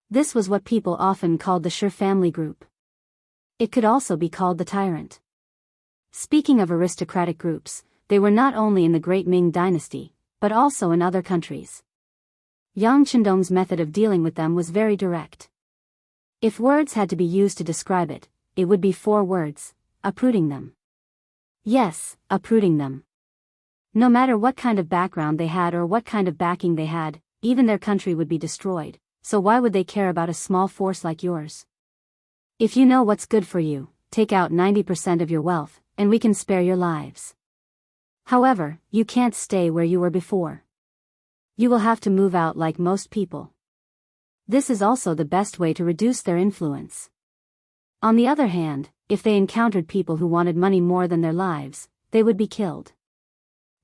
Speaker 1: This was what people often called the Shi family group. It could also be called the tyrant. Speaking of aristocratic groups, they were not only in the Great Ming Dynasty, but also in other countries. Yang Chendong's method of dealing with them was very direct. If words had to be used to describe it, it would be 4 words: uprooting them. Yes, uprooting them. No matter what kind of background they had or what kind of backing they had, even their country would be destroyed, so why would they care about a small force like yours? If you know what's good for you, take out 90% of your wealth, and we can spare your lives. However, you can't stay where you were before. You will have to move out like most people. This is also the best way to reduce their influence. On the other hand, if they encountered people who wanted money more than their lives, they would be killed.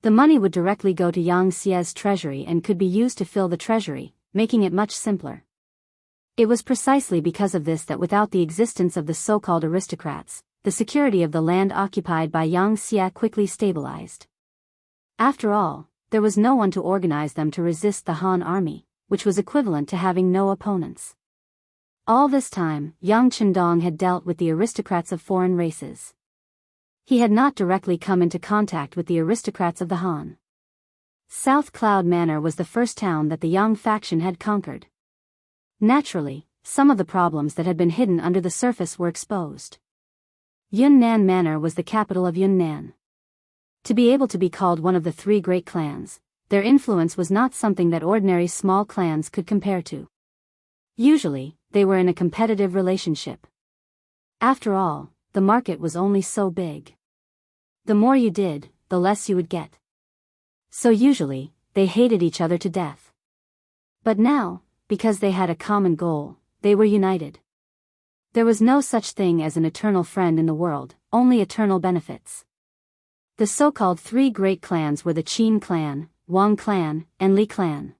Speaker 1: The money would directly go to Yang Xie's treasury and could be used to fill the treasury, making it much simpler. It was precisely because of this that without the existence of the so-called aristocrats, the security of the land occupied by Yang Xie quickly stabilized. After all, there was no one to organize them to resist the Han army, which was equivalent to having no opponents. All this time, Yang Chendong had dealt with the aristocrats of foreign races. He had not directly come into contact with the aristocrats of the Han. South Cloud Manor was the first town that the Yang faction had conquered. Naturally, some of the problems that had been hidden under the surface were exposed. Yunnan Manor was the capital of Yunnan. To be able to be called one of the 3 great clans, their influence was not something that ordinary small clans could compare to. Usually, they were in a competitive relationship. After all, the market was only so big. The more you did, the less you would get. So usually, they hated each other to death. But now, because they had a common goal, they were united. There was no such thing as an eternal friend in the world, only eternal benefits. The so-called 3 great clans were the Qin clan, Wang clan, and Li clan.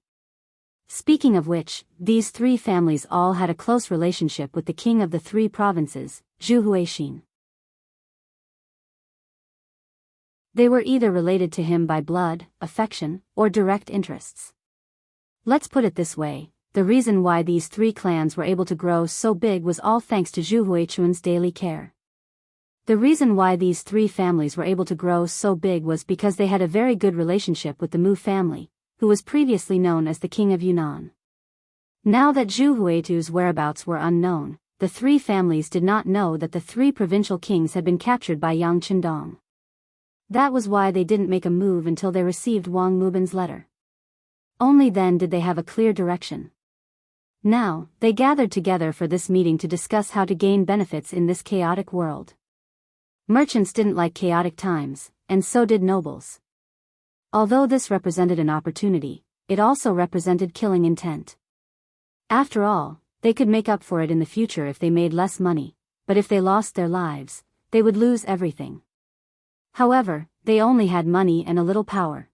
Speaker 1: Speaking of which, these 3 families all had a close relationship with the king of the 3 provinces, Zhu Huixin. They were either related to him by blood, affection, or direct interests. Let's put it this way, the reason why these three clans were able to grow so big was all thanks to Zhu Huichun's daily care. The reason why these three families were able to grow so big was because they had a very good relationship with the Mu family, who was previously known as the King of Yunnan. Now that Zhu Huichu's whereabouts were unknown, the three families did not know that the three provincial kings had been captured by Yang Qindong. That was why they didn't make a move until they received Wang Mubin's letter. Only then did they have a clear direction. Now, they gathered together for this meeting to discuss how to gain benefits in this chaotic world. Merchants didn't like chaotic times, and so did nobles. Although this represented an opportunity, it also represented killing intent. After all, they could make up for it in the future if they made less money, but if they lost their lives, they would lose everything. However, they only had money and a little power.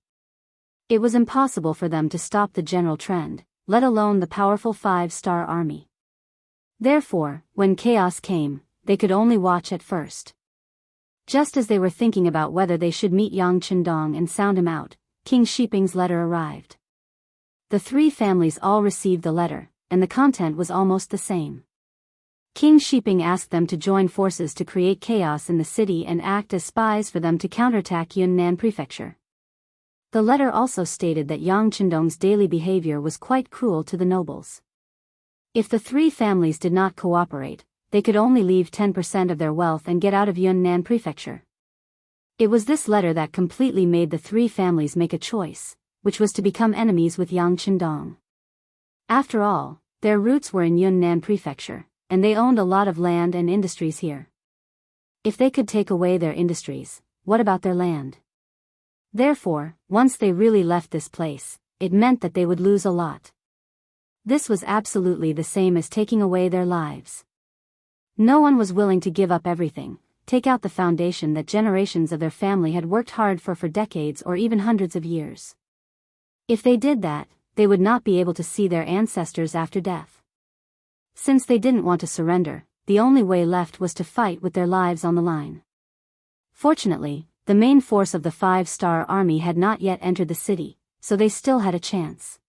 Speaker 1: It was impossible for them to stop the general trend, let alone the powerful five-star army. Therefore, when chaos came, they could only watch at first. Just as they were thinking about whether they should meet Yang Qindong and sound him out, King Shiping's letter arrived. The three families all received the letter, and the content was almost the same. King Shiping asked them to join forces to create chaos in the city and act as spies for them to counterattack Yunnan Prefecture. The letter also stated that Yang Qindong's daily behavior was quite cruel to the nobles. If the three families did not cooperate, they could only leave 10% of their wealth and get out of Yunnan Prefecture. It was this letter that completely made the three families make a choice, which was to become enemies with Yang Qindong. After all, their roots were in Yunnan Prefecture, and they owned a lot of land and industries here. If they could take away their industries, what about their land? Therefore, once they really left this place, it meant that they would lose a lot. This was absolutely the same as taking away their lives. No one was willing to give up everything, take out the foundation that generations of their family had worked hard for decades or even hundreds of years. If they did that, they would not be able to see their ancestors after death. Since they didn't want to surrender, the only way left was to fight with their lives on the line. Fortunately, the main force of the five-star army had not yet entered the city, so they still had a chance.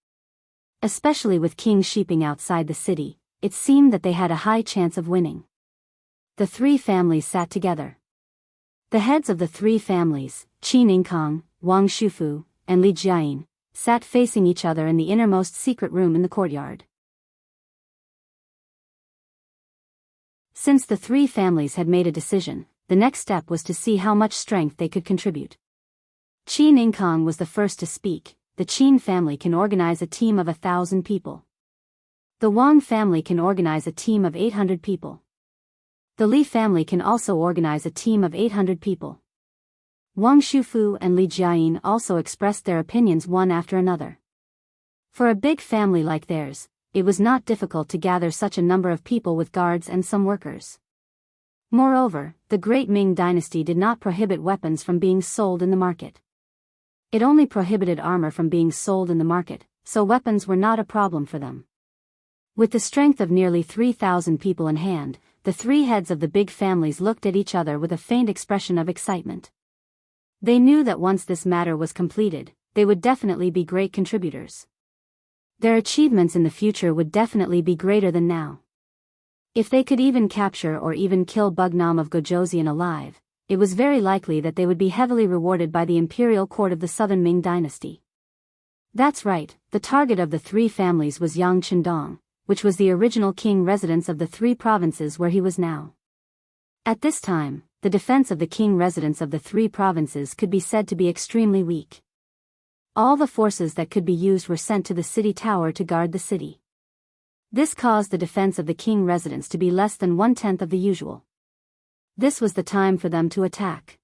Speaker 1: Especially with King Shiping outside the city, it seemed that they had a high chance of winning. The three families sat together. The heads of the three families, Qin Ninkang, Wang Shufu, and Li Jiayin, sat facing each other in the innermost secret room in the courtyard. Since the three families had made a decision, the next step was to see how much strength they could contribute. Qin Ninkang was the first to speak. The Qin family can organize a team of 1,000 people. The Wang family can organize a team of 800 people. The Li family can also organize a team of 800 people. Wang Shufu and Li Jiayin also expressed their opinions one after another. For a big family like theirs, it was not difficult to gather such a number of people with guards and some workers. Moreover, the Great Ming dynasty did not prohibit weapons from being sold in the market. It only prohibited armor from being sold in the market, so weapons were not a problem for them. With the strength of nearly 3,000 people in hand, the three heads of the big families looked at each other with a faint expression of excitement. They knew that once this matter was completed, they would definitely be great contributors. Their achievements in the future would definitely be greater than now. If they could even capture or even kill Bugnam of Gojoseon alive, it was very likely that they would be heavily rewarded by the imperial court of the Southern Ming dynasty. That's right, the target of the three families was Yang Qindong, which was the original king residence of the three provinces where he was now. At this time, the defense of the king residence of the three provinces could be said to be extremely weak. All the forces that could be used were sent to the city tower to guard the city. This caused the defense of the king residence to be less than 1/10 of the usual. This was the time for them to attack.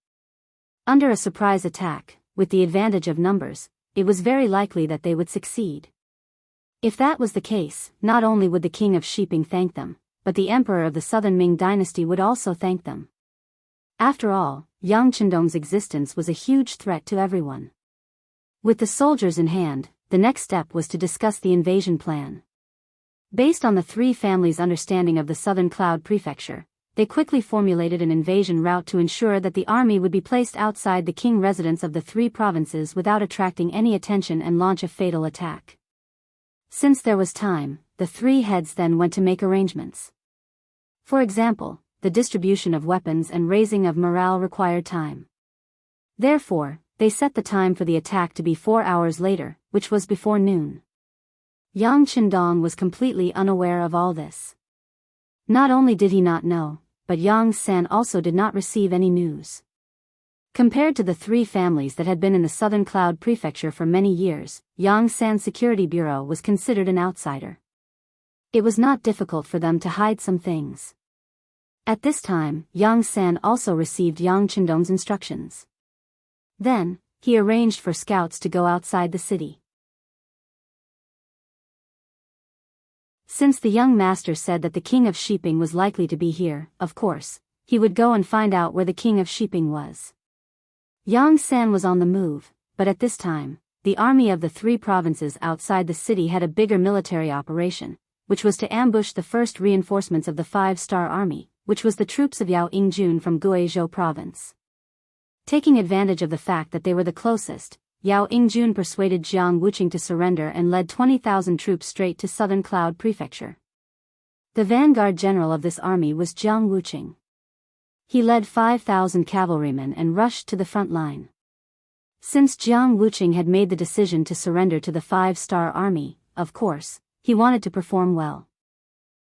Speaker 1: Under a surprise attack, with the advantage of numbers, it was very likely that they would succeed. If that was the case, not only would the king of Shiping thank them, but the emperor of the Southern Ming dynasty would also thank them. After all, Yang Qindong's existence was a huge threat to everyone. With the soldiers in hand, the next step was to discuss the invasion plan. Based on the three families' understanding of the Southern Cloud Prefecture, they quickly formulated an invasion route to ensure that the army would be placed outside the king residence of the three provinces without attracting any attention and launch a fatal attack. Since there was time, the three heads then went to make arrangements. For example, the distribution of weapons and raising of morale required time. Therefore, they set the time for the attack to be 4 hours later, which was before noon. Yang Qindong was completely unaware of all this. Not only did he not know, but Yang San also did not receive any news. Compared to the three families that had been in the Southern Cloud Prefecture for many years, Yang San's security bureau was considered an outsider. It was not difficult for them to hide some things. At this time, Yang San also received Yang Qindong's instructions. Then, he arranged for scouts to go outside the city. Since the young master said that the king of Shiping was likely to be here, of course, he would go and find out where the king of Shiping was. Yang San was on the move, but at this time, the army of the three provinces outside the city had a bigger military operation, which was to ambush the first reinforcements of the five-star army, which was the troops of Yao Yingjun from Guizhou province. Taking advantage of the fact that they were the closest, Yao Yingjun persuaded Jiang Wuqing to surrender and led 20,000 troops straight to Southern Cloud Prefecture. The vanguard general of this army was Jiang Wuqing. He led 5,000 cavalrymen and rushed to the front line. Since Jiang Wuqing had made the decision to surrender to the five-star army, of course, he wanted to perform well.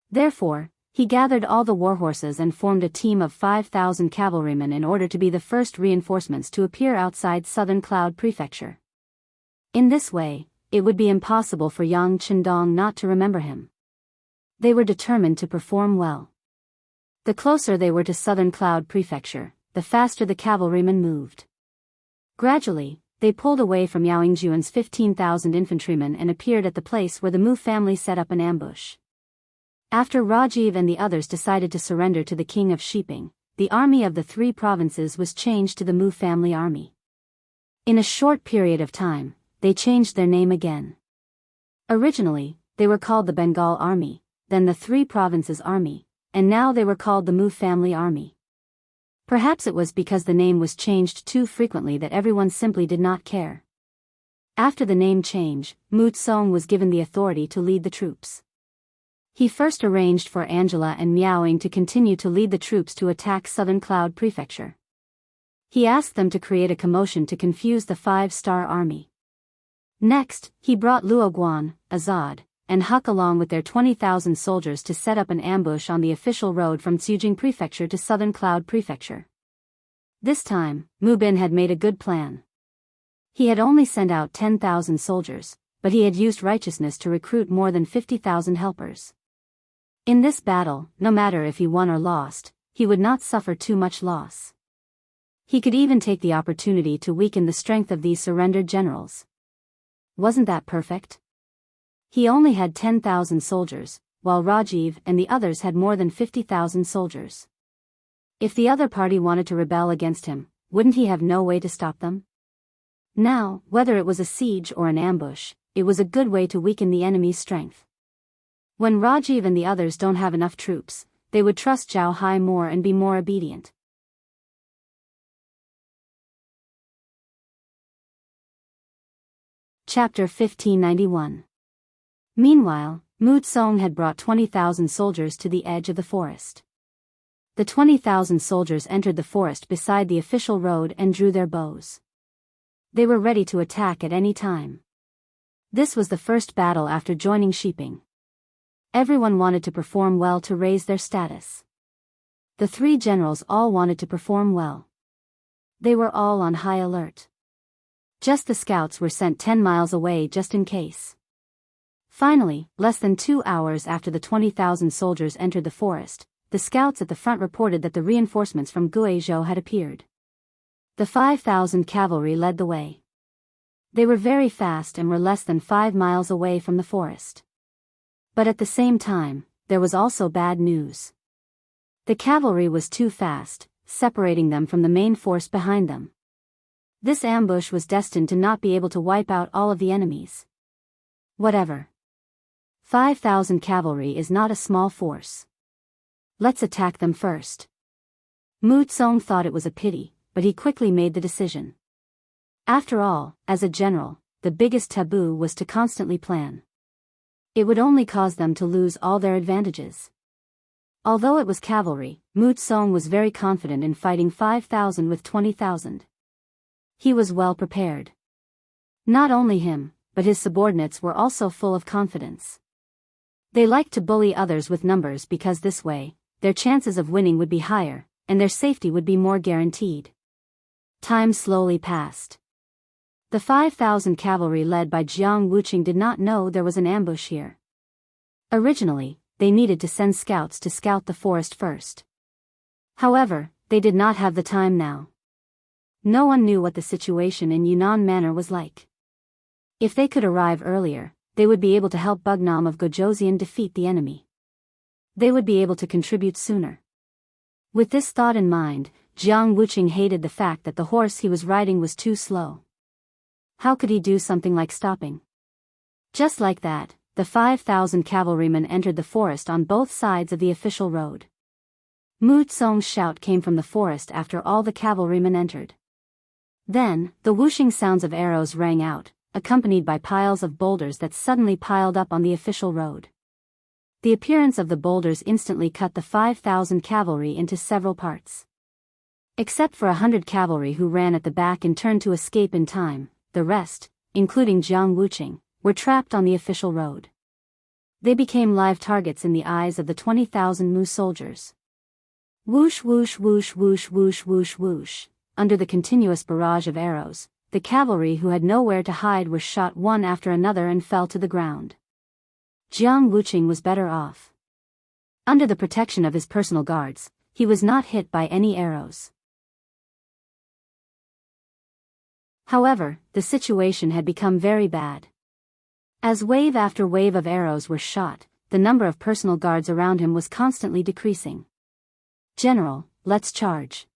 Speaker 1: Therefore, he gathered all the warhorses and formed a team of 5,000 cavalrymen in order to be the first reinforcements to appear outside Southern Cloud Prefecture. In this way, it would be impossible for Yang Qindong not to remember him. They were determined to perform well. The closer they were to Southern Cloud Prefecture, the faster the cavalrymen moved. Gradually, they pulled away from Yao Yingjun's 15,000 infantrymen and appeared at the place where the Mu family set up an ambush. After Rajiv and the others decided to surrender to the king of Shiping, the army of the three provinces was changed to the Mu family army. In a short period of time, they changed their name again. Originally, they were called the Bengal Army, then the Three Provinces Army, and now they were called the Mu family army. Perhaps it was because the name was changed too frequently that everyone simply did not care. After the name change, Mu Tsong was given the authority to lead the troops. He first arranged for Angela and Miaoing to continue to lead the troops to attack Southern Cloud Prefecture. He asked them to create a commotion to confuse the five-star army. Next, he brought Luo Guan, Azad, and Huck along with their 20,000 soldiers to set up an ambush on the official road from Xujing Prefecture to Southern Cloud Prefecture. This time, Mu Bin had made a good plan. He had only sent out 10,000 soldiers, but he had used righteousness to recruit more than 50,000 helpers. In this battle, no matter if he won or lost, he would not suffer too much loss. He could even take the opportunity to weaken the strength of these surrendered generals. Wasn't that perfect? He only had 10,000 soldiers, while Rajiv and the others had more than 50,000 soldiers. If the other party wanted to rebel against him, wouldn't he have no way to stop them? Now, whether it was a siege or an ambush, it was a good way to weaken the enemy's strength. When Rajiv and the others don't have enough troops, they would trust Zhao Hai more and be more obedient. Chapter 1591. Meanwhile, Mu Tsong had brought 20,000 soldiers to the edge of the forest. The 20,000 soldiers entered the forest beside the official road and drew their bows. They were ready to attack at any time. This was the first battle after joining Shiping. Everyone wanted to perform well to raise their status. The three generals all wanted to perform well. They were all on high alert. Just the scouts were sent 10 miles away just in case. Finally, less than 2 hours after the 20,000 soldiers entered the forest, the scouts at the front reported that the reinforcements from Guizhou had appeared. The 5,000 cavalry led the way. They were very fast and were less than 5 miles away from the forest. But at the same time, there was also bad news. The cavalry was too fast, separating them from the main force behind them. This ambush was destined to not be able to wipe out all of the enemies. Whatever. 5,000 cavalry is not a small force. Let's attack them first. Mu Tsong thought it was a pity, but he quickly made the decision. After all, as a general, the biggest taboo was to constantly plan. It would only cause them to lose all their advantages. Although it was cavalry, Mu Tsong was very confident in fighting 5,000 with 20,000. He was well prepared. Not only him, but his subordinates were also full of confidence. They liked to bully others with numbers because this way, their chances of winning would be higher, and their safety would be more guaranteed. Time slowly passed. The 5,000 cavalry led by Jiang Wuqing did not know there was an ambush here. Originally, they needed to send scouts to scout the forest first. However, they did not have the time now. No one knew what the situation in Yunnan Manor was like. If they could arrive earlier, they would be able to help Bugnam of Gojoseon defeat the enemy. They would be able to contribute sooner. With this thought in mind, Jiang Wuqing hated the fact that the horse he was riding was too slow. How could he do something like stopping? Just like that, the 5,000 cavalrymen entered the forest on both sides of the official road. Mu Tsong's shout came from the forest after all the cavalrymen entered. Then, the whooshing sounds of arrows rang out, accompanied by piles of boulders that suddenly piled up on the official road. The appearance of the boulders instantly cut the 5,000 cavalry into several parts. Except for 100 cavalry who ran at the back and turned to escape in time, the rest, including Jiang Wuqing, were trapped on the official road. They became live targets in the eyes of the 20,000 Mu soldiers. Whoosh whoosh whoosh whoosh whoosh whoosh whoosh. Under the continuous barrage of arrows, the cavalry who had nowhere to hide were shot one after another and fell to the ground. Jiang Wuqing was better off. Under the protection of his personal guards, he was not hit by any arrows. However, the situation had become very bad. As wave after wave of arrows were shot, the number of personal guards around him was constantly decreasing. "General, let's charge."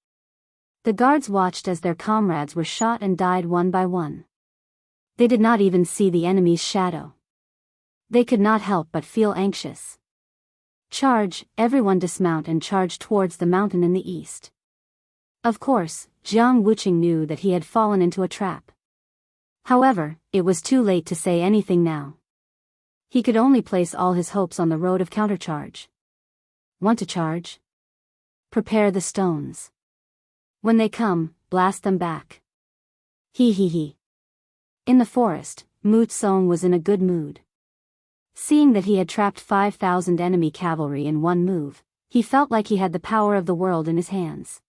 Speaker 1: The guards watched as their comrades were shot and died one by one. They did not even see the enemy's shadow. They could not help but feel anxious. "Charge, everyone dismount and charge towards the mountain in the east." Of course, Jiang Wuqing knew that he had fallen into a trap. However, it was too late to say anything now. He could only place all his hopes on the road of countercharge. Want to charge? Prepare the stones. When they come, blast them back. He. In the forest, Mu Tsong was in a good mood. Seeing that he had trapped 5,000 enemy cavalry in one move, he felt like he had the power of the world in his hands.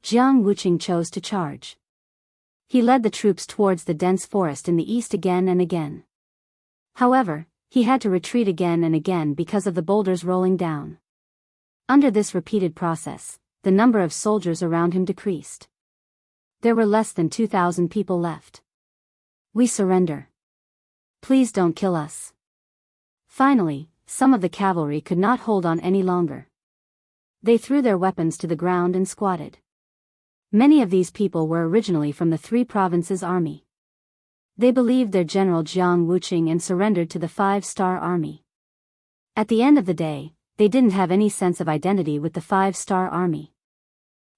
Speaker 1: Jiang Wuqing chose to charge. He led the troops towards the dense forest in the east again and again. However, he had to retreat again and again because of the boulders rolling down. Under this repeated process, the number of soldiers around him decreased. There were less than 2,000 people left. "We surrender. Please don't kill us." Finally, some of the cavalry could not hold on any longer. They threw their weapons to the ground and squatted. Many of these people were originally from the Three Provinces Army. They believed their general Jiang Wuqing and surrendered to the 5-star army. At the end of the day, they didn't have any sense of identity with the 5-star army.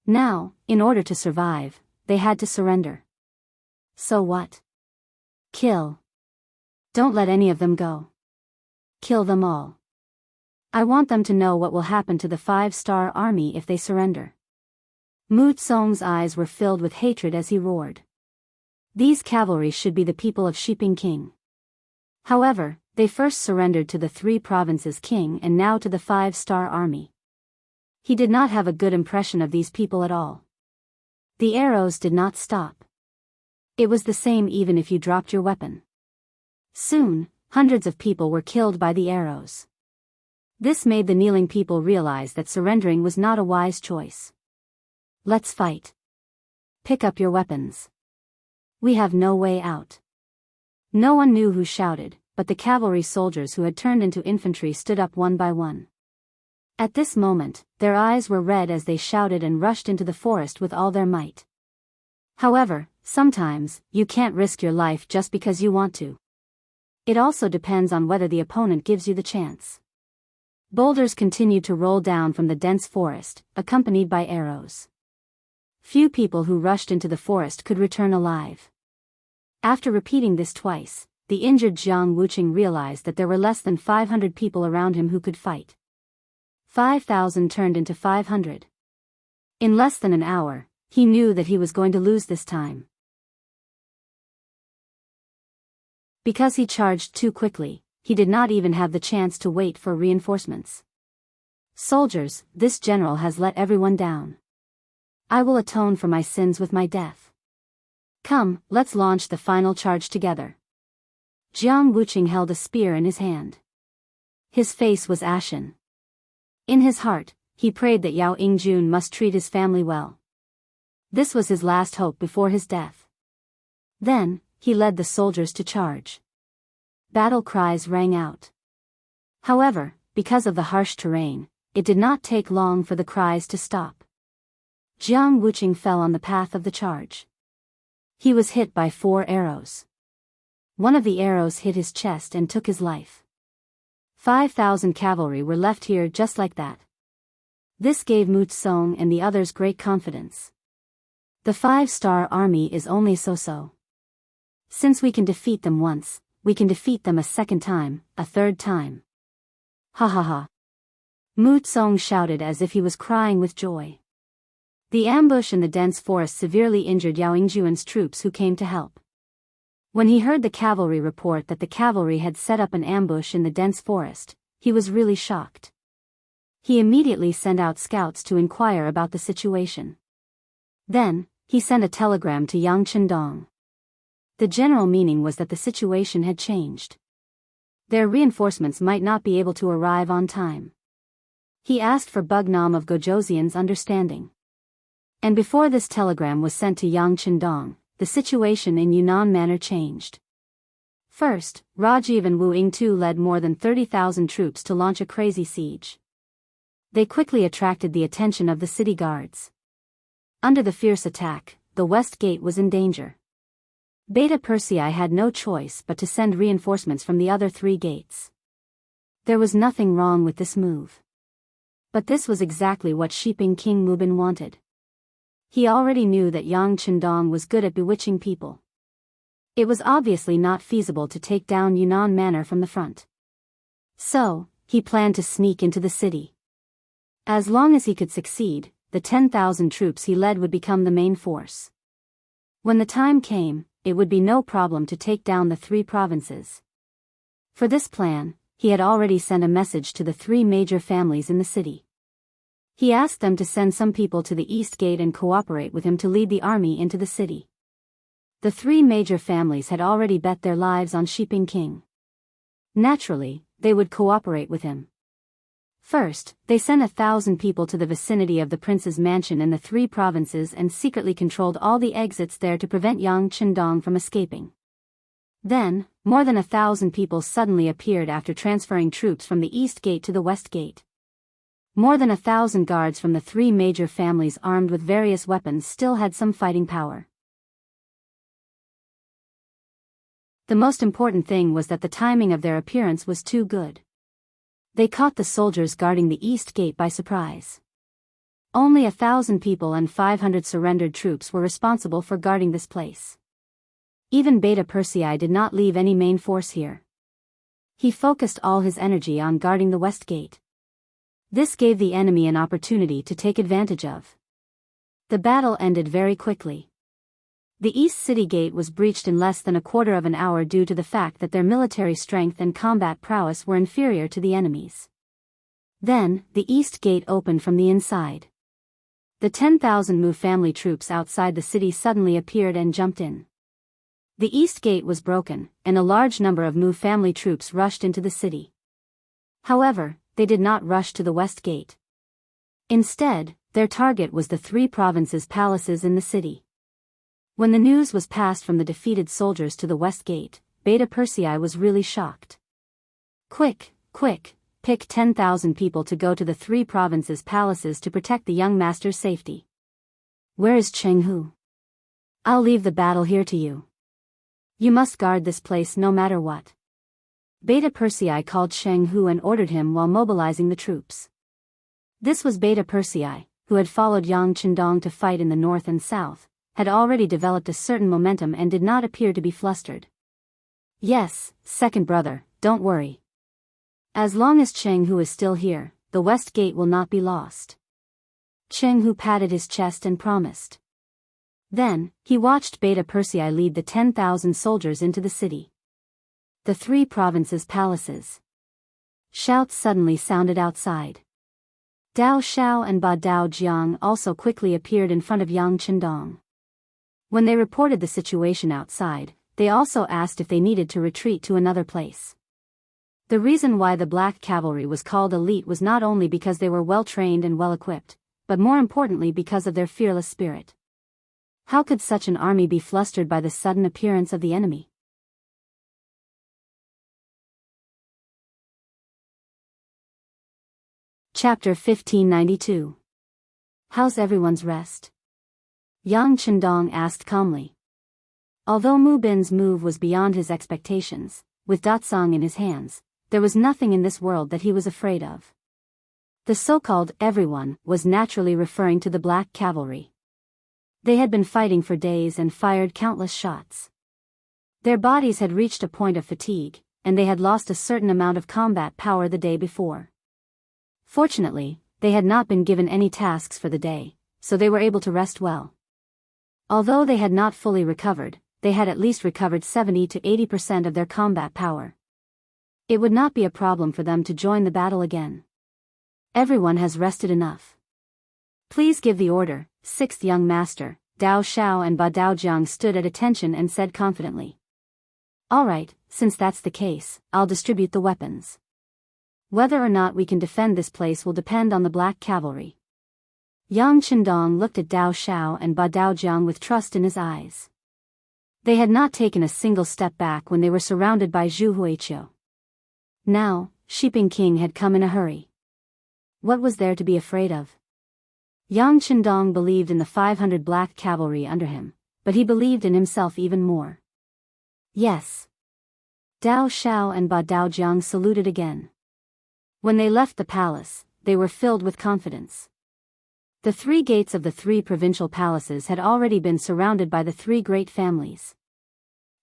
Speaker 1: Now, in order to survive, they had to surrender. So what? Kill. Don't let any of them go. Kill them all. I want them to know what will happen to the 5-star army if they surrender. Mu Tsong's eyes were filled with hatred as he roared. These cavalry should be the people of Shiping King. However, they first surrendered to the Three Provinces King and now to the 5-star army. He did not have a good impression of these people at all. The arrows did not stop. It was the same even if you dropped your weapon. Soon, hundreds of people were killed by the arrows. This made the kneeling people realize that surrendering was not a wise choice. "Let's fight. Pick up your weapons. We have no way out." No one knew who shouted, but the cavalry soldiers who had turned into infantry stood up one by one. At this moment, their eyes were red as they shouted and rushed into the forest with all their might. However, sometimes, you can't risk your life just because you want to. It also depends on whether the opponent gives you the chance. Boulders continued to roll down from the dense forest, accompanied by arrows. Few people who rushed into the forest could return alive. After repeating this twice, the injured Jiang Wuqing realized that there were less than 500 people around him who could fight. 5,000 turned into 500. In less than an hour, he knew that he was going to lose this time. Because he charged too quickly, he did not even have the chance to wait for reinforcements. Soldiers, this general has let everyone down. I will atone for my sins with my death. Come, let's launch the final charge together. Jiang Wuqing held a spear in his hand. His face was ashen. In his heart, he prayed that Yao Yingjun must treat his family well. This was his last hope before his death. Then, he led the soldiers to charge. Battle cries rang out. However, because of the harsh terrain, it did not take long for the cries to stop. Jiang Wuqing fell on the path of the charge. He was hit by 4 arrows. One of the arrows hit his chest and took his life. 5,000 cavalry were left here just like that. This gave Mu Tsong and the others great confidence. The 5-star army is only so-so. Since we can defeat them once, we can defeat them a second time, a third time. Ha ha ha. Mu Tsong shouted as if he was crying with joy. The ambush in the dense forest severely injured Yao Yingjuan's troops who came to help. When he heard the cavalry report that the cavalry had set up an ambush in the dense forest, he was really shocked. He immediately sent out scouts to inquire about the situation. Then, he sent a telegram to Yang Chendong. The general meaning was that the situation had changed. Their reinforcements might not be able to arrive on time. He asked for Bugnam of Gojoseon's understanding. And before this telegram was sent to Yang Chendong, the situation in Yunnan Manor changed. First, Rajiv and Wu Yingtu led more than 30,000 troops to launch a crazy siege. They quickly attracted the attention of the city guards. Under the fierce attack, the West Gate was in danger. Beta Persei had no choice but to send reinforcements from the other 3 gates. There was nothing wrong with this move. But this was exactly what Shiping King Mubin wanted. He already knew that Yang Chendong was good at bewitching people. It was obviously not feasible to take down Yunnan Manor from the front. So, he planned to sneak into the city. As long as he could succeed, the 10,000 troops he led would become the main force. When the time came, it would be no problem to take down the 3 provinces. For this plan, he had already sent a message to the 3 major families in the city. He asked them to send some people to the East Gate and cooperate with him to lead the army into the city. The 3 major families had already bet their lives on Shiping King. Naturally, they would cooperate with him. First, they sent 1,000 people to the vicinity of the prince's mansion in the 3 provinces and secretly controlled all the exits there to prevent Yang Chendong from escaping. Then, more than 1,000 people suddenly appeared after transferring troops from the East Gate to the West Gate. More than 1,000 guards from the 3 major families armed with various weapons still had some fighting power. The most important thing was that the timing of their appearance was too good. They caught the soldiers guarding the East Gate by surprise. Only 1,000 people and 500 surrendered troops were responsible for guarding this place. Even Beta Persei did not leave any main force here. He focused all his energy on guarding the West Gate. This gave the enemy an opportunity to take advantage of. The battle ended very quickly. The East City Gate was breached in less than a quarter of an hour due to the fact that their military strength and combat prowess were inferior to the enemy's. Then, the East Gate opened from the inside. The 10,000 Mu family troops outside the city suddenly appeared and jumped in. The East Gate was broken, and a large number of Mu family troops rushed into the city. However, they did not rush to the West Gate. Instead, their target was the 3 provinces' palaces in the city. When the news was passed from the defeated soldiers to the West Gate, Beta Persei was really shocked. Quick, quick, pick 10,000 people to go to the 3 provinces' palaces to protect the young master's safety. Where is Jianghu? I'll leave the battle here to you. You must guard this place no matter what. Beta Persei called Jianghu and ordered him while mobilizing the troops. This was Beta Persei, who had followed Yang Chendong to fight in the north and south, had already developed a certain momentum and did not appear to be flustered. Yes, second brother, don't worry. As long as Jianghu is still here, the west gate will not be lost. Jianghu patted his chest and promised. Then, he watched Beta Persei lead the 10,000 soldiers into the city. The 3 provinces' palaces. Shouts suddenly sounded outside. Dao Xiao and Ba Dao Jiang also quickly appeared in front of Yang Chendong. When they reported the situation outside, they also asked if they needed to retreat to another place. The reason why the Black Cavalry was called elite was not only because they were well-trained and well-equipped, but more importantly because of their fearless spirit. How could such an army be flustered by the sudden appearance of the enemy? Chapter 1592. How's everyone's rest? Yang Chendong asked calmly. Although Mu Bin's move was beyond his expectations, with Datsang in his hands, there was nothing in this world that he was afraid of. The so-called everyone was naturally referring to the Black Cavalry. They had been fighting for days and fired countless shots. Their bodies had reached a point of fatigue, and they had lost a certain amount of combat power the day before. Fortunately, they had not been given any tasks for the day, so they were able to rest well. Although they had not fully recovered, they had at least recovered 70 to 80% of their combat power. It would not be a problem for them to join the battle again. Everyone has rested enough. Please give the order. 6th young master, Dao Xiao and Ba Dao Jiang stood at attention and said confidently. All right, since that's the case, I'll distribute the weapons. Whether or not we can defend this place will depend on the Black Cavalry. Yang Chendong looked at Dao Xiao and Ba Dao Jiang with trust in his eyes. They had not taken a single step back when they were surrounded by Zhu Huiqiu. Now, Shiping King had come in a hurry. What was there to be afraid of? Yang Chendong believed in the 500 Black Cavalry under him, but he believed in himself even more. Yes. Dao Xiao and Ba Dao Jiang saluted again. When they left the palace, they were filled with confidence. The 3 gates of the 3 provincial palaces had already been surrounded by the 3 great families.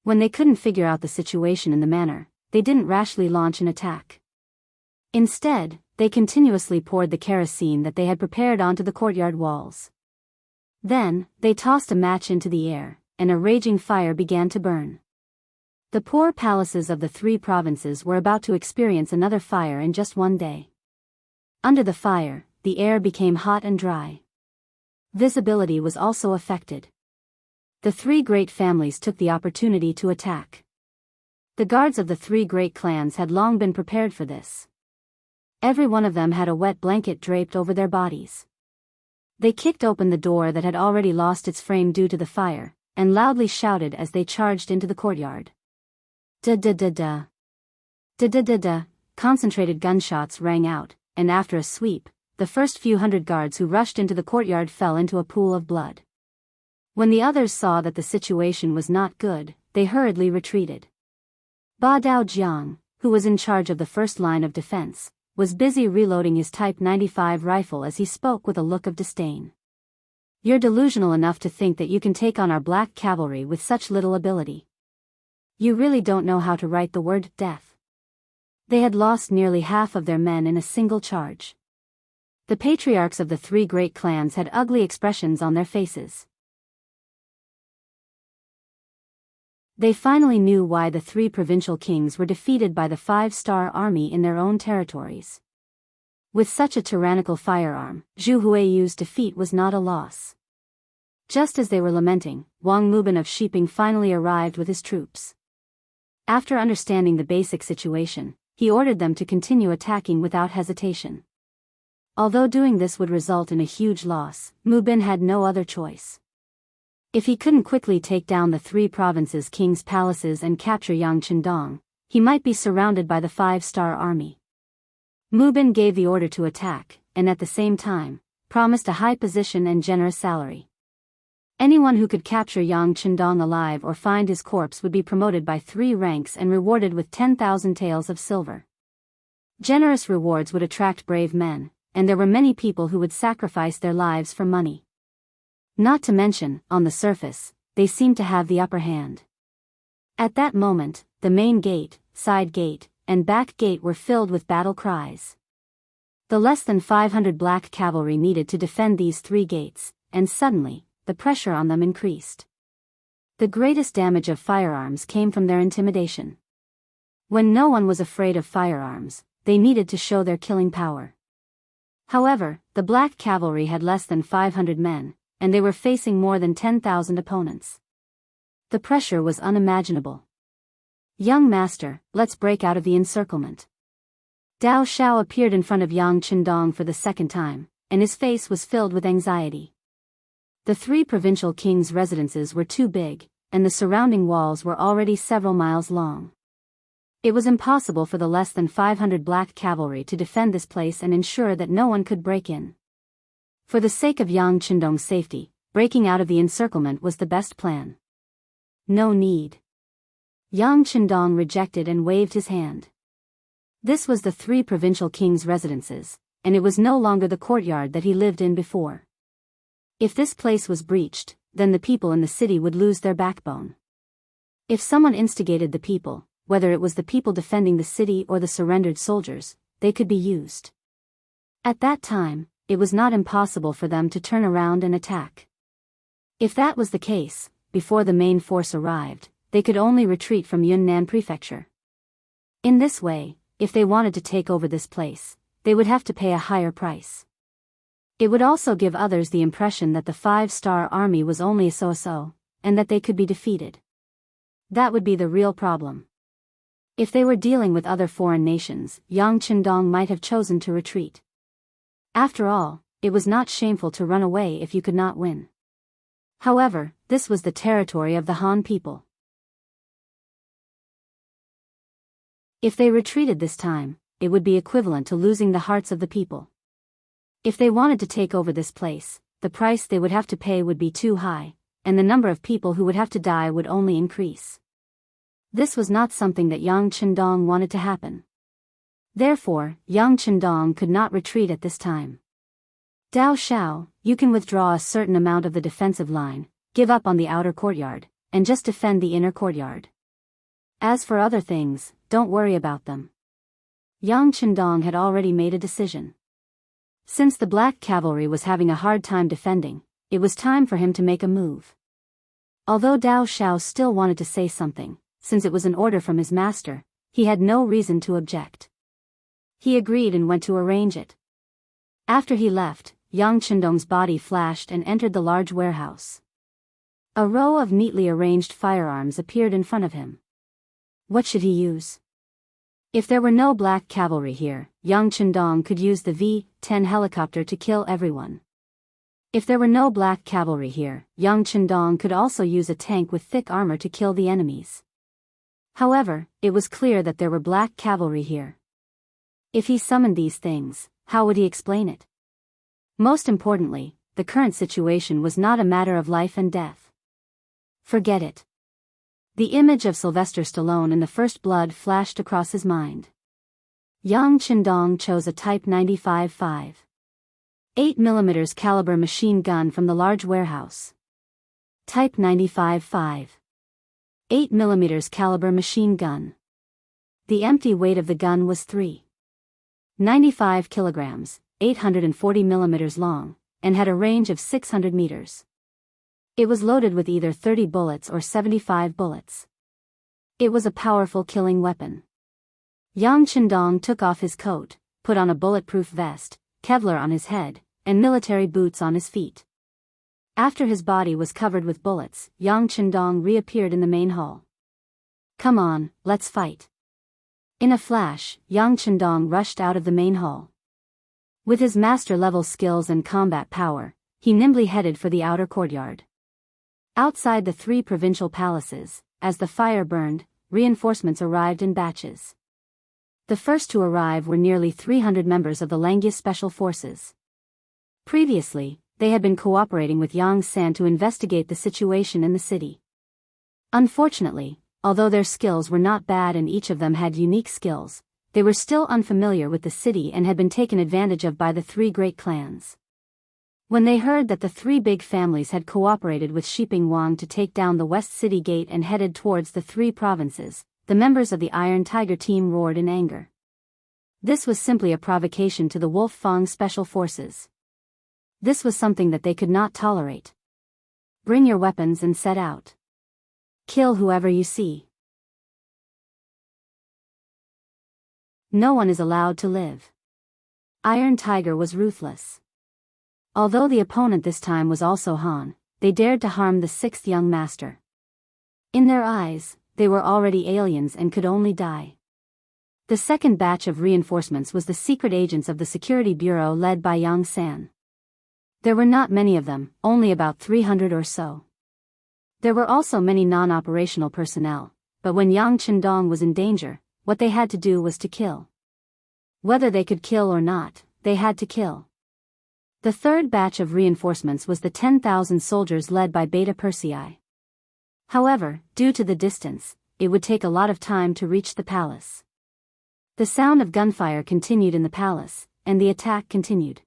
Speaker 1: When they couldn't figure out the situation in the manner, they didn't rashly launch an attack. Instead, they continuously poured the kerosene that they had prepared onto the courtyard walls. Then, they tossed a match into the air, and a raging fire began to burn. The poor palaces of the 3 provinces were about to experience another fire in just one day. Under the fire, the air became hot and dry. Visibility was also affected. The 3 great families took the opportunity to attack. The guards of the 3 great clans had long been prepared for this. Every one of them had a wet blanket draped over their bodies. They kicked open the door that had already lost its frame due to the fire, and loudly shouted as they charged into the courtyard. Da-da-da-da. Da-da-da-da. Concentrated gunshots rang out, and after a sweep, the first few hundred guards who rushed into the courtyard fell into a pool of blood. When the others saw that the situation was not good, they hurriedly retreated. Ba Dao Jiang, who was in charge of the first line of defense, was busy reloading his Type 95 rifle as he spoke with a look of disdain. You're delusional enough to think that you can take on our Black Cavalry with such little ability. You really don't know how to write the word death. They had lost nearly half of their men in a single charge. The patriarchs of the 3 great clans had ugly expressions on their faces. They finally knew why the 3 provincial kings were defeated by the 5-star army in their own territories. With such a tyrannical firearm, Zhu Huiqiu's defeat was not a loss. Just as they were lamenting, Wang Mubin of Shiping finally arrived with his troops. After understanding the basic situation, he ordered them to continue attacking without hesitation. Although doing this would result in a huge loss, Mubin had no other choice. If he couldn't quickly take down the 3 provinces' kings' palaces and capture Yang Chendong, he might be surrounded by the 5-star army. Mubin gave the order to attack, and at the same time, promised a high position and generous salary. Anyone who could capture Yang Chendong alive or find his corpse would be promoted by 3 ranks and rewarded with 10,000 taels of silver. Generous rewards would attract brave men, and there were many people who would sacrifice their lives for money. Not to mention, on the surface, they seemed to have the upper hand. At that moment, the main gate, side gate, and back gate were filled with battle cries. The less than 500 black cavalry needed to defend these 3 gates, and suddenly, the pressure on them increased. The greatest damage of firearms came from their intimidation. When no one was afraid of firearms, they needed to show their killing power. However, the black cavalry had less than 500 men, and they were facing more than 10,000 opponents. The pressure was unimaginable. "Young master, let's break out of the encirclement." Dao Shao appeared in front of Yang Chendong for the second time, and his face was filled with anxiety. The 3 provincial kings' residences were too big, and the surrounding walls were already several miles long. It was impossible for the less than 500 black cavalry to defend this place and ensure that no one could break in. For the sake of Yang Chendong's safety, breaking out of the encirclement was the best plan. No need. Yang Chendong rejected and waved his hand. This was the 3 provincial kings' residences, and it was no longer the courtyard that he lived in before. If this place was breached, then the people in the city would lose their backbone. If someone instigated the people, whether it was the people defending the city or the surrendered soldiers, they could be used. At that time, it was not impossible for them to turn around and attack. If that was the case, before the main force arrived, they could only retreat from Yunnan Prefecture. In this way, if they wanted to take over this place, they would have to pay a higher price. It would also give others the impression that the 5-star army was only a so-so, and that they could be defeated. That would be the real problem. If they were dealing with other foreign nations, Yang Chendong might have chosen to retreat. After all, it was not shameful to run away if you could not win. However, this was the territory of the Han people. If they retreated this time, it would be equivalent to losing the hearts of the people. If they wanted to take over this place, the price they would have to pay would be too high, and the number of people who would have to die would only increase. This was not something that Yang Chendong wanted to happen. Therefore, Yang Chendong could not retreat at this time. "Dao Shao, you can withdraw a certain amount of the defensive line, give up on the outer courtyard, and just defend the inner courtyard. As for other things, don't worry about them." Yang Chendong had already made a decision. Since the black cavalry was having a hard time defending, it was time for him to make a move. Although Dao Shao still wanted to say something, since it was an order from his master, he had no reason to object. He agreed and went to arrange it. After he left, Yang Chendong's body flashed and entered the large warehouse. A row of neatly arranged firearms appeared in front of him. What should he use? If there were no black cavalry here, Yang Chendong could use the V-10 helicopter to kill everyone. If there were no black cavalry here, Yang Chendong could also use a tank with thick armor to kill the enemies. However, it was clear that there were black cavalry here. If he summoned these things, how would he explain it? Most importantly, the current situation was not a matter of life and death. Forget it. The image of Sylvester Stallone in The First Blood flashed across his mind. Yang Chendong chose a Type 95-5. 8mm caliber machine gun from the large warehouse. Type 95-5. 8mm caliber machine gun. The empty weight of the gun was 3.95 kilograms, 840 millimeters long, and had a range of 600 meters. It was loaded with either 30 bullets or 75 bullets. It was a powerful killing weapon. Yang Chendong took off his coat, put on a bulletproof vest, Kevlar on his head, and military boots on his feet. After his body was covered with bullets, Yang Chendong reappeared in the main hall. "Come on, let's fight." In a flash, Yang Chendong rushed out of the main hall. With his master-level skills and combat power, he nimbly headed for the outer courtyard. Outside the 3 provincial palaces, as the fire burned, reinforcements arrived in batches. The first to arrive were nearly 300 members of the Langia Special Forces. Previously, they had been cooperating with Yang San to investigate the situation in the city. Unfortunately, although their skills were not bad and each of them had unique skills, they were still unfamiliar with the city and had been taken advantage of by the three great clans. When they heard that the three big families had cooperated with Shiping Wang to take down the West City Gate and headed towards the three provinces, the members of the Iron Tiger team roared in anger. This was simply a provocation to the Wolf Fang Special Forces. This was something that they could not tolerate. Bring your weapons and set out. Kill whoever you see. No one is allowed to live. Iron Tiger was ruthless. Although the opponent this time was also Han, they dared to harm the sixth young master. In their eyes, they were already aliens and could only die. The second batch of reinforcements was the secret agents of the Security Bureau led by Yang San. There were not many of them, only about 300 or so. There were also many non-operational personnel, but when Yang Chendong was in danger, what they had to do was to kill. Whether they could kill or not, they had to kill. The third batch of reinforcements was the 10,000 soldiers led by Beta Persei. However, due to the distance, it would take a lot of time to reach the palace. The sound of gunfire continued in the palace, and the attack continued.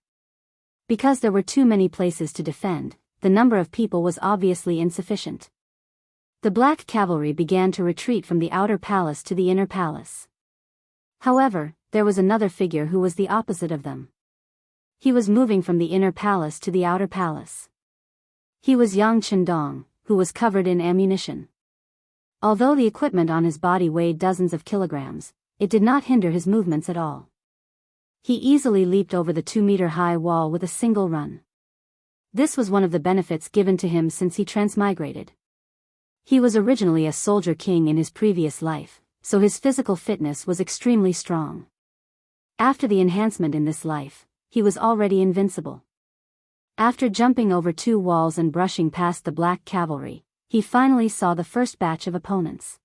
Speaker 1: Because there were too many places to defend, the number of people was obviously insufficient. The Black Cavalry began to retreat from the outer palace to the inner palace. However, there was another figure who was the opposite of them. He was moving from the inner palace to the outer palace. He was Yang Chendong, who was covered in ammunition. Although the equipment on his body weighed dozens of kilograms, it did not hinder his movements at all. He easily leaped over the 2-meter-high wall with a single run. This was one of the benefits given to him since he transmigrated. He was originally a soldier king in his previous life, so his physical fitness was extremely strong. After the enhancement in this life, he was already invincible. After jumping over 2 walls and brushing past the Black Cavalry, he finally saw the first batch of opponents.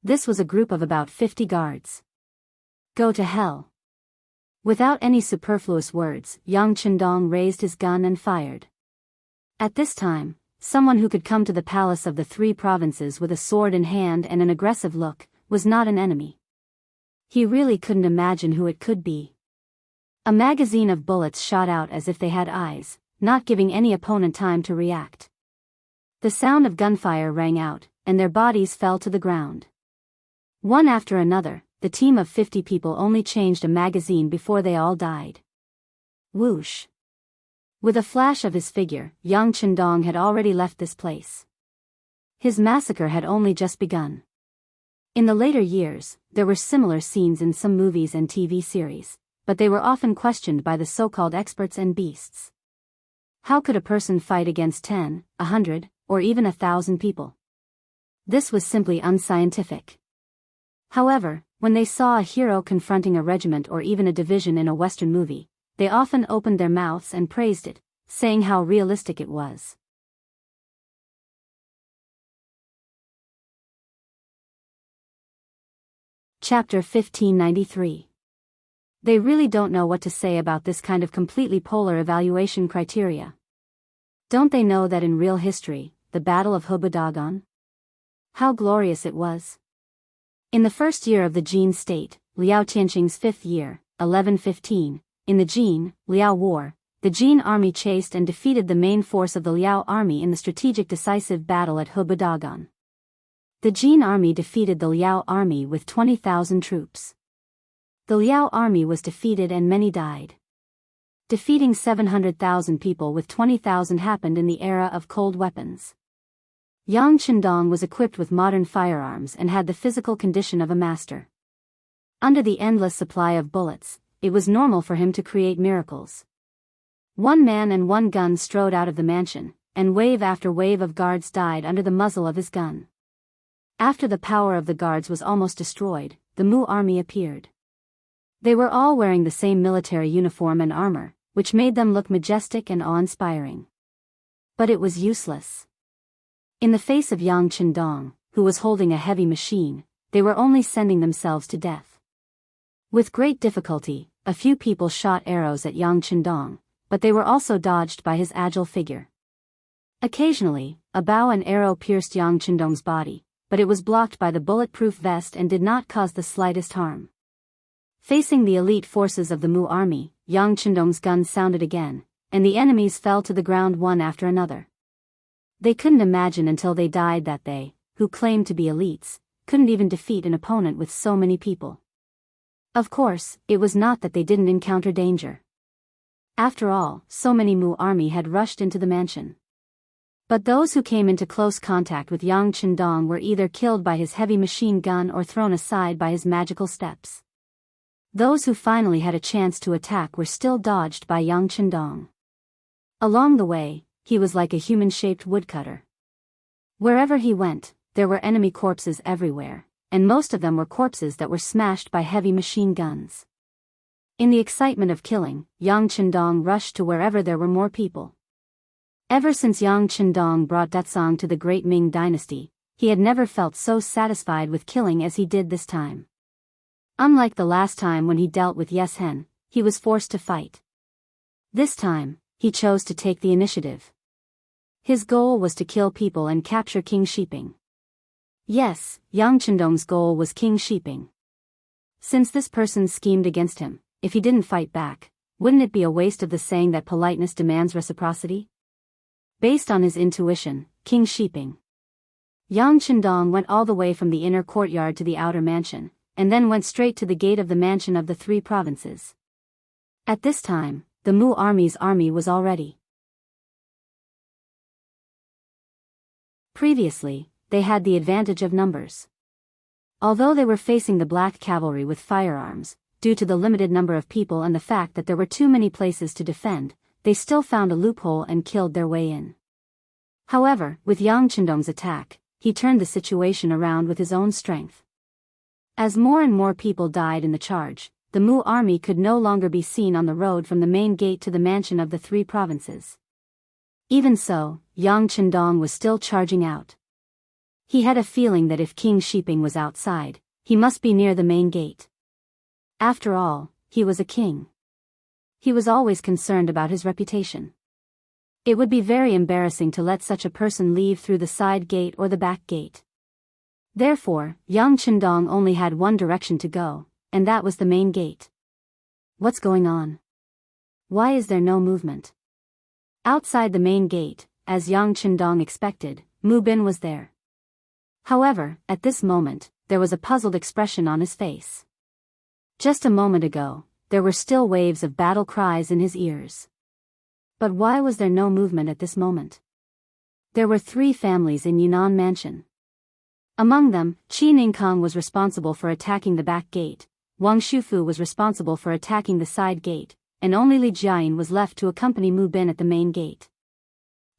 Speaker 1: This was a group of about 50 guards. Go to hell. Without any superfluous words, Yang Chendong raised his gun and fired. At this time, someone who could come to the palace of the three provinces with a sword in hand and an aggressive look, was not an enemy. He really couldn't imagine who it could be. A magazine of bullets shot out as if they had eyes, not giving any opponent time to react. The sound of gunfire rang out, and their bodies fell to the ground. One after another, the team of 50 people only changed a magazine before they all died. Whoosh! With a flash of his figure, Yang Chendong had already left this place. His massacre had only just begun. In the later years, there were similar scenes in some movies and TV series, but they were often questioned by the so-called experts and beasts. How could a person fight against 10, 100, or even 1,000 people? This was simply unscientific. However, when they saw a hero confronting a regiment or even a division in a Western movie, they often opened their mouths and praised it, saying how realistic it was. Chapter 1593. They really don't know what to say about this kind of completely polar evaluation criteria. Don't they know that in real history, the Battle of Hebudagon? How glorious it was. In the first year of the Jin state, Liao Tianqing's 5th year, 1115, in the Jin, Liao War, the Jin army chased and defeated the main force of the Liao army in the strategic decisive battle at Hebudagon. The Jin army defeated the Liao army with 20,000 troops. The Liao army was defeated and many died. Defeating 700,000 people with 20,000 happened in the era of cold weapons. Yang Chendong was equipped with modern firearms and had the physical condition of a master. Under the endless supply of bullets, it was normal for him to create miracles. One man and one gun strode out of the mansion, and wave after wave of guards died under the muzzle of his gun. After the power of the guards was almost destroyed, the Mu army appeared. They were all wearing the same military uniform and armor, which made them look majestic and awe-inspiring. But it was useless. In the face of Yang Chendong, who was holding a heavy machine, they were only sending themselves to death. With great difficulty, a few people shot arrows at Yang Chendong, but they were also dodged by his agile figure. Occasionally, a bow and arrow pierced Yang Chendong's body, but it was blocked by the bulletproof vest and did not cause the slightest harm. Facing the elite forces of the Mu army, Yang Chendong's gun sounded again, and the enemies fell to the ground one after another. They couldn't imagine until they died that they, who claimed to be elites, couldn't even defeat an opponent with so many people. Of course, it was not that they didn't encounter danger. After all, so many Mu army had rushed into the mansion. But those who came into close contact with Yang Chendong were either killed by his heavy machine gun or thrown aside by his magical steps. Those who finally had a chance to attack were still dodged by Yang Chendong. Along the way, he was like a human-shaped woodcutter. Wherever he went, there were enemy corpses everywhere, and most of them were corpses that were smashed by heavy machine guns. In the excitement of killing, Yang Chendong rushed to wherever there were more people. Ever since Yang Chendong brought Datsang to the Great Ming Dynasty, he had never felt so satisfied with killing as he did this time. Unlike the last time when he dealt with Yes Hen, he was forced to fight. This time, he chose to take the initiative. His goal was to kill people and capture King Shiping. Yes, Yang Chendong's goal was King Shiping. Since this person schemed against him, if he didn't fight back, wouldn't it be a waste of the saying that politeness demands reciprocity? Based on his intuition, King Shiping. Yang Chendong went all the way from the inner courtyard to the outer mansion, and then went straight to the gate of the mansion of the three provinces. At this time, the Mu army's army was already. Previously, they had the advantage of numbers. Although they were facing the black cavalry with firearms, due to the limited number of people and the fact that there were too many places to defend, they still found a loophole and killed their way in. However, with Yang Chendong's attack, he turned the situation around with his own strength. As more and more people died in the charge, the Mu army could no longer be seen on the road from the main gate to the mansion of the three provinces. Even so, Yang Chendong was still charging out. He had a feeling that if King Shiping was outside, he must be near the main gate. After all, he was a king. He was always concerned about his reputation. It would be very embarrassing to let such a person leave through the side gate or the back gate. Therefore, Yang Chendong only had one direction to go, and that was the main gate. What's going on? Why is there no movement? Outside the main gate, as Yang Chendong expected, Mu Bin was there. However, at this moment, there was a puzzled expression on his face. Just a moment ago, there were still waves of battle cries in his ears. But why was there no movement at this moment? There were three families in Yunnan Mansion. Among them, Qi Ningkang was responsible for attacking the back gate, Wang Shufu was responsible for attacking the side gate, and only Li Jiayin was left to accompany Mu Bin at the main gate.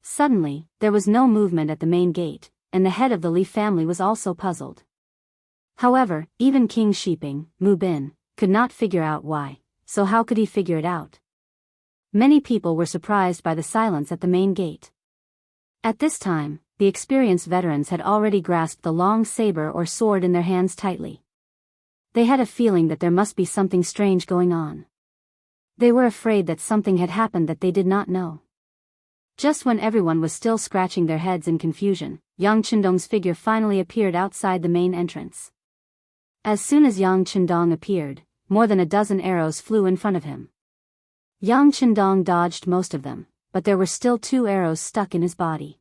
Speaker 1: Suddenly, there was no movement at the main gate, and the head of the Li family was also puzzled. However, even King Shiping, Mu Bin, could not figure out why, so how could he figure it out? Many people were surprised by the silence at the main gate. At this time, the experienced veterans had already grasped the long saber or sword in their hands tightly. They had a feeling that there must be something strange going on. They were afraid that something had happened that they did not know. Just when everyone was still scratching their heads in confusion, Yang Chendong's figure finally appeared outside the main entrance. As soon as Yang Chendong appeared, more than a dozen arrows flew in front of him. Yang Chendong dodged most of them, but there were still 2 arrows stuck in his body.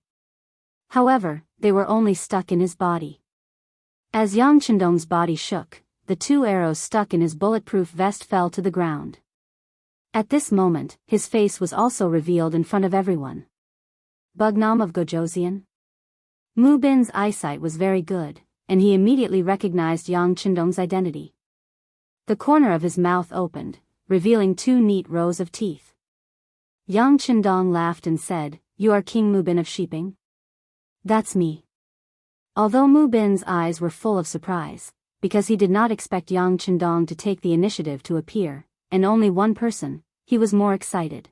Speaker 1: However, they were only stuck in his body. As Yang Chendong's body shook, the 2 arrows stuck in his bulletproof vest fell to the ground. At this moment, his face was also revealed in front of everyone. Bugnam of Gojoseon? Mu Bin's eyesight was very good, and he immediately recognized Yang Chendong's identity. The corner of his mouth opened, revealing 2 neat rows of teeth. Yang Chendong laughed and said, "You are King Mu Bin of Shiping?" "That's me." Although Mu Bin's eyes were full of surprise, because he did not expect Yang Chendong to take the initiative to appear, and only one person, he was more excited.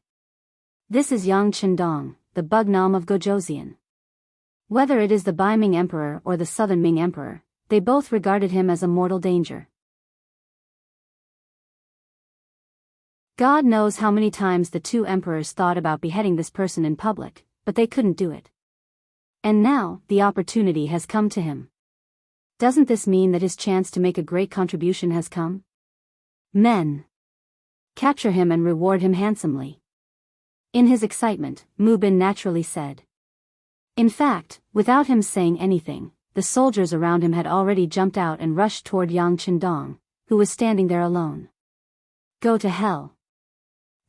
Speaker 1: This is Yang Chendong, the Bugnam of Gojoseon. Whether it is the Bai Ming Emperor or the Southern Ming Emperor, they both regarded him as a mortal danger. God knows how many times the two emperors thought about beheading this person in public, but they couldn't do it. And now, the opportunity has come to him. Doesn't this mean that his chance to make a great contribution has come? Men, capture him and reward him handsomely. In his excitement, Mu Bin naturally said. In fact, without him saying anything, the soldiers around him had already jumped out and rushed toward Yang Chendong, who was standing there alone. Go to hell.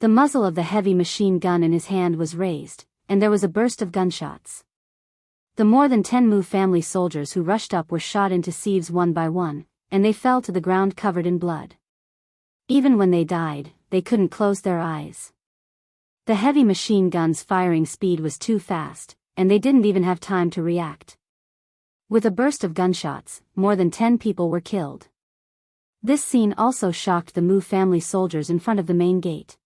Speaker 1: The muzzle of the heavy machine gun in his hand was raised, and there was a burst of gunshots. The more than 10 Mu family soldiers who rushed up were shot into sieves one by one, and they fell to the ground covered in blood. Even when they died, they couldn't close their eyes. The heavy machine gun's firing speed was too fast, and they didn't even have time to react. With a burst of gunshots, more than 10 people were killed. This scene also shocked the Mu family soldiers in front of the main gate.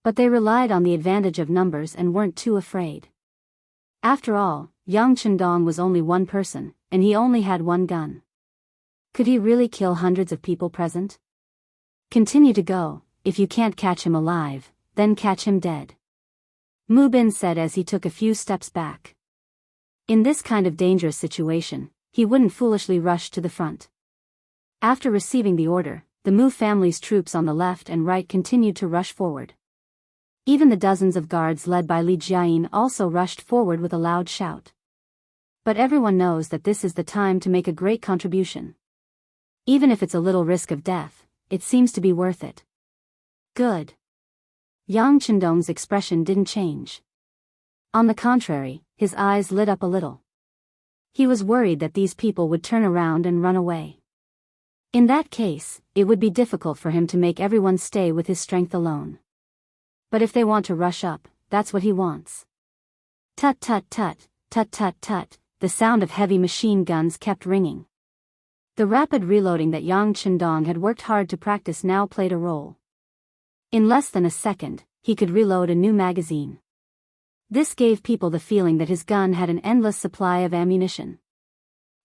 Speaker 1: But they relied on the advantage of numbers and weren't too afraid. After all, Yang Chendong was only one person, and he only had one gun. Could he really kill hundreds of people present? Continue to go. If you can't catch him alive, then catch him dead. Mu Bin said as he took a few steps back. In this kind of dangerous situation, he wouldn't foolishly rush to the front. After receiving the order, the Mu family's troops on the left and right continued to rush forward. Even the dozens of guards led by Li Jiayin also rushed forward with a loud shout. But everyone knows that this is the time to make a great contribution. Even if it's a little risk of death, it seems to be worth it. Good. Yang Chendong's expression didn't change. On the contrary, his eyes lit up a little. He was worried that these people would turn around and run away. In that case, it would be difficult for him to make everyone stay with his strength alone. But if they want to rush up, that's what he wants. Tut tut tut, tut tut tut, the sound of heavy machine guns kept ringing. The rapid reloading that Yang Chendong had worked hard to practice now played a role. In less than a second, he could reload a new magazine. This gave people the feeling that his gun had an endless supply of ammunition.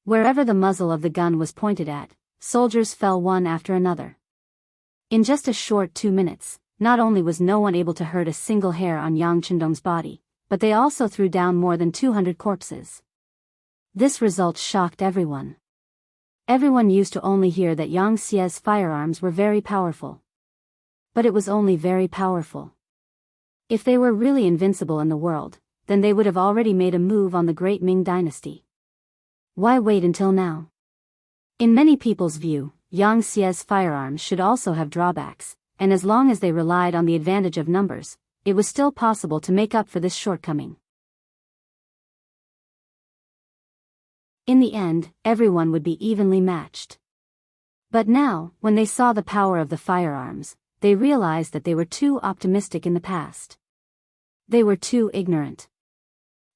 Speaker 1: Wherever the muzzle of the gun was pointed at, soldiers fell one after another. In just a short 2 minutes, not only was no one able to hurt a single hair on Yang Chendong's body, but they also threw down more than 200 corpses. This result shocked everyone. Everyone used to only hear that Yang Xie's firearms were very powerful. But it was only very powerful. If they were really invincible in the world, then they would have already made a move on the great Ming dynasty. Why wait until now? In many people's view, Yang Xie's firearms should also have drawbacks, and as long as they relied on the advantage of numbers, it was still possible to make up for this shortcoming. In the end, everyone would be evenly matched. But now, when they saw the power of the firearms, they realized that they were too optimistic in the past. They were too ignorant.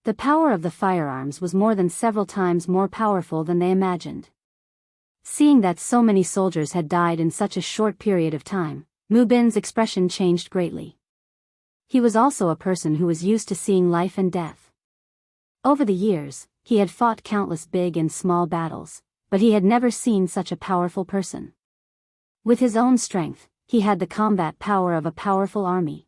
Speaker 1: The power of the firearms was more than several times more powerful than they imagined. Seeing that so many soldiers had died in such a short period of time, Mu Bin's expression changed greatly. He was also a person who was used to seeing life and death. Over the years, he had fought countless big and small battles, but he had never seen such a powerful person. With his own strength, he had the combat power of a powerful army.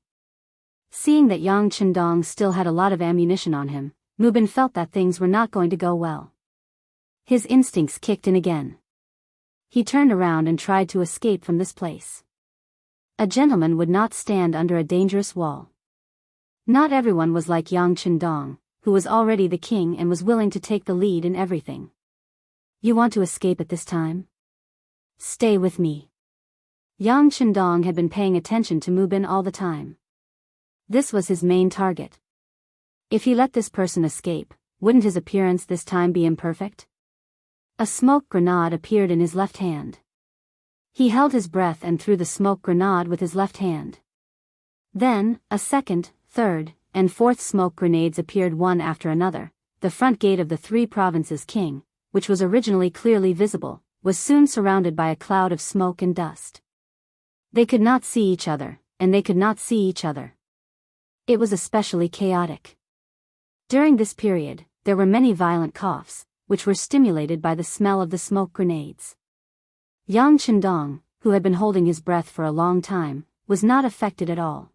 Speaker 1: Seeing that Yang Chendong still had a lot of ammunition on him, Mu Bin felt that things were not going to go well. His instincts kicked in again. He turned around and tried to escape from this place. A gentleman would not stand under a dangerous wall. Not everyone was like Yang Chendong, who was already the king and was willing to take the lead in everything. You want to escape at this time? Stay with me. Yang Chendong had been paying attention to Mu Bin all the time. This was his main target. If he let this person escape, wouldn't his appearance this time be imperfect? A smoke grenade appeared in his left hand. He held his breath and threw the smoke grenade with his left hand. Then, a second, third, and fourth smoke grenades appeared one after another. The front gate of the three provinces king, which was originally clearly visible, was soon surrounded by a cloud of smoke and dust. They could not see each other, and they could not see each other. It was especially chaotic. During this period, there were many violent coughs, which were stimulated by the smell of the smoke grenades. Yang Chendong, who had been holding his breath for a long time, was not affected at all.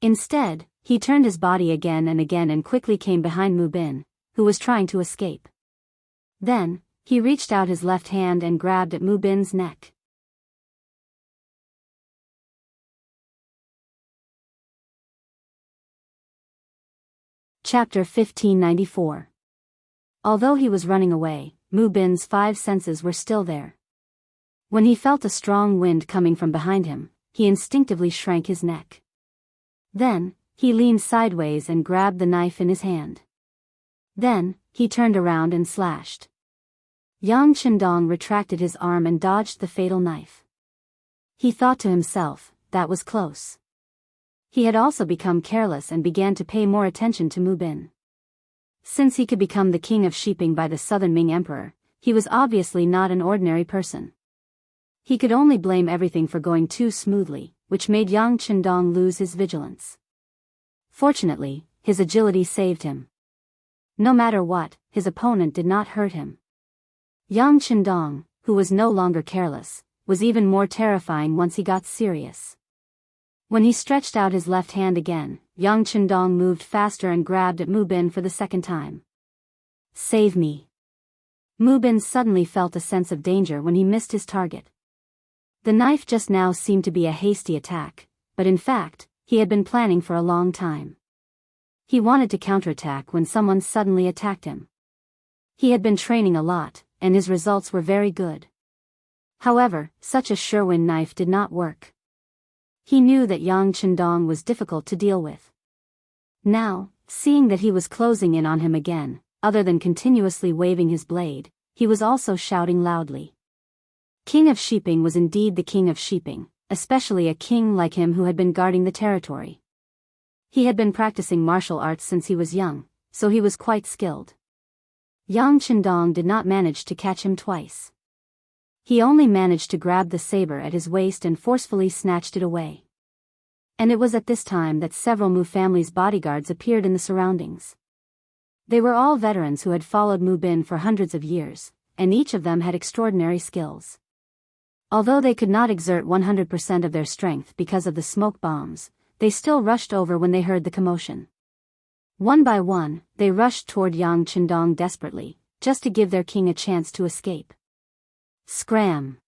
Speaker 1: Instead, he turned his body again and quickly came behind Mu Bin, who was trying to escape. Then, he reached out his left hand and grabbed at Mu Bin's neck. Chapter 1594. Although he was running away, Mu Bin's 5 senses were still there. When he felt a strong wind coming from behind him, he instinctively shrank his neck. Then, he leaned sideways and grabbed the knife in his hand. Then, he turned around and slashed. Yang Chendong retracted his arm and dodged the fatal knife. He thought to himself, that was close. He had also become careless and began to pay more attention to Mu Bin. Since he could become the king of Shiping by the Southern Ming Emperor, he was obviously not an ordinary person. He could only blame everything for going too smoothly, which made Yang Chendong lose his vigilance. Fortunately, his agility saved him. No matter what, his opponent did not hurt him. Yang Chendong, who was no longer careless, was even more terrifying once he got serious. When he stretched out his left hand again, Yang Chendong moved faster and grabbed at Mu Bin for the second time. Save me. Mu Bin suddenly felt a sense of danger when he missed his target. The knife just now seemed to be a hasty attack, but in fact, he had been planning for a long time. He wanted to counterattack when someone suddenly attacked him. He had been training a lot, and his results were very good. However, such a Sherwin knife did not work. He knew that Yang Chendong was difficult to deal with. Now, seeing that he was closing in on him again, other than continuously waving his blade, he was also shouting loudly. King of Shiping was indeed the king of Shiping, especially a king like him who had been guarding the territory. He had been practicing martial arts since he was young, so he was quite skilled. Yang Chendong did not manage to catch him twice. He only managed to grab the saber at his waist and forcefully snatched it away. And it was at this time that several Mu family's bodyguards appeared in the surroundings. They were all veterans who had followed Mu Bin for hundreds of years, and each of them had extraordinary skills. Although they could not exert 100% of their strength because of the smoke bombs, they still rushed over when they heard the commotion. One by one, they rushed toward Yang Chendong desperately, just to give their king a chance to escape. Scram!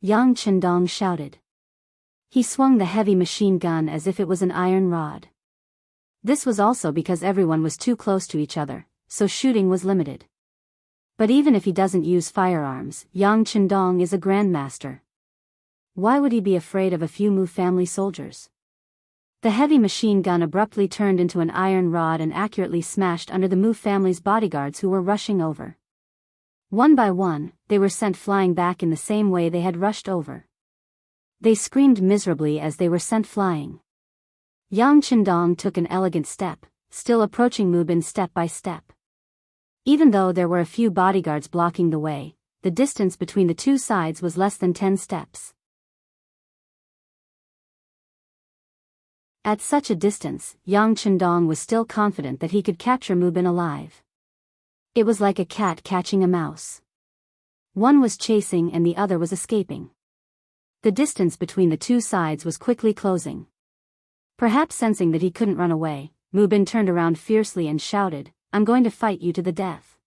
Speaker 1: Yang Chendong shouted. He swung the heavy machine gun as if it was an iron rod. This was also because everyone was too close to each other, so shooting was limited. But even if he doesn't use firearms, Yang Chendong is a grandmaster. Why would he be afraid of a few Mu family soldiers? The heavy machine gun abruptly turned into an iron rod and accurately smashed under the Mu family's bodyguards who were rushing over. One by one, they were sent flying back in the same way they had rushed over. They screamed miserably as they were sent flying. Yang Chendong took an elegant step, still approaching Mu Bin step by step. Even though there were a few bodyguards blocking the way, the distance between the two sides was less than 10 steps. At such a distance, Yang Chendong was still confident that he could capture Mu Bin alive. It was like a cat catching a mouse. One was chasing and the other was escaping. The distance between the two sides was quickly closing. Perhaps sensing that he couldn't run away, Mu Bin turned around fiercely and shouted, "I'm going to fight you to the death."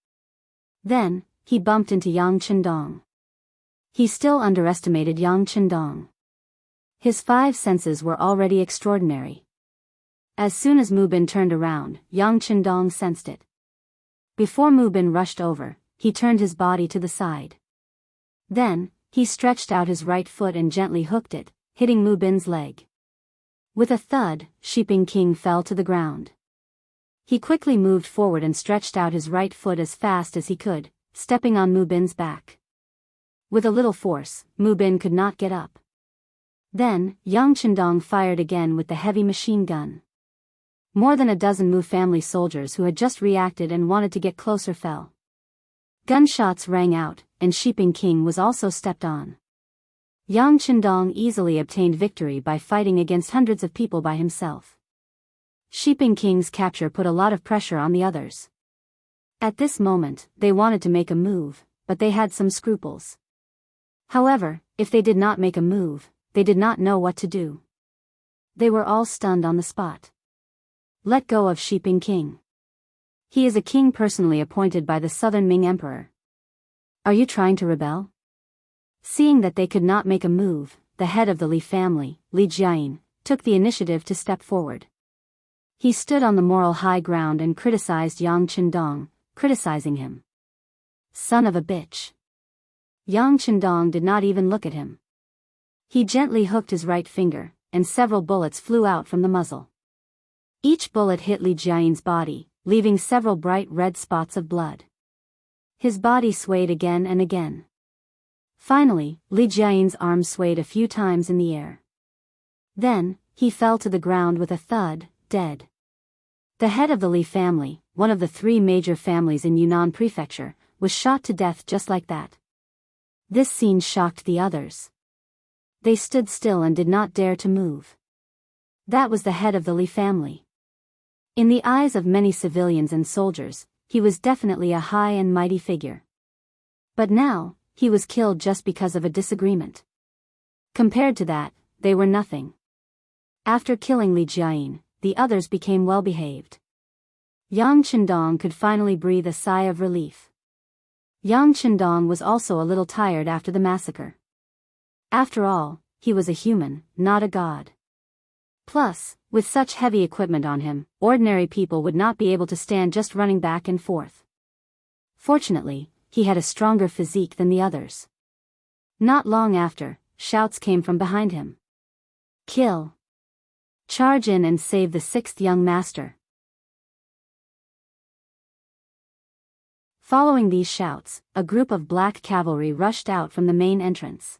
Speaker 1: Then, he bumped into Yang Chendong. He still underestimated Yang Chendong. His 5 senses were already extraordinary. As soon as Mu Bin turned around, Yang Chendong sensed it. Before Mu Bin rushed over, he turned his body to the side. Then, he stretched out his right foot and gently hooked it, hitting Mu Bin's leg. With a thud, Shiping King fell to the ground. He quickly moved forward and stretched out his right foot as fast as he could, stepping on Mu Bin's back. With a little force, Mu Bin could not get up. Then, Yang Chendong fired again with the heavy machine gun. More than a dozen Mu family soldiers who had just reacted and wanted to get closer fell. Gunshots rang out, and Shiping King was also stepped on. Yang Chendong easily obtained victory by fighting against hundreds of people by himself. Shiping King's capture put a lot of pressure on the others. At this moment, they wanted to make a move, but they had some scruples. However, if they did not make a move, they did not know what to do. They were all stunned on the spot. Let go of Shiping King. He is a king personally appointed by the Southern Ming Emperor. Are you trying to rebel? Seeing that they could not make a move, the head of the Li family, Li Jiayin, took the initiative to step forward. He stood on the moral high ground and criticized Yang Qindong, criticizing him. Son of a bitch. Yang Qindong did not even look at him. He gently hooked his right finger, and several bullets flew out from the muzzle. Each bullet hit Li Jiayin's body, leaving several bright red spots of blood. His body swayed again and again. Finally, Li Jiayin's arm swayed a few times in the air. Then, he fell to the ground with a thud, dead. The head of the Li family, one of the 3 major families in Yunnan Prefecture, was shot to death just like that. This scene shocked the others. They stood still and did not dare to move. That was the head of the Li family. In the eyes of many civilians and soldiers, he was definitely a high and mighty figure. But now, he was killed just because of a disagreement. Compared to that, they were nothing. After killing Li Jiayin, the others became well-behaved. Yang Qindong could finally breathe a sigh of relief. Yang Qindong was also a little tired after the massacre. After all, he was a human, not a god. Plus, with such heavy equipment on him, ordinary people would not be able to stand just running back and forth. Fortunately, he had a stronger physique than the others. Not long after, shouts came from behind him. Kill! Charge in and save the 6th young master. Following these shouts, a group of black cavalry rushed out from the main entrance.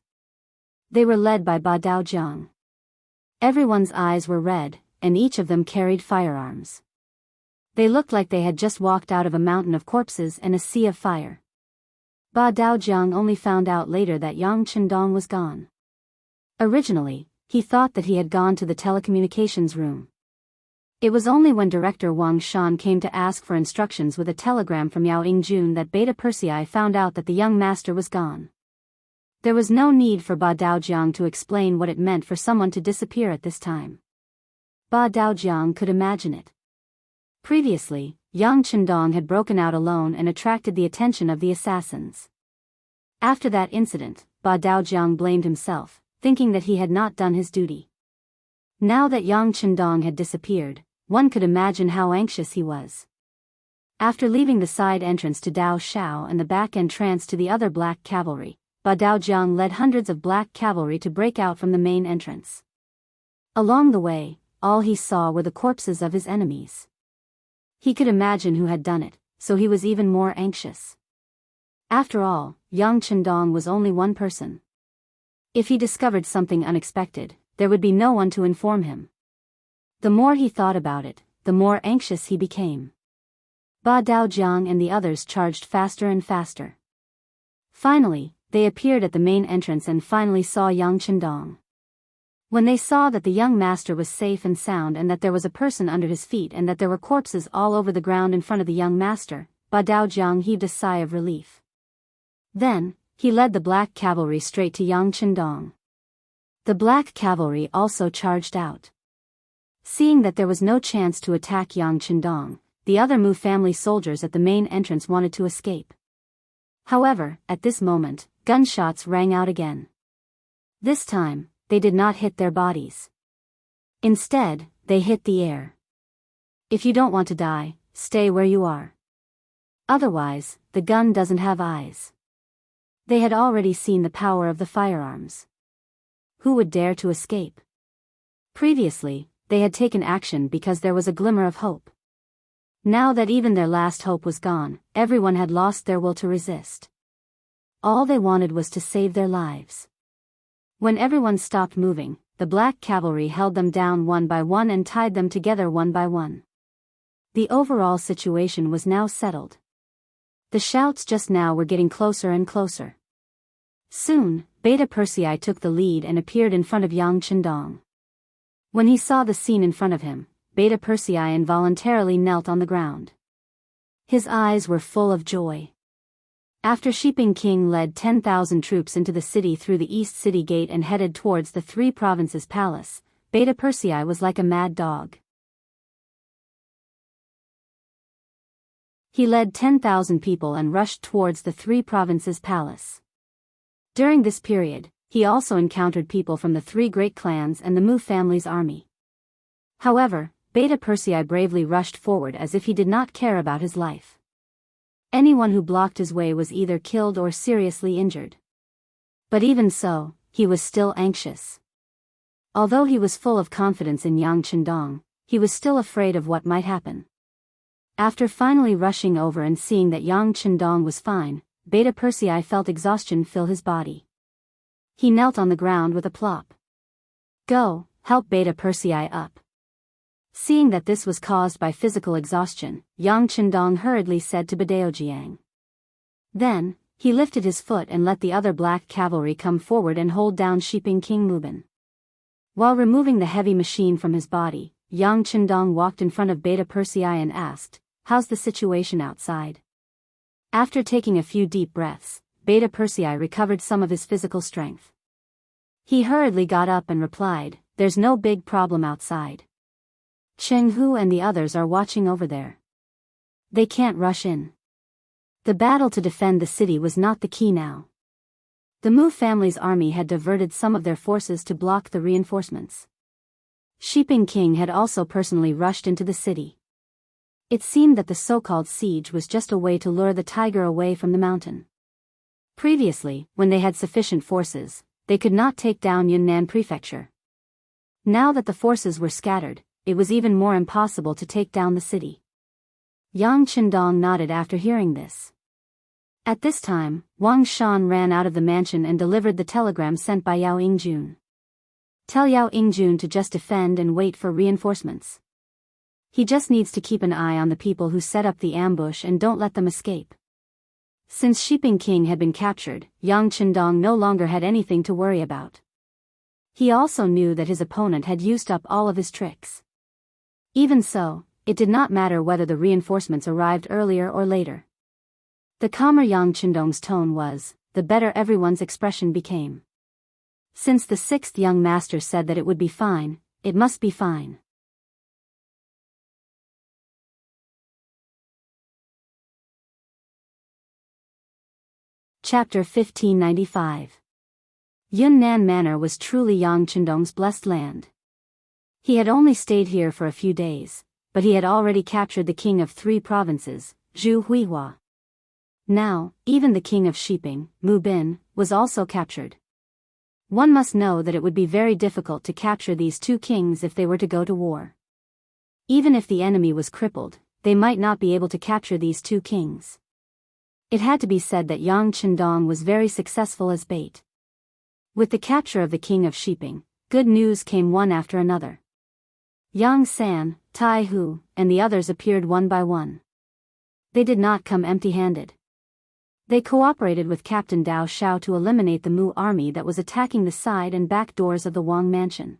Speaker 1: They were led by Ba Daojiang. Everyone's eyes were red, and each of them carried firearms. They looked like they had just walked out of a mountain of corpses and a sea of fire. Ba Daojiang only found out later that Yang Qindong was gone. Originally, he thought that he had gone to the telecommunications room. It was only when Director Wang Shan came to ask for instructions with a telegram from Yao Yingjun that Beta Persei found out that the young master was gone. There was no need for Ba Daojiang to explain what it meant for someone to disappear at this time. Ba Daojiang could imagine it. Previously, Yang Qindong had broken out alone and attracted the attention of the assassins. After that incident, Ba Daojiang blamed himself, thinking that he had not done his duty. Now that Yang Qindong had disappeared, one could imagine how anxious he was. After leaving the side entrance to Dao Shao and the back entrance to the other black cavalry, Ba Daojiang led hundreds of black cavalry to break out from the main entrance. Along the way, all he saw were the corpses of his enemies. He could imagine who had done it, so he was even more anxious. After all, Yang Qindong was only one person. If he discovered something unexpected, there would be no one to inform him. The more he thought about it, the more anxious he became. Ba Daojiang and the others charged faster and faster. Finally, they appeared at the main entrance and finally saw Yang Qindong. When they saw that the young master was safe and sound and that there was a person under his feet and that there were corpses all over the ground in front of the young master, Ba Daojiang heaved a sigh of relief. Then, he led the black cavalry straight to Yang Qindong. The black cavalry also charged out. Seeing that there was no chance to attack Yang Qindong, the other Mu family soldiers at the main entrance wanted to escape. However, at this moment, gunshots rang out again. This time, they did not hit their bodies. Instead, they hit the air. If you don't want to die, stay where you are. Otherwise, the gun doesn't have eyes. They had already seen the power of the firearms. Who would dare to escape? Previously, they had taken action because there was a glimmer of hope. Now that even their last hope was gone, everyone had lost their will to resist. All they wanted was to save their lives. When everyone stopped moving, the black cavalry held them down one by one and tied them together one by one. The overall situation was now settled. The shouts just now were getting closer and closer. Soon, Beta Persei took the lead and appeared in front of Yang Qindong. When he saw the scene in front of him, Beta Persei involuntarily knelt on the ground. His eyes were full of joy. After Shiping King led 10,000 troops into the city through the East City Gate and headed towards the Three Provinces Palace, Beta Persei was like a mad dog. He led 10,000 people and rushed towards the three provinces' palace. During this period, he also encountered people from the three great clans and the Mu family's army. However, Beta Persei bravely rushed forward as if he did not care about his life. Anyone who blocked his way was either killed or seriously injured. But even so, he was still anxious. Although he was full of confidence in Yang Chendong, he was still afraid of what might happen. After finally rushing over and seeing that Yang Chendong was fine, Beta Persei felt exhaustion fill his body. He knelt on the ground with a plop. "Go, help Beta Persei up." Seeing that this was caused by physical exhaustion, Yang Chendong hurriedly said to Biyao. Then, he lifted his foot and let the other black cavalry come forward and hold down Shiping King Mubin. While removing the heavy machine from his body, Yang Chendong walked in front of Beta Persei and asked, "How's the situation outside?" After taking a few deep breaths, Beta Persei recovered some of his physical strength. He hurriedly got up and replied, "There's no big problem outside. Jianghu and the others are watching over there. They can't rush in." The battle to defend the city was not the key now. The Mu family's army had diverted some of their forces to block the reinforcements. Shiping King had also personally rushed into the city. It seemed that the so-called siege was just a way to lure the tiger away from the mountain. Previously, when they had sufficient forces, they could not take down Yunnan Prefecture. Now that the forces were scattered, it was even more impossible to take down the city. Yang Chendong nodded after hearing this. At this time, Wang Shan ran out of the mansion and delivered the telegram sent by Yao Yingjun. "Tell Yao Yingjun to just defend and wait for reinforcements. He just needs to keep an eye on the people who set up the ambush and don't let them escape." Since Shiping King had been captured, Yang Chendong no longer had anything to worry about. He also knew that his opponent had used up all of his tricks. Even so, it did not matter whether the reinforcements arrived earlier or later. The calmer Yang Chendong's tone was, the better everyone's expression became. Since the sixth young master said that it would be fine, it must be fine. Chapter 1595. Yunnan Manor was truly Yang Chendong's blessed land. He had only stayed here for a few days, but he had already captured the king of three provinces, Zhu Huihua. Now, even the king of Shiping, Mu Bin, was also captured. One must know that it would be very difficult to capture these two kings if they were to go to war. Even if the enemy was crippled, they might not be able to capture these two kings. It had to be said that Yang Chendong was very successful as bait. With the capture of the king of Shiping, good news came one after another. Yang San, Tai Hu, and the others appeared one by one. They did not come empty-handed. They cooperated with Captain Dao Shao to eliminate the Mu army that was attacking the side and back doors of the Wang mansion.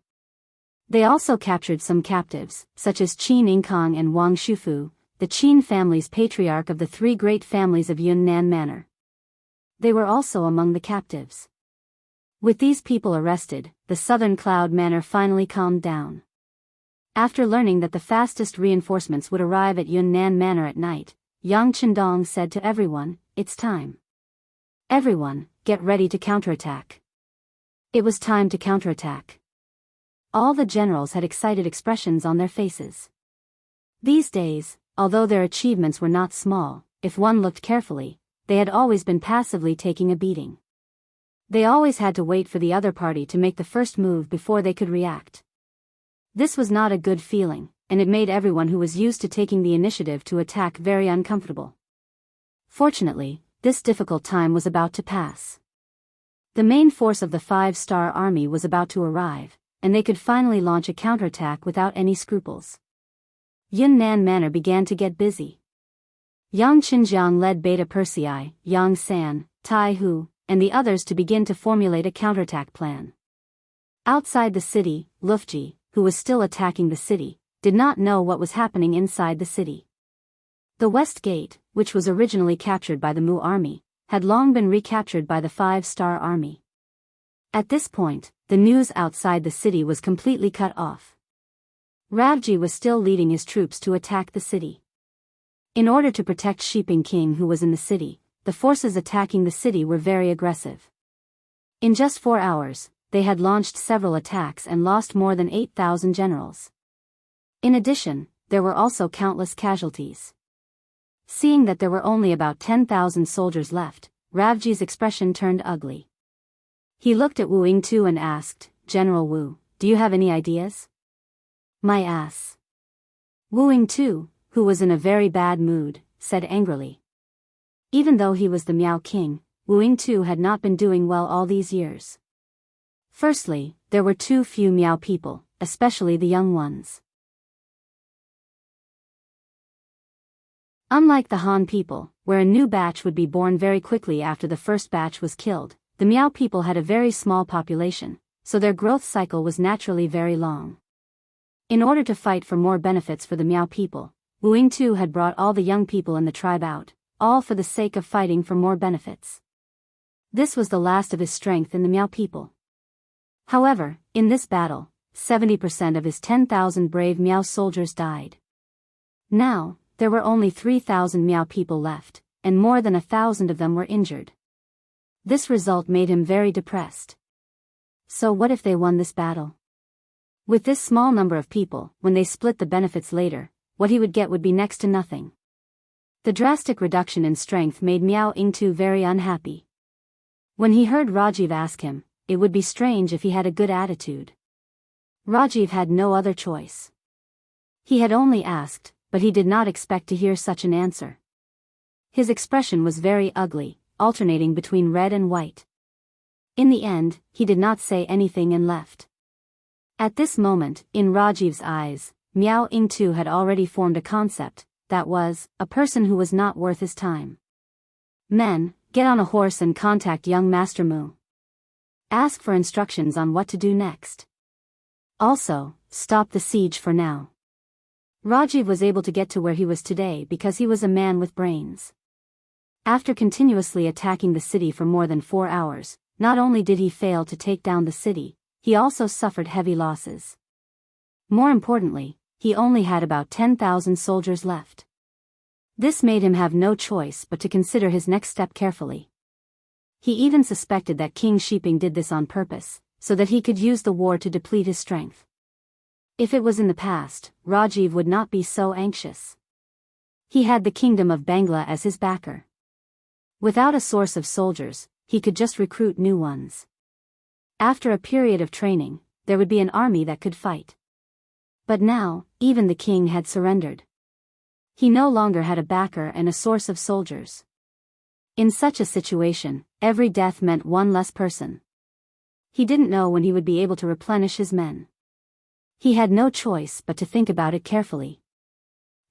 Speaker 1: They also captured some captives, such as Qin Inkong and Wang Shufu, the Qin family's patriarch of the three great families of Yunnan Manor. They were also among the captives. With these people arrested, the Southern Cloud Manor finally calmed down. After learning that the fastest reinforcements would arrive at Yunnan Manor at night, Yang Chendong said to everyone, "It's time. Everyone, get ready to counterattack." It was time to counterattack. All the generals had excited expressions on their faces. These days, although their achievements were not small, if one looked carefully, they had always been passively taking a beating. They always had to wait for the other party to make the first move before they could react. This was not a good feeling, and it made everyone who was used to taking the initiative to attack very uncomfortable. Fortunately, this difficult time was about to pass. The main force of the five-star army was about to arrive, and they could finally launch a counterattack without any scruples. Yunnan Manor began to get busy. Yang Xinjiang led Beta Persei, Yang San, Tai Hu, and the others to begin to formulate a counterattack plan. Outside the city, Lufji, who was still attacking the city, did not know what was happening inside the city. The West Gate, which was originally captured by the Mu army, had long been recaptured by the five-star army. At this point, the the news outside the city was completely cut off. Ravji was still leading his troops to attack the city. In order to protect Shiping King who was in the city, the forces attacking the city were very aggressive. In just 4 hours, they had launched several attacks and lost more than 8,000 generals. In addition, there were also countless casualties. Seeing that there were only about 10,000 soldiers left, Ravji's expression turned ugly. He looked at Wu Yingtu and asked, "General Wu, do you have any ideas?" "My ass." Wu Yingtu, who was in a very bad mood, said angrily. Even though he was the Miao king, Wu Yingtu had not been doing well all these years. Firstly, there were too few Miao people, especially the young ones. Unlike the Han people, where a new batch would be born very quickly after the first batch was killed, the Miao people had a very small population, so their growth cycle was naturally very long. In order to fight for more benefits for the Miao people, Wu Yingtu had brought all the young people in the tribe out, all for the sake of fighting for more benefits. This was the last of his strength in the Miao people. However, in this battle, 70% of his 10,000 brave Miao soldiers died. Now, there were only 3,000 Miao people left, and more than 1,000 of them were injured. This result made him very depressed. So what if they won this battle? With this small number of people, when they split the benefits later, what he would get would be next to nothing. The drastic reduction in strength made Miao Yingtu very unhappy. When he heard Rajiv ask him, it would be strange if he had a good attitude. Rajiv had no other choice. He had only asked, but he did not expect to hear such an answer. His expression was very ugly, alternating between red and white. In the end, he did not say anything and left. At this moment, in Rajiv's eyes, Miao Yingtu had already formed a concept, that was, a person who was not worth his time. "Men, get on a horse and contact young Master Mu. Ask for instructions on what to do next. Also, stop the siege for now." Rajiv was able to get to where he was today because he was a man with brains. After continuously attacking the city for more than 4 hours, not only did he fail to take down the city, he also suffered heavy losses. More importantly, he only had about 10,000 soldiers left. This made him have no choice but to consider his next step carefully. He even suspected that King Shiping did this on purpose, so that he could use the war to deplete his strength. If it was in the past, Rajiv would not be so anxious. He had the kingdom of Bangla as his backer. Without a source of soldiers, he could just recruit new ones. After a period of training, there would be an army that could fight. But now, even the king had surrendered. He no longer had a backer and a source of soldiers. In such a situation, every death meant one less person. He didn't know when he would be able to replenish his men. He had no choice but to think about it carefully.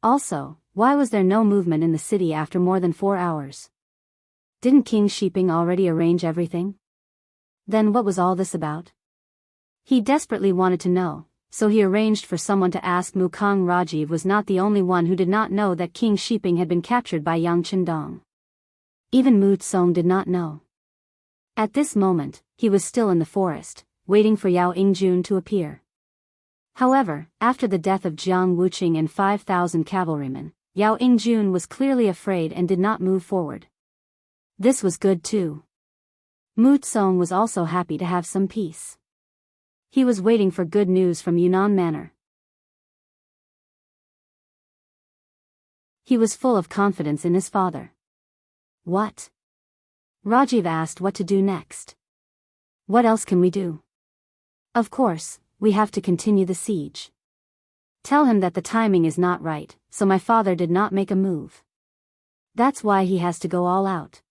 Speaker 1: Also, why was there no movement in the city after more than 4 hours? Didn't King Shiping already arrange everything? Then what was all this about? He desperately wanted to know, so he arranged for someone to ask Mukong. Rajiv was not the only one who did not know that King Shiping had been captured by Yang Chendong. Even Mu Tsong did not know. At this moment, he was still in the forest, waiting for Yao Yingjun to appear. However, after the death of Jiang Wuqing and 5,000 cavalrymen, Yao Yingjun was clearly afraid and did not move forward. This was good too. Mu Tsong was also happy to have some peace. He was waiting for good news from Yunnan Manor. He was full of confidence in his father. What? Rajiv asked what to do next. What else can we do? Of course, we have to continue the siege. Tell him that the timing is not right, so my father did not make a move. That's why he has to go all out.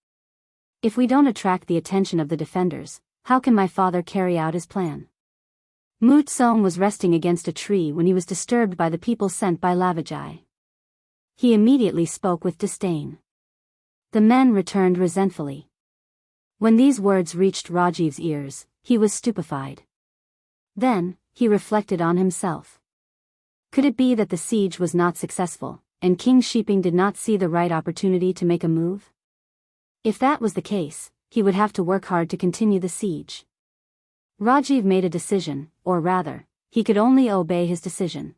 Speaker 1: If we don't attract the attention of the defenders, how can my father carry out his plan? Mu Tsong was resting against a tree when he was disturbed by the people sent by Lavajai. He immediately spoke with disdain. The men returned resentfully. When these words reached Rajiv's ears, he was stupefied. Then, he reflected on himself. Could it be that the siege was not successful, and King Shiping did not see the right opportunity to make a move? If that was the case, he would have to work hard to continue the siege. Rajiv made a decision, or rather, he could only obey his decision.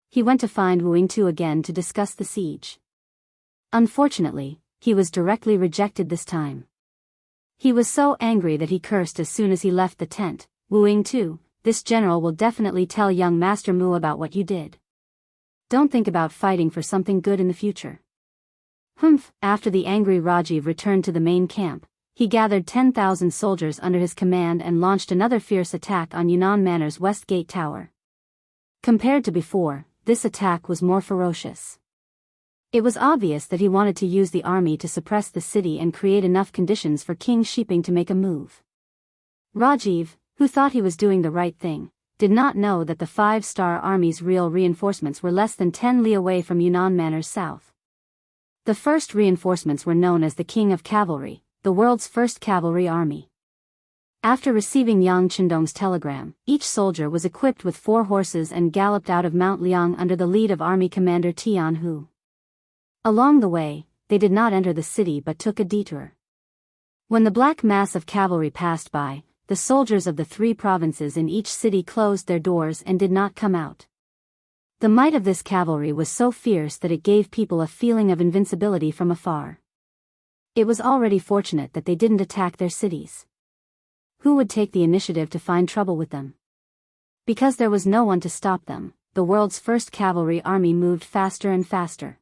Speaker 1: He went to find Wuxia again to discuss the siege. Unfortunately, he was directly rejected this time. He was so angry that he cursed as soon as he left the tent. Wuxia, this general will definitely tell young Master Mu about what you did. Don't think about fighting for something good in the future. Humph! After the angry Rajiv returned to the main camp, he gathered 10,000 soldiers under his command and launched another fierce attack on Yunnan Manor's West Gate Tower. Compared to before, this attack was more ferocious. It was obvious that he wanted to use the army to suppress the city and create enough conditions for King Shiping to make a move. Rajiv, who thought he was doing the right thing, did not know that the 5-star army's real reinforcements were less than 10 li away from Yunnan Manor's south. The first reinforcements were known as the King of Cavalry, the world's first cavalry army. After receiving Yang Chendong's telegram, each soldier was equipped with 4 horses and galloped out of Mount Liang under the lead of Army Commander Tianhu. Along the way, they did not enter the city but took a detour. When the black mass of cavalry passed by, the soldiers of the 3 provinces in each city closed their doors and did not come out. The might of this cavalry was so fierce that it gave people a feeling of invincibility from afar. It was already fortunate that they didn't attack their cities. Who would take the initiative to find trouble with them? Because there was no one to stop them, the world's first cavalry army moved faster and faster.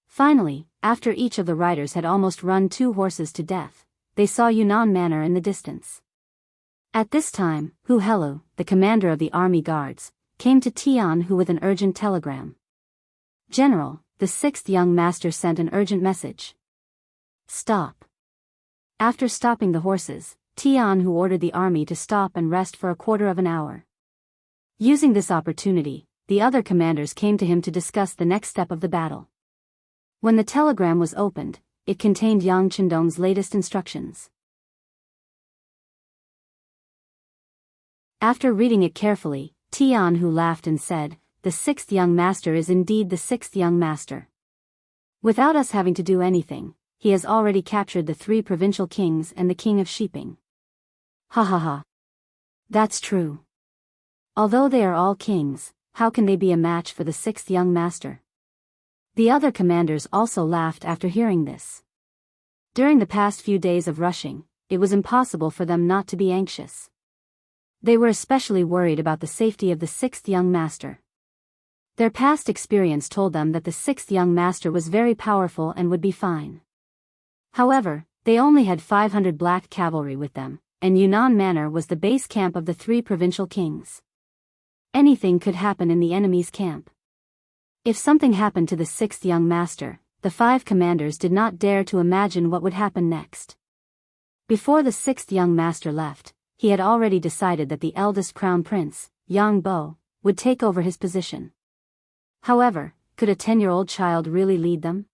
Speaker 1: Finally, after each of the riders had almost run 2 horses to death, they saw Yunnan Manor in the distance. At this time, Hu Helu, the commander of the army guards, came to Tianhu with an urgent telegram. General, the 6th young master sent an urgent message. Stop. After stopping the horses, Tianhu ordered the army to stop and rest for a quarter of an hour. Using this opportunity, the other commanders came to him to discuss the next step of the battle. When the telegram was opened, it contained Yang Chendong's latest instructions. After reading it carefully, Tianhu laughed and said, "The 6th young master is indeed the 6th young master. Without us having to do anything, he has already captured the 3 provincial kings and the king of Shiping." Ha ha ha. That's true. Although they are all kings, how can they be a match for the 6th young master? The other commanders also laughed after hearing this. During the past few days of rushing, it was impossible for them not to be anxious. They were especially worried about the safety of the 6th young master. Their past experience told them that the 6th young master was very powerful and would be fine. However, they only had 500 black cavalry with them, and Yunnan Manor was the base camp of the 3 provincial kings. Anything could happen in the enemy's camp. If something happened to the 6th young master, the 5 commanders did not dare to imagine what would happen next. Before the 6th young master left, he had already decided that the eldest crown prince, Yang Bo, would take over his position. However, could a 10-year-old child really lead them?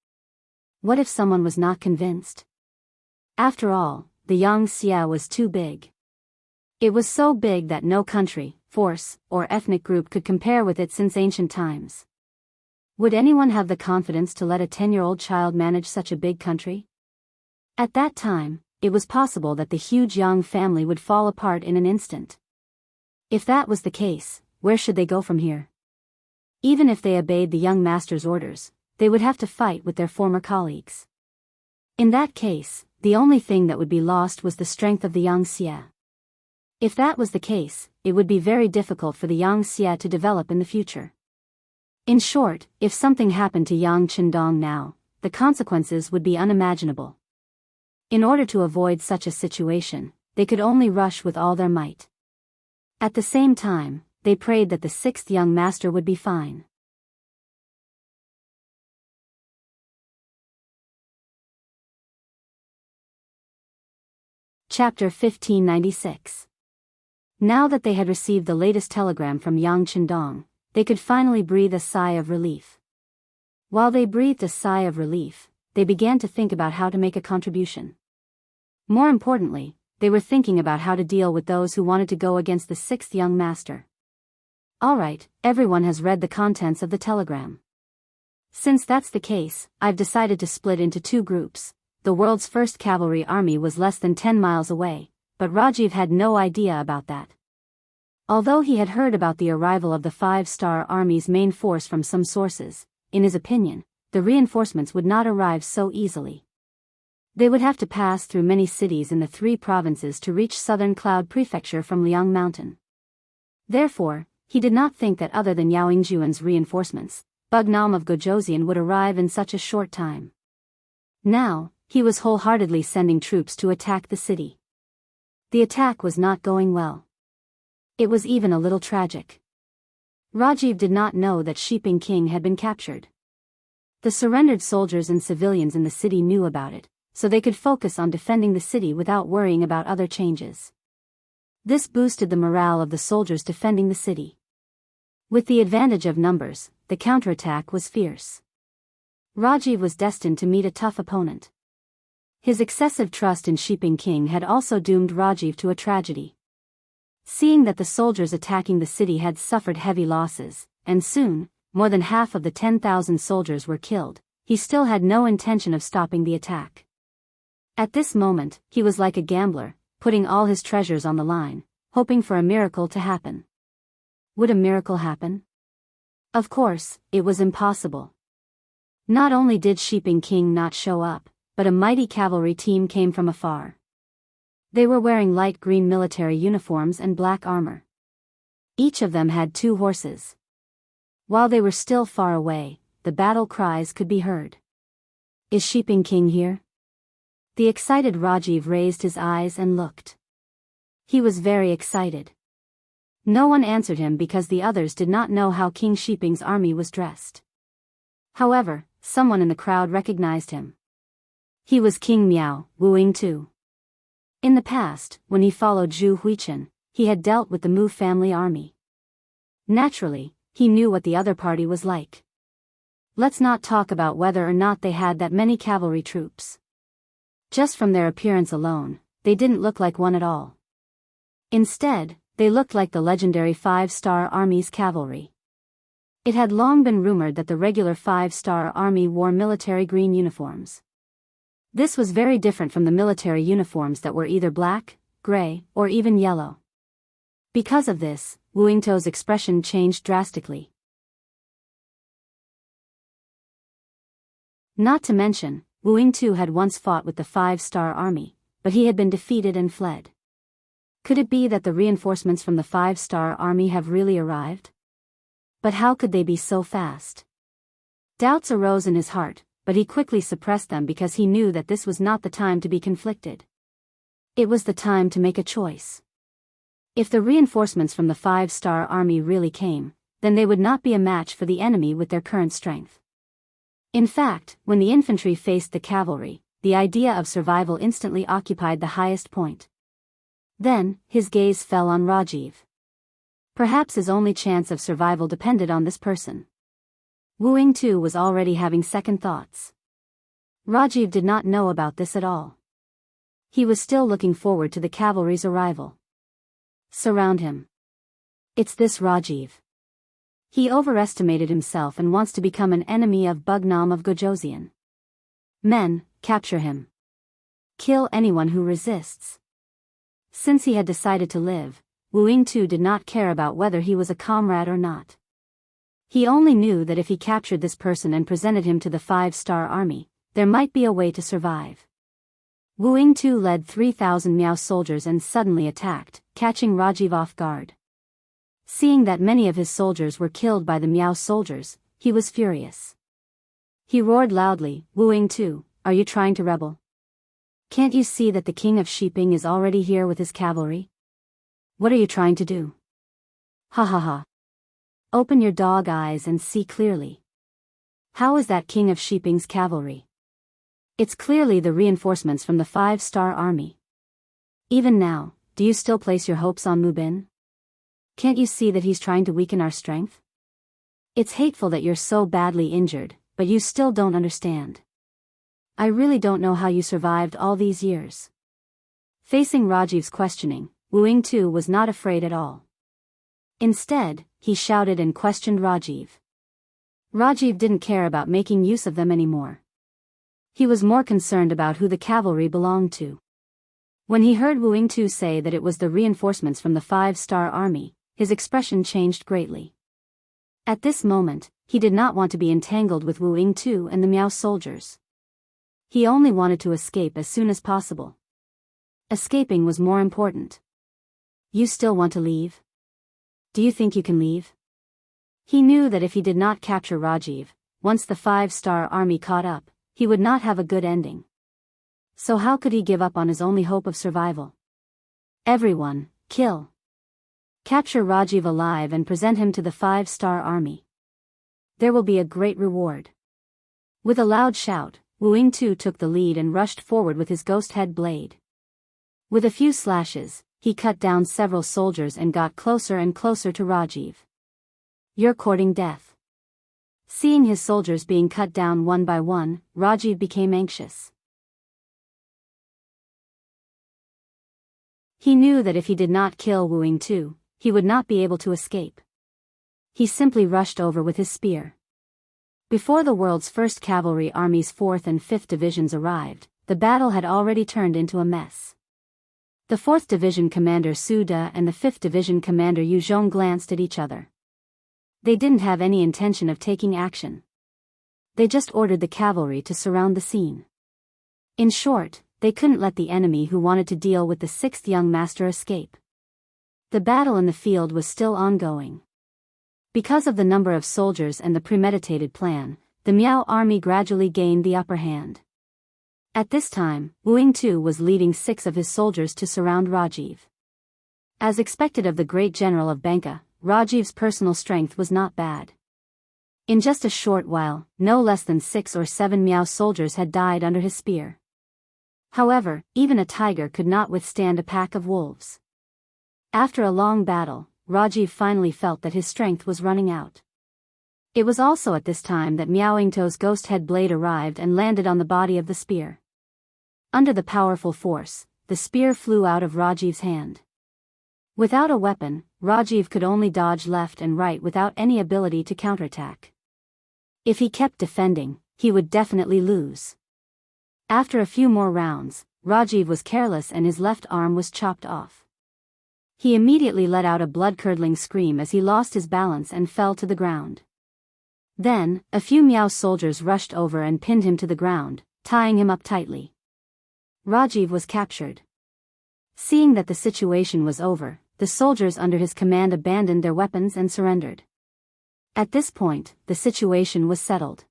Speaker 1: What if someone was not convinced? After all, the Yangtze was too big. It was so big that no country, force, or ethnic group could compare with it since ancient times. Would anyone have the confidence to let a 10-year-old child manage such a big country? At that time, it was possible that the huge Yang family would fall apart in an instant. If that was the case, where should they go from here? Even if they obeyed the young master's orders, they would have to fight with their former colleagues. In that case, the only thing that would be lost was the strength of the Yangtze. If that was the case, it would be very difficult for the Yangtze to develop in the future. In short, if something happened to Yang Chendong now, the consequences would be unimaginable. In order to avoid such a situation, they could only rush with all their might. At the same time, they prayed that the 6th young master would be fine. Chapter 1596. Now that they had received the latest telegram from Yang Chendong, they could finally breathe a sigh of relief. While they breathed a sigh of relief, they began to think about how to make a contribution. More importantly, they were thinking about how to deal with those who wanted to go against the 6th young master. Alright, everyone has read the contents of the telegram. Since that's the case, I've decided to split into 2 groups. The world's first cavalry army was less than 10 miles away, but Rajiv had no idea about that. Although he had heard about the arrival of the 5-star army's main force from some sources, in his opinion, the reinforcements would not arrive so easily. They would have to pass through many cities in the 3 provinces to reach southern Cloud Prefecture from Liang Mountain. Therefore, he did not think that other than Yao Yingjuan's reinforcements, Bugnam of Gojosian would arrive in such a short time. Now, he was wholeheartedly sending troops to attack the city. The attack was not going well. It was even a little tragic. Rajiv did not know that Shiping King had been captured. The surrendered soldiers and civilians in the city knew about it, so they could focus on defending the city without worrying about other changes. This boosted the morale of the soldiers defending the city. With the advantage of numbers, the counterattack was fierce. Rajiv was destined to meet a tough opponent. His excessive trust in Shiping King had also doomed Rajiv to a tragedy. Seeing that the soldiers attacking the city had suffered heavy losses, and soon, more than half of the 10,000 soldiers were killed, he still had no intention of stopping the attack. At this moment, he was like a gambler, putting all his treasures on the line, hoping for a miracle to happen. Would a miracle happen? Of course, it was impossible. Not only did Shiping King not show up, but a mighty cavalry team came from afar. They were wearing light green military uniforms and black armor. Each of them had 2 horses. While they were still far away, the battle cries could be heard. Is Shiping King here? The excited Rajiv raised his eyes and looked. He was very excited. No one answered him because the others did not know how King Shiping's army was dressed. However, someone in the crowd recognized him. He was King Miao, Wu too. In the past, when he followed Zhu Huichen, he had dealt with the Mu family army. Naturally, he knew what the other party was like. Let's not talk about whether or not they had that many cavalry troops. Just from their appearance alone, they didn't look like one at all. Instead, they looked like the legendary 5-star army's cavalry. It had long been rumored that the regular 5-star army wore military green uniforms. This was very different from the military uniforms that were either black, gray, or even yellow. Because of this, Wu Yingto's expression changed drastically. Not to mention, Wu Yingto had once fought with the 5-star army, but he had been defeated and fled. Could it be that the reinforcements from the 5-star army have really arrived? But how could they be so fast? Doubts arose in his heart, but he quickly suppressed them because he knew that this was not the time to be conflicted. It was the time to make a choice. If the reinforcements from the 5-star army really came, then they would not be a match for the enemy with their current strength. In fact, when the infantry faced the cavalry, the idea of survival instantly occupied the highest point. Then, his gaze fell on Rajiv. Perhaps his only chance of survival depended on this person. Wu Yingto was already having second thoughts. Rajiv did not know about this at all. He was still looking forward to the cavalry's arrival. Surround him. It's this Rajiv. He overestimated himself and wants to become an enemy of Bugnam of Gojosian. Men, capture him. Kill anyone who resists. Since he had decided to live, Wu Yingto did not care about whether he was a comrade or not. He only knew that if he captured this person and presented him to the 5-star army, there might be a way to survive. Wu Yingto led 3,000 Miao soldiers and suddenly attacked, catching Rajiv off guard. Seeing that many of his soldiers were killed by the Miao soldiers, he was furious. He roared loudly, Wu Yingto, are you trying to rebel? Can't you see that the king of Shiping is already here with his cavalry? What are you trying to do? Ha ha ha. Open your dog eyes and see clearly. How is that king of Shiping's cavalry? It's clearly the reinforcements from the 5-star army. Even now, do you still place your hopes on Mu Bin? Can't you see that he's trying to weaken our strength? It's hateful that you're so badly injured, but you still don't understand. I really don't know how you survived all these years. Facing Rajiv's questioning, Wu Yingto was not afraid at all. Instead, he shouted and questioned Rajiv. Rajiv didn't care about making use of them anymore. He was more concerned about who the cavalry belonged to. When he heard Wu Yingtu say that it was the reinforcements from the 5-star army, his expression changed greatly. At this moment, he did not want to be entangled with Wu Yingtu and the Miao soldiers. He only wanted to escape as soon as possible. Escaping was more important. You still want to leave? Do you think you can leave? He knew that if he did not capture Rajiv, once the 5-star army caught up, he would not have a good ending. So how could he give up on his only hope of survival? Everyone, kill. Capture Rajiv alive and present him to the 5-star army. There will be a great reward. With a loud shout, Wu Yingtu took the lead and rushed forward with his ghost head blade. With a few slashes, he cut down several soldiers and got closer and closer to Rajiv. You're courting death. Seeing his soldiers being cut down one by one, Rajiv became anxious. He knew that if he did not kill Wu Yingtu, he would not be able to escape. He simply rushed over with his spear. Before the world's first cavalry army's 4th and 5th divisions arrived, the battle had already turned into a mess. The 4th Division commander Su De and the 5th Division commander Yu Zhong glanced at each other. They didn't have any intention of taking action. They just ordered the cavalry to surround the scene. In short, they couldn't let the enemy who wanted to deal with the 6th young master escape. The battle in the field was still ongoing. Because of the number of soldiers and the premeditated plan, the Miao army gradually gained the upper hand. At this time, Wu Yingtu was leading 6 of his soldiers to surround Rajiv. As expected of the great general of Banka, Rajiv's personal strength was not bad. In just a short while, no less than 6 or 7 Miao soldiers had died under his spear. However, even a tiger could not withstand a pack of wolves. After a long battle, Rajiv finally felt that his strength was running out. It was also at this time that Miao Yingtu's ghost head blade arrived and landed on the body of the spear. Under the powerful force, the spear flew out of Rajiv's hand. Without a weapon, Rajiv could only dodge left and right without any ability to counterattack. If he kept defending, he would definitely lose. After a few more rounds, Rajiv was careless and his left arm was chopped off. He immediately let out a blood-curdling scream as he lost his balance and fell to the ground. Then, a few Miao soldiers rushed over and pinned him to the ground, tying him up tightly. Rajiv was captured. Seeing that the situation was over, the soldiers under his command abandoned their weapons and surrendered. At this point, the situation was settled.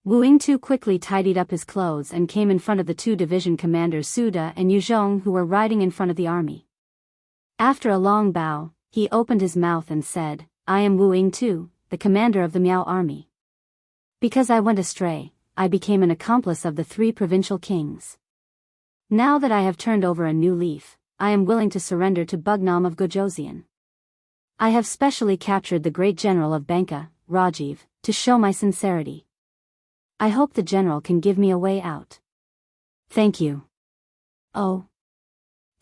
Speaker 1: Wu Yingtu quickly tidied up his clothes and came in front of the 2 division commanders Su De and Yu Zhong who were riding in front of the army. After a long bow, he opened his mouth and said, I am Wu Yingtu, the commander of the Miao army. Because I went astray, I became an accomplice of the 3 provincial kings. Now that I have turned over a new leaf, I am willing to surrender to Bugnam of Gojoseon. I have specially captured the great general of Banka, Rajiv, to show my sincerity. I hope the general can give me a way out. Thank you. Oh.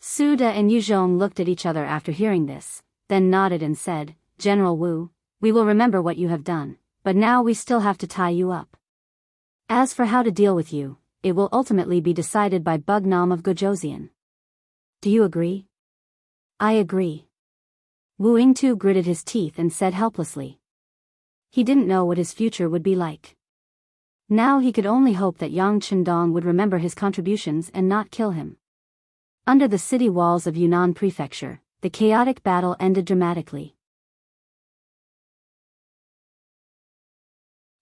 Speaker 1: Su De and Yu Zhong looked at each other after hearing this, then nodded and said, General Wu, we will remember what you have done, but now we still have to tie you up. As for how to deal with you, it will ultimately be decided by Bugnam of Gojoseon. Do you agree? I agree. Wu Yingtu gritted his teeth and said helplessly. He didn't know what his future would be like. Now he could only hope that Yang Chendong would remember his contributions and not kill him. Under the city walls of Yunnan Prefecture, the chaotic battle ended dramatically.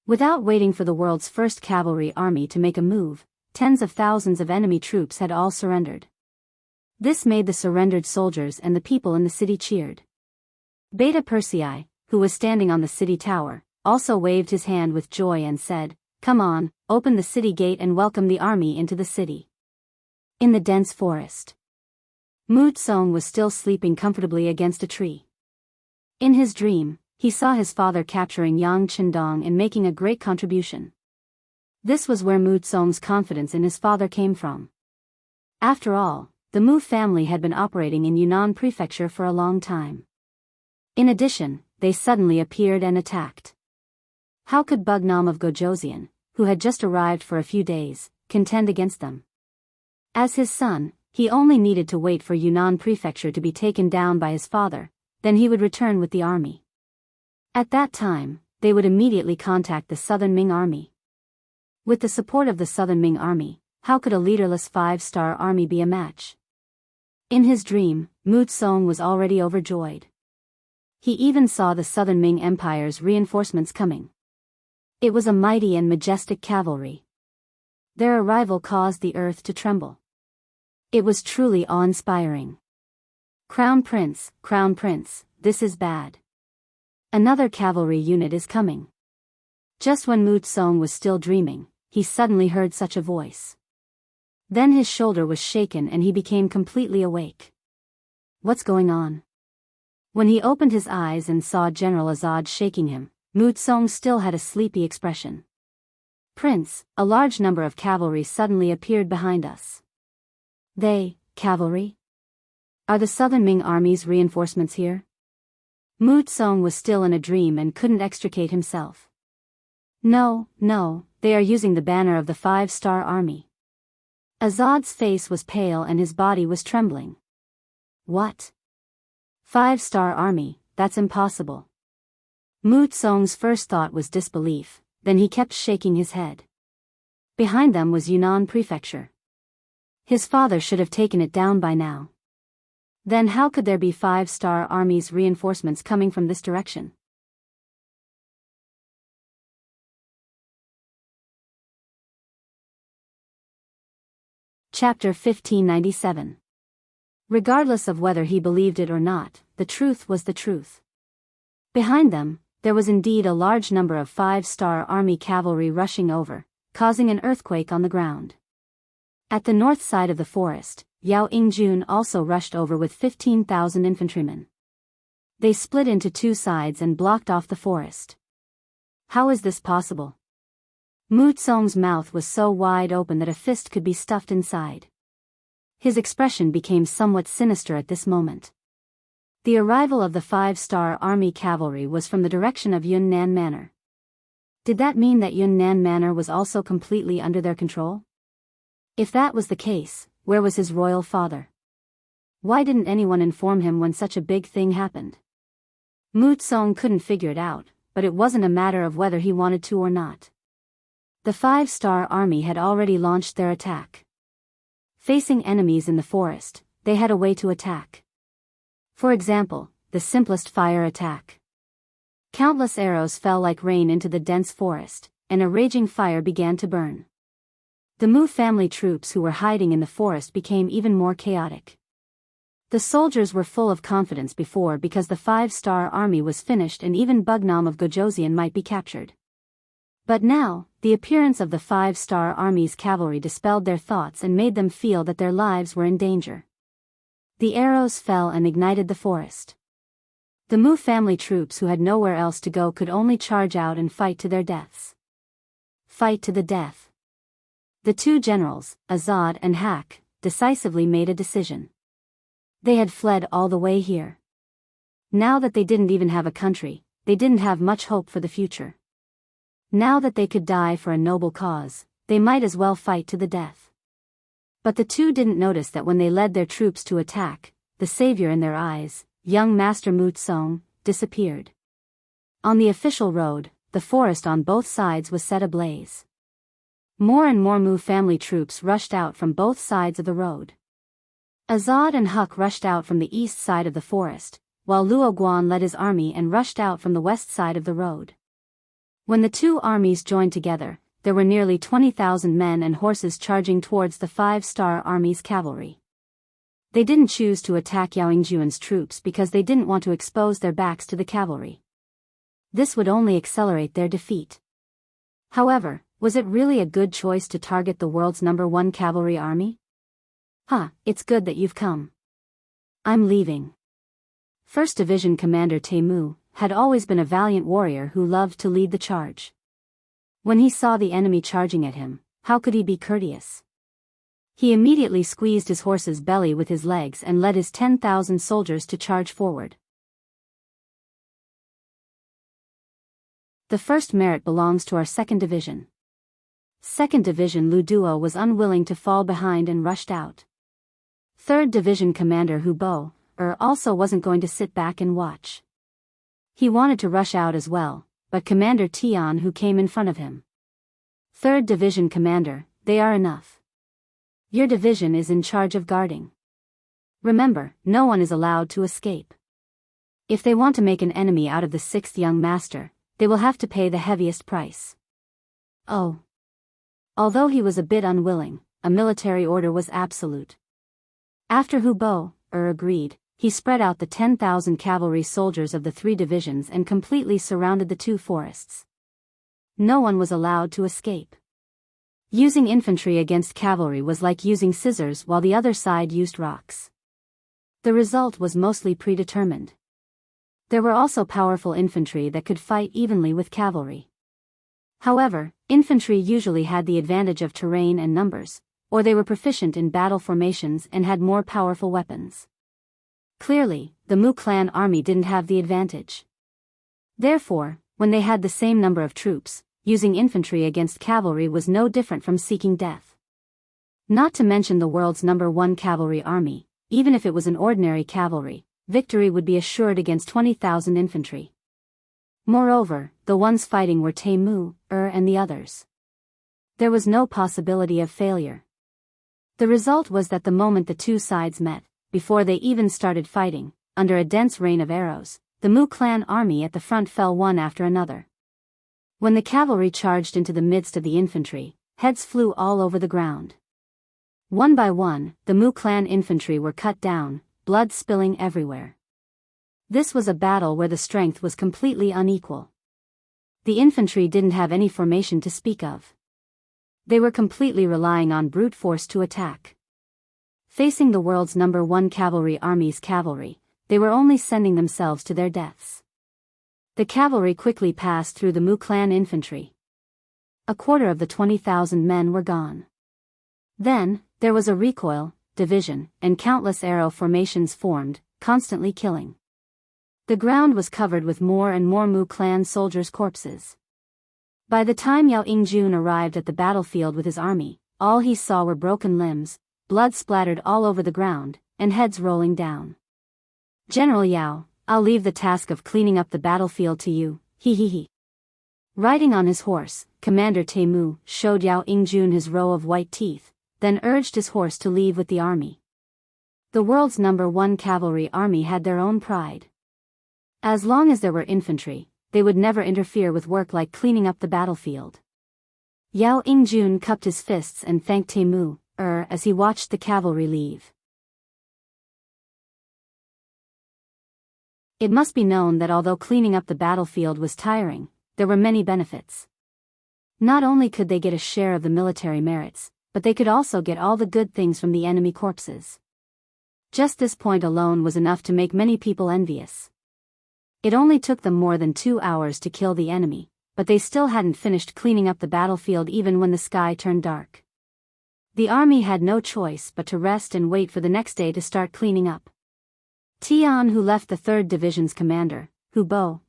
Speaker 1: Without waiting for the world's first cavalry army to make a move, tens of thousands of enemy troops had all surrendered. This made the surrendered soldiers and the people in the city cheered. Beta Persei, who was standing on the city tower, also waved his hand with joy and said, Come on, open the city gate and welcome the army into the city. In the dense forest, Mu Tsong was still sleeping comfortably against a tree. In his dream, he saw his father capturing Yang Chendong and making a great contribution. This was where Mu Tsong's confidence in his father came from. After all, the Mu family had been operating in Yunnan Prefecture for a long time. In addition, they suddenly appeared and attacked. How could Bugnam of Gojoseon, who had just arrived for a few days, contend against them? As his son, He only needed to wait for Yunnan Prefecture to be taken down by his father, then he would return with the army. At that time, they would immediately contact the Southern Ming Army. With the support of the Southern Ming Army, how could a leaderless 5-star army be a match? In his dream, Mu Tsong was already overjoyed. He even saw the Southern Ming Empire's reinforcements coming. It was a mighty and majestic cavalry. Their arrival caused the earth to tremble. It was truly awe-inspiring. Crown Prince, this is bad. Another cavalry unit is coming. Just when Mu Tsong was still dreaming, he suddenly heard such a voice. Then his shoulder was shaken and he became completely awake. What's going on? When he opened his eyes and saw General Azad shaking him, Mu Tsong still had a sleepy expression. Prince, a large number of cavalry suddenly appeared behind us. Cavalry? Are the Southern Ming Army's reinforcements here? Mu Tsong was still in a dream and couldn't extricate himself. No, they are using the banner of the 5-star army. Azad's face was pale and his body was trembling. What? 5-star army, that's impossible. Mu Tsong's first thought was disbelief, then he kept shaking his head. Behind them was Yunnan Prefecture. His father should have taken it down by now. Then how could there be 5-star army's reinforcements coming from this direction? Chapter 1597. Regardless of whether he believed it or not, the truth was the truth. Behind them, there was indeed a large number of 5-star army cavalry rushing over, causing an earthquake on the ground. At the north side of the forest, Yao Ingjun also rushed over with 15,000 infantrymen. They split into two sides and blocked off the forest. How is this possible? Mu Tsong's mouth was so wide open that a fist could be stuffed inside. His expression became somewhat sinister at this moment. The arrival of the 5-star army cavalry was from the direction of Yunnan Manor. Did that mean that Yunnan Manor was also completely under their control? If that was the case, where was his royal father? Why didn't anyone inform him when such a big thing happened? Mu Tsong couldn't figure it out, but it wasn't a matter of whether he wanted to or not. The 5-star army had already launched their attack. Facing enemies in the forest, they had a way to attack. For example, the simplest fire attack. Countless arrows fell like rain into the dense forest, and a raging fire began to burn. The Mu family troops who were hiding in the forest became even more chaotic. The soldiers were full of confidence before because the 5-star army was finished and even Bugnam of Gojoseon might be captured. But now, the appearance of the 5-star army's cavalry dispelled their thoughts and made them feel that their lives were in danger. The arrows fell and ignited the forest. The Mu family troops who had nowhere else to go could only charge out and fight to their deaths. Fight to the death. The two generals, Azad and Hak, decisively made a decision. They had fled all the way here. Now that they didn't even have a country, they didn't have much hope for the future. Now that they could die for a noble cause, they might as well fight to the death. But the two didn't notice that when they led their troops to attack, the savior in their eyes, young Master Mu Tsong, disappeared. On the official road, the forest on both sides was set ablaze. More and more Mu family troops rushed out from both sides of the road. Azad and Huk rushed out from the east side of the forest, while Luo Guan led his army and rushed out from the west side of the road. When the two armies joined together, there were nearly 20,000 men and horses charging towards the 5-star army's cavalry. They didn't choose to attack Yao Ingjuan's troops because they didn't want to expose their backs to the cavalry. This would only accelerate their defeat. However, was it really a good choice to target the world's #1 cavalry army? It's good that you've come. I'm leaving. 1st Division Commander Temu had always been a valiant warrior who loved to lead the charge. When he saw the enemy charging at him, how could he be courteous? He immediately squeezed his horse's belly with his legs and led his 10,000 soldiers to charge forward. The first merit belongs to our 2nd Division. 2nd Division Lu Duo was unwilling to fall behind and rushed out. 3rd Division Commander Hubo also wasn't going to sit back and watch. He wanted to rush out as well, but Commander Tian who came in front of him. 3rd Division Commander, they are enough. Your division is in charge of guarding. Remember, no one is allowed to escape. If they want to make an enemy out of the 6th young master, they will have to pay the heaviest price. Oh. Although he was a bit unwilling, a military order was absolute. After Hubo agreed, he spread out the 10,000 cavalry soldiers of the 3 divisions and completely surrounded the 2 forests. No one was allowed to escape. Using infantry against cavalry was like using scissors while the other side used rocks. The result was mostly predetermined. There were also powerful infantry that could fight evenly with cavalry. However, infantry usually had the advantage of terrain and numbers, or they were proficient in battle formations and had more powerful weapons. Clearly, the Mu clan army didn't have the advantage. Therefore, when they had the same number of troops, using infantry against cavalry was no different from seeking death. Not to mention the world's #1 cavalry army, even if it was an ordinary cavalry, victory would be assured against 20,000 infantry. Moreover, the ones fighting were Temu, and the others. There was no possibility of failure. The result was that the moment the 2 sides met, before they even started fighting, under a dense rain of arrows, the Mu clan army at the front fell one after another. When the cavalry charged into the midst of the infantry, heads flew all over the ground. One by one, the Mu clan infantry were cut down, blood spilling everywhere. This was a battle where the strength was completely unequal. The infantry didn't have any formation to speak of. They were completely relying on brute force to attack. Facing the world's #1 cavalry army's cavalry, they were only sending themselves to their deaths. The cavalry quickly passed through the Mu clan infantry. A quarter of the 20,000 men were gone. Then, there was a recoil, division, and countless arrow formations formed, constantly killing. The ground was covered with more and more Mu clan soldiers' corpses. By the time Yao Yingjun arrived at the battlefield with his army, all he saw were broken limbs, blood splattered all over the ground, and heads rolling down. General Yao, I'll leave the task of cleaning up the battlefield to you, he. Riding on his horse, Commander Temu showed Yao Yingjun his row of white teeth, then urged his horse to leave with the army. The world's #1 cavalry army had their own pride. As long as there were infantry, they would never interfere with work like cleaning up the battlefield. Yao Yingjun cupped his fists and thanked Temu, as he watched the cavalry leave. It must be known that although cleaning up the battlefield was tiring, there were many benefits. Not only could they get a share of the military merits, but they could also get all the good things from the enemy corpses. Just this point alone was enough to make many people envious. It only took them more than 2 hours to kill the enemy, but they still hadn't finished cleaning up the battlefield even when the sky turned dark. The army had no choice but to rest and wait for the next day to start cleaning up. Tian, who left the 3rd Division's commander, Hubo,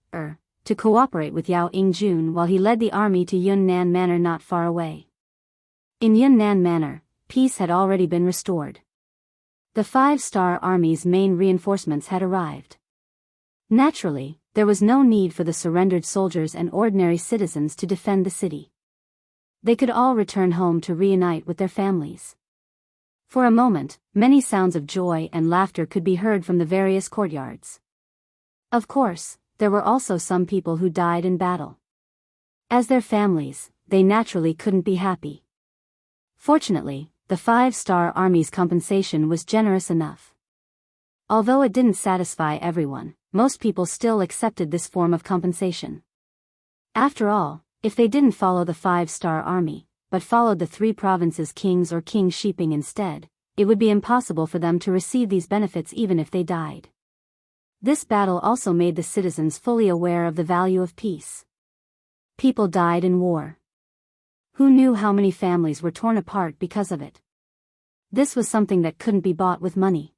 Speaker 1: to cooperate with Yao Yingjun while he led the army to Yunnan Manor not far away. In Yunnan Manor, peace had already been restored. The 5-star army's main reinforcements had arrived. Naturally, there was no need for the surrendered soldiers and ordinary citizens to defend the city. They could all return home to reunite with their families. For a moment, many sounds of joy and laughter could be heard from the various courtyards. Of course, there were also some people who died in battle. As their families, they naturally couldn't be happy. Fortunately, the 5-star army's compensation was generous enough. Although it didn't satisfy everyone, most people still accepted this form of compensation. After all, if they didn't follow the 5-star army, but followed the 3 provinces' kings or king sheeping instead, it would be impossible for them to receive these benefits even if they died. This battle also made the citizens fully aware of the value of peace. People died in war. Who knew how many families were torn apart because of it? This was something that couldn't be bought with money.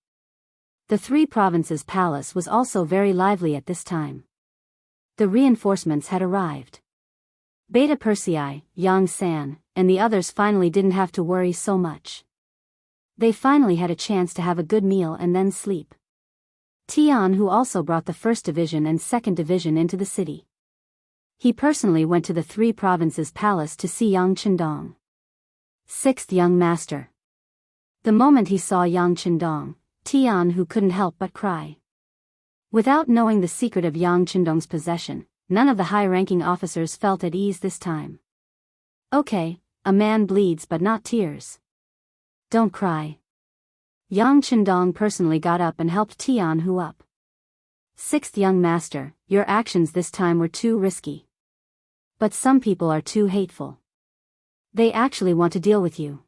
Speaker 1: The 3 provinces' palace was also very lively at this time. The reinforcements had arrived. Beta Persei, Yang San, and the others finally didn't have to worry so much. They finally had a chance to have a good meal and then sleep. Tianhu also brought the 1st Division and 2nd Division into the city. He personally went to the 3 provinces palace to see Yang Chendong. 6th young master. The moment he saw Yang Chendong, Tianhu couldn't help but cry. Without knowing the secret of Yang Chendong's possession, none of the high-ranking officers felt at ease this time. Okay, a man bleeds but not tears. Don't cry. Yang Chendong personally got up and helped Tianhu up. 6th young master, your actions this time were too risky. But some people are too hateful. They actually want to deal with you.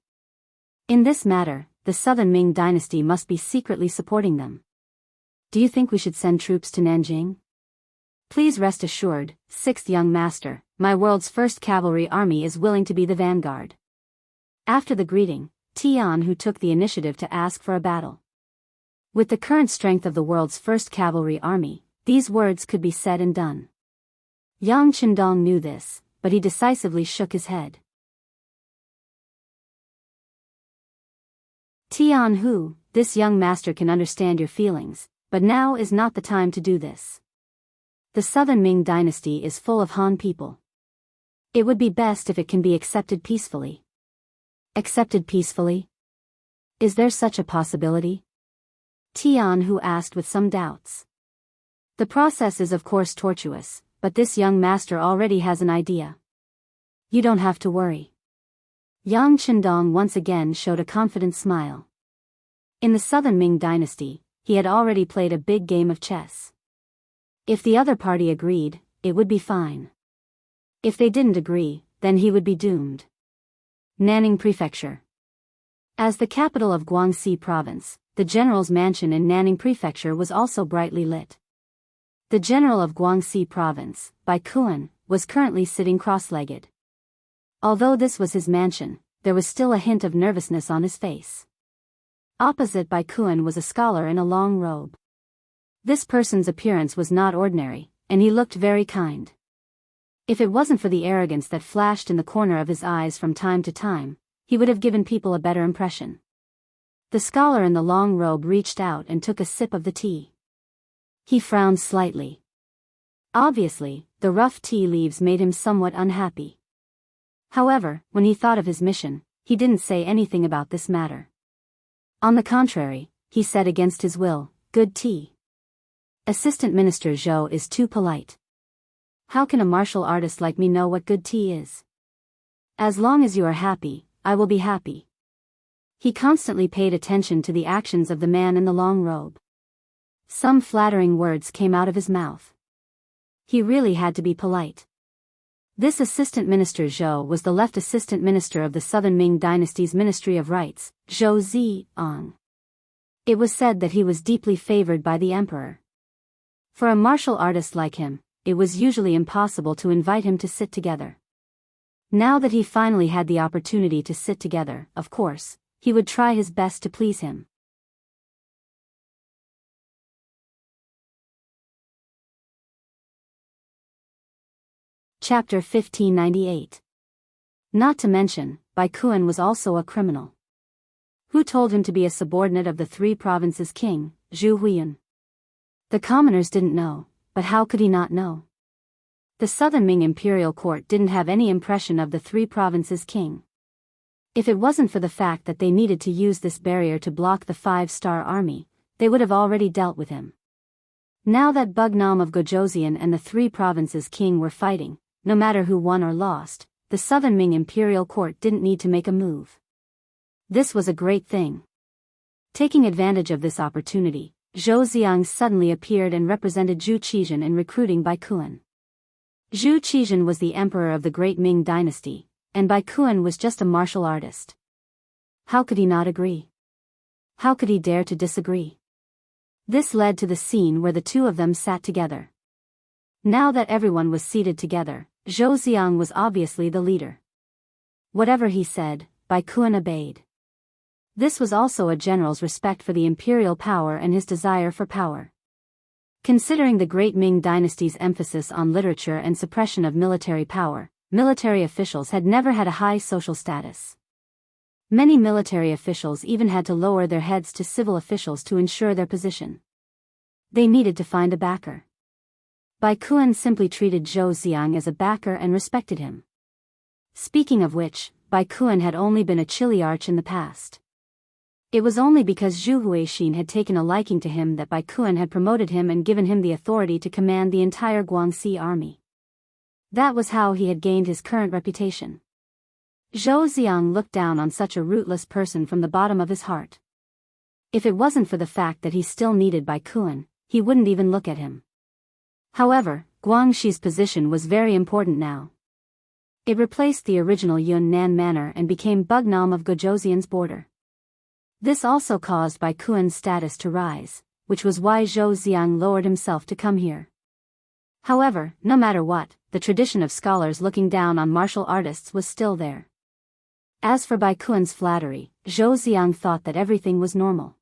Speaker 1: In this matter, the Southern Ming dynasty must be secretly supporting them. Do you think we should send troops to Nanjing? Please rest assured, 6th young master, my world's first cavalry army is willing to be the vanguard. After the greeting, Tianhu took the initiative to ask for a battle. With the current strength of the world's first cavalry army, these words could be said and done. Yang Chendong knew this, but he decisively shook his head. Tianhu, this young master can understand your feelings, but now is not the time to do this. The Southern Ming dynasty is full of Han people. It would be best if it can be accepted peacefully. Accepted peacefully? Is there such a possibility? Tianhu asked with some doubts. The process is of course tortuous, but this young master already has an idea. You don't have to worry. Yang Chendong once again showed a confident smile. In the Southern Ming dynasty, he had already played a big game of chess. If the other party agreed, it would be fine. If they didn't agree, then he would be doomed. Nanning Prefecture. As the capital of Guangxi Province, the general's mansion in Nanning Prefecture was also brightly lit. The general of Guangxi Province, Bai Kuan, was currently sitting cross-legged. Although this was his mansion, there was still a hint of nervousness on his face. Opposite Bai Kuan was a scholar in a long robe. This person's appearance was not ordinary, and he looked very kind. If it wasn't for the arrogance that flashed in the corner of his eyes from time to time, he would have given people a better impression. The scholar in the long robe reached out and took a sip of the tea. He frowned slightly. Obviously, the rough tea leaves made him somewhat unhappy. However, when he thought of his mission, he didn't say anything about this matter. On the contrary, he said against his will, "Good tea." Assistant Minister Zhou is too polite. How can a martial artist like me know what good tea is? As long as you are happy, I will be happy. He constantly paid attention to the actions of the man in the long robe. Some flattering words came out of his mouth. He really had to be polite. This Assistant Minister Zhou was the left Assistant Minister of the Southern Ming Dynasty's Ministry of Rights, Zhou Ziang. It was said that he was deeply favored by the emperor. For a martial artist like him, it was usually impossible to invite him to sit together. Now that he finally had the opportunity to sit together, of course, he would try his best to please him. Chapter 1598. Not to mention, Bai Kuan was also a criminal. Who told him to be a subordinate of the 3 provinces' king, Zhu Huiyun? The commoners didn't know, but how could he not know? The Southern Ming imperial court didn't have any impression of the 3 provinces' king. If it wasn't for the fact that they needed to use this barrier to block the 5-star army, they would have already dealt with him. Now that Bugnam of Gojoseon and the 3 provinces' king were fighting, no matter who won or lost, the Southern Ming imperial court didn't need to make a move. This was a great thing. Taking advantage of this opportunity, Zhou Ziang suddenly appeared and represented Zhu Qizhen in recruiting Bai Kuan. Zhu Qizhen was the emperor of the Great Ming dynasty, and Bai Kuan was just a martial artist. How could he not agree? How could he dare to disagree? This led to the scene where the two of them sat together. Now that everyone was seated together, Zhou Ziang was obviously the leader. Whatever he said, Bai Kuan obeyed. This was also a general's respect for the imperial power and his desire for power. Considering the Great Ming dynasty's emphasis on literature and suppression of military power, military officials had never had a high social status. Many military officials even had to lower their heads to civil officials to ensure their position. They needed to find a backer. Bai Kuan simply treated Zhou Xiang as a backer and respected him. Speaking of which, Bai Kuan had only been a chiliarch in the past. It was only because Zhu Huixin had taken a liking to him that Bai Kuan had promoted him and given him the authority to command the entire Guangxi army. That was how he had gained his current reputation. Zhou Xiang looked down on such a rootless person from the bottom of his heart. If it wasn't for the fact that he still needed Bai Kuan, he wouldn't even look at him. However, Guangxi's position was very important now. It replaced the original Yunnan manor and became Bugnam of Gojoseon's border. This also caused Bai Kuan's status to rise, which was why Zhou Xiang lowered himself to come here. However, no matter what, the tradition of scholars looking down on martial artists was still there. As for Bai Kuan's flattery, Zhou Xiang thought that everything was normal.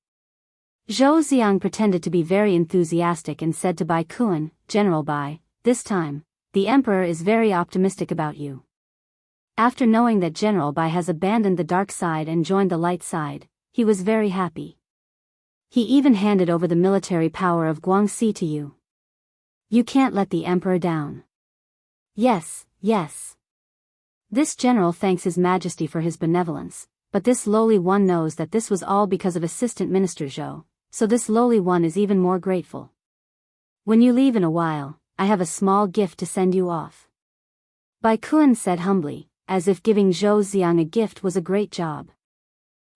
Speaker 1: Zhou Xiang pretended to be very enthusiastic and said to Bai Kuan, "General Bai, this time, the emperor is very optimistic about you." After knowing that General Bai has abandoned the dark side and joined the light side, he was very happy. He even handed over the military power of Guangxi to you. You can't let the emperor down. Yes, yes. This general thanks His Majesty for his benevolence, but this lowly one knows that this was all because of Assistant Minister Zhou, so this lowly one is even more grateful. When you leave in a while, I have a small gift to send you off. Bai Kuan said humbly, as if giving Zhou Xiang a gift was a great job.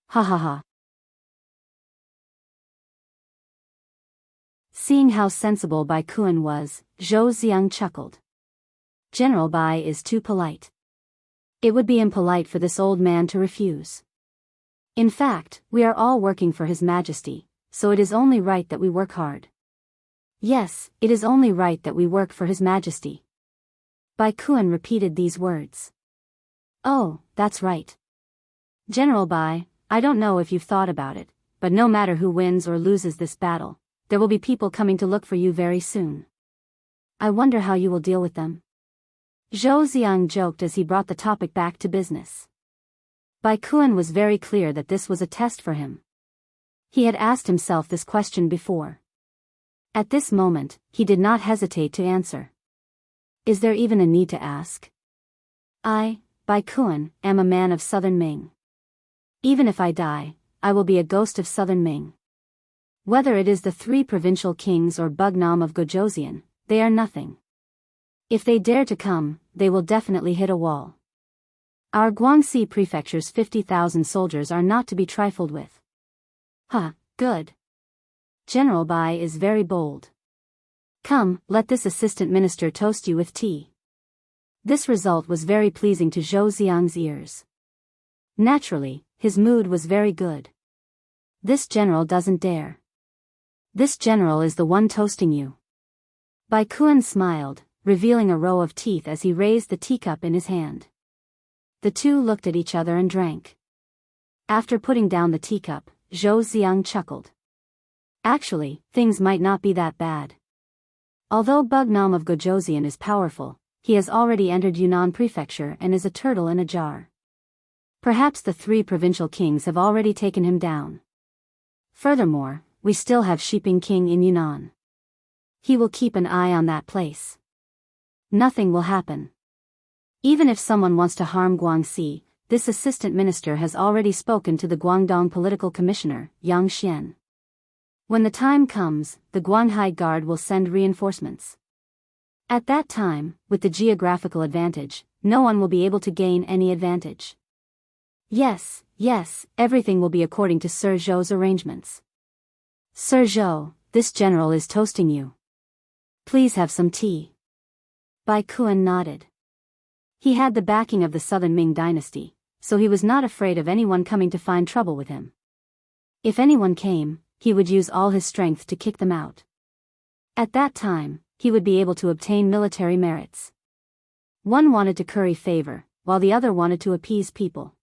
Speaker 1: Ha ha ha. Seeing how sensible Bai Kuan was, Zhou Xiang chuckled. General Bai is too polite. It would be impolite for this old man to refuse. In fact, we are all working for His Majesty, so it is only right that we work hard. Yes, it is only right that we work for His Majesty. Bai Kuan repeated these words. Oh, that's right. General Bai, I don't know if you've thought about it, but no matter who wins or loses this battle, there will be people coming to look for you very soon. I wonder how you will deal with them. Zhou Xiang joked as he brought the topic back to business. Bai Kuan was very clear that this was a test for him. He had asked himself this question before. At this moment, he did not hesitate to answer. Is there even a need to ask? I, Bai Kuan, am a man of Southern Ming. Even if I die, I will be a ghost of Southern Ming. Whether it is the 3 provincial kings or Bugnam of Gojoseon, they are nothing. If they dare to come, they will definitely hit a wall. Our Guangxi prefecture's 50,000 soldiers are not to be trifled with. Huh, good. General Bai is very bold. Come, let this assistant minister toast you with tea. This result was very pleasing to Zhou Xiang's ears. Naturally, his mood was very good. This general doesn't dare. This general is the one toasting you. Bai Kuan smiled, revealing a row of teeth as he raised the teacup in his hand. The two looked at each other and drank. After putting down the teacup, Zhou Xiang chuckled. Actually, things might not be that bad. Although Bugnam of Gojoseon is powerful, he has already entered Yunnan Prefecture and is a turtle in a jar. Perhaps the 3 provincial kings have already taken him down. Furthermore, we still have Shiping King in Yunnan. He will keep an eye on that place. Nothing will happen. Even if someone wants to harm Guangxi, this assistant minister has already spoken to the Guangdong political commissioner, Yang Xian. When the time comes, the Guanghai Guard will send reinforcements. At that time, with the geographical advantage, no one will be able to gain any advantage. Yes, everything will be according to Sir Zhou's arrangements. Sir Zhou, this general is toasting you. Please have some tea. Bai Kuan nodded. He had the backing of the Southern Ming dynasty, so he was not afraid of anyone coming to find trouble with him. If anyone came, he would use all his strength to kick them out. At that time, he would be able to obtain military merits. One wanted to curry favor, while the other wanted to appease people.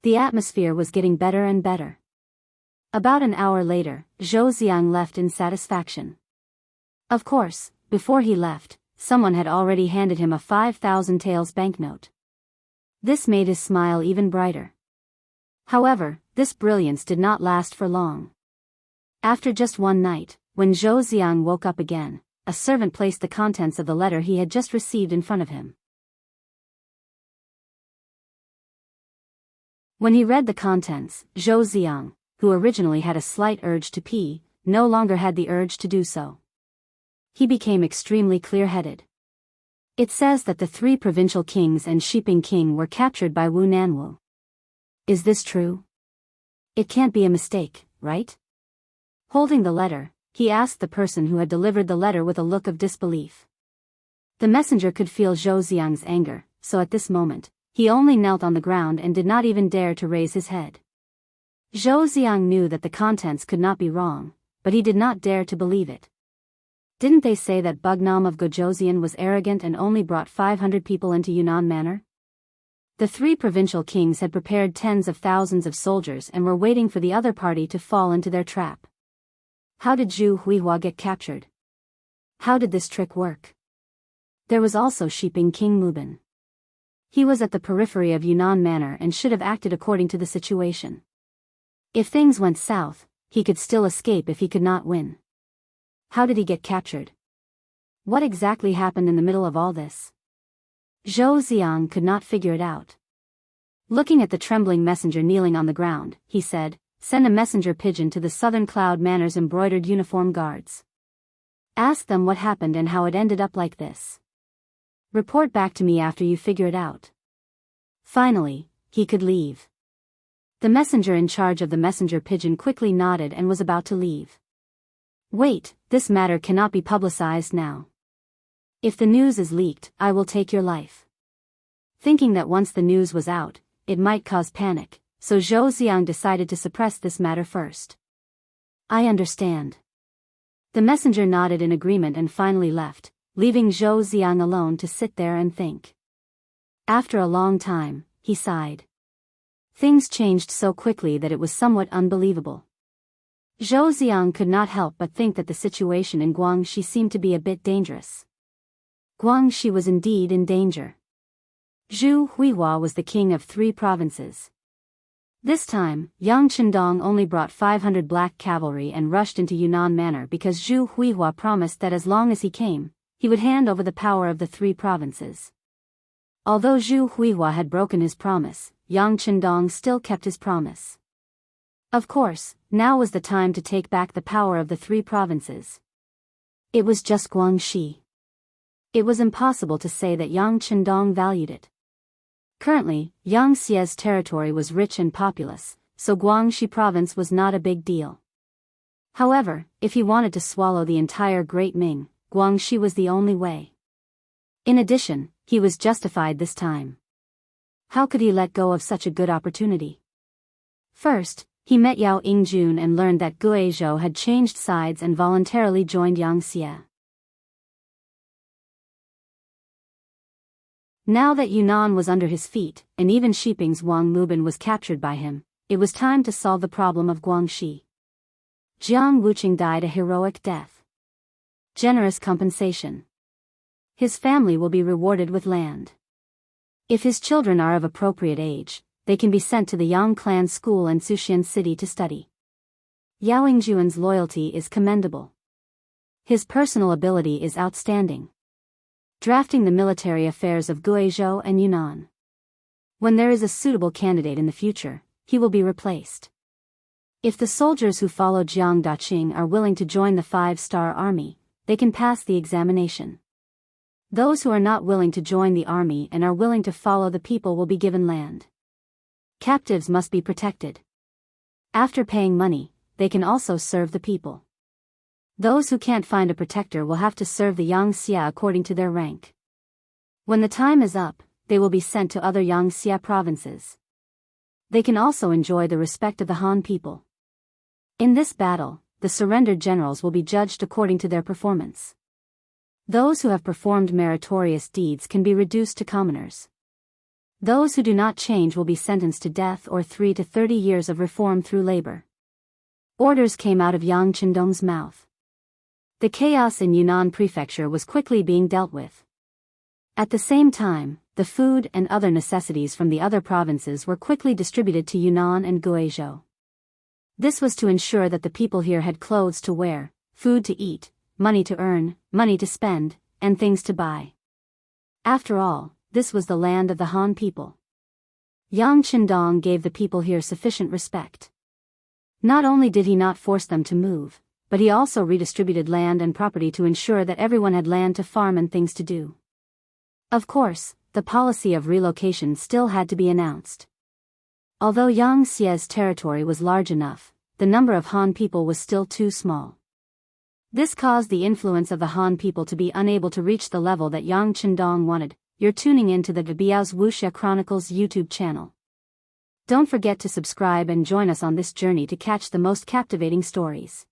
Speaker 1: The atmosphere was getting better and better. About an hour later, Zhou Xiang left in satisfaction. Of course, before he left, someone had already handed him a 5,000 taels banknote. This made his smile even brighter. However, this brilliance did not last for long. After just one night, when Zhou Xiang woke up again, a servant placed the contents of the letter he had just received in front of him. When he read the contents, Zhou Xiang, who originally had a slight urge to pee, no longer had the urge to do so. He became extremely clear-headed. It says that the 3 provincial kings and Shiping king were captured by Wu Nanwu. Is this true? It can't be a mistake, right? Holding the letter, he asked the person who had delivered the letter with a look of disbelief. The messenger could feel Zhou Xiang's anger, so at this moment, he only knelt on the ground and did not even dare to raise his head. Zhou Xiang knew that the contents could not be wrong, but he did not dare to believe it. Didn't they say that Bugnam of Gojoseon was arrogant and only brought 500 people into Yunnan Manor? The 3 provincial kings had prepared tens of thousands of soldiers and were waiting for the other party to fall into their trap. How did Zhu Huihua get captured? How did this trick work? There was also Shiping King Mubin. He was at the periphery of Yunnan Manor and should have acted according to the situation. If things went south, he could still escape if he could not win. How did he get captured? What exactly happened in the middle of all this? Zhou Xiang could not figure it out. Looking at the trembling messenger kneeling on the ground, he said, "Send a messenger pigeon to the Southern Cloud Manor's embroidered uniform guards. Ask them what happened and how it ended up like this. Report back to me after you figure it out." Finally, he could leave. The messenger in charge of the messenger pigeon quickly nodded and was about to leave. "Wait, this matter cannot be publicized now. If the news is leaked, I will take your life." Thinking that once the news was out, it might cause panic, so Zhou Xiang decided to suppress this matter first. "I understand." The messenger nodded in agreement and finally left, leaving Zhou Xiang alone to sit there and think. After a long time, he sighed. Things changed so quickly that it was somewhat unbelievable. Zhou Xiang could not help but think that the situation in Guangxi seemed to be a bit dangerous. Guangxi was indeed in danger. Zhu Huihua was the king of 3 provinces. This time, Yang Chendong only brought 500 black cavalry and rushed into Yunnan Manor because Zhu Huihua promised that as long as he came, he would hand over the power of the 3 provinces. Although Zhu Huihua had broken his promise, Yang Chendong still kept his promise. Of course, now was the time to take back the power of the 3 provinces. It was just Guangxi. It was impossible to say that Yang Chendong valued it. Currently, Yangtze's territory was rich and populous, so Guangxi province was not a big deal. However, if he wanted to swallow the entire Great Ming, Guangxi was the only way. In addition, he was justified this time. How could he let go of such a good opportunity? First, he met Yao Yingjun and learned that Guizhou had changed sides and voluntarily joined Yangtze. Now that Yunnan was under his feet, and even Shiping's Wang Mubin was captured by him, it was time to solve the problem of Guangxi. Jiang Wuqing died a heroic death. Generous compensation. His family will be rewarded with land. If his children are of appropriate age, they can be sent to the Yang clan school in Suxian City to study. Yao Yingjun's loyalty is commendable. His personal ability is outstanding. Drafting the military affairs of Guizhou and Yunnan. When there is a suitable candidate in the future, he will be replaced. If the soldiers who follow Jiang Daqing are willing to join the 5-star army, they can pass the examination. Those who are not willing to join the army and are willing to follow the people will be given land. Captives must be protected. After paying money, they can also serve the people. Those who can't find a protector will have to serve the Yangtze according to their rank. When the time is up, they will be sent to other Yangtze provinces. They can also enjoy the respect of the Han people. In this battle, the surrendered generals will be judged according to their performance. Those who have performed meritorious deeds can be reduced to commoners. Those who do not change will be sentenced to death or 3 to 30 years of reform through labor. Orders came out of Yang Chendong's mouth. The chaos in Yunnan Prefecture was quickly being dealt with. At the same time, the food and other necessities from the other provinces were quickly distributed to Yunnan and Guizhou. This was to ensure that the people here had clothes to wear, food to eat, money to earn, money to spend, and things to buy. After all, this was the land of the Han people. Yang Qindong gave the people here sufficient respect. Not only did he not force them to move, but he also redistributed land and property to ensure that everyone had land to farm and things to do. Of course, the policy of relocation still had to be announced. Although Yangtze's territory was large enough, the number of Han people was still too small. This caused the influence of the Han people to be unable to reach the level that Yang Qindong wanted. You're tuning in to the Biyao's Wuxia Chronicles YouTube channel. Don't forget to subscribe and join us on this journey to catch the most captivating stories.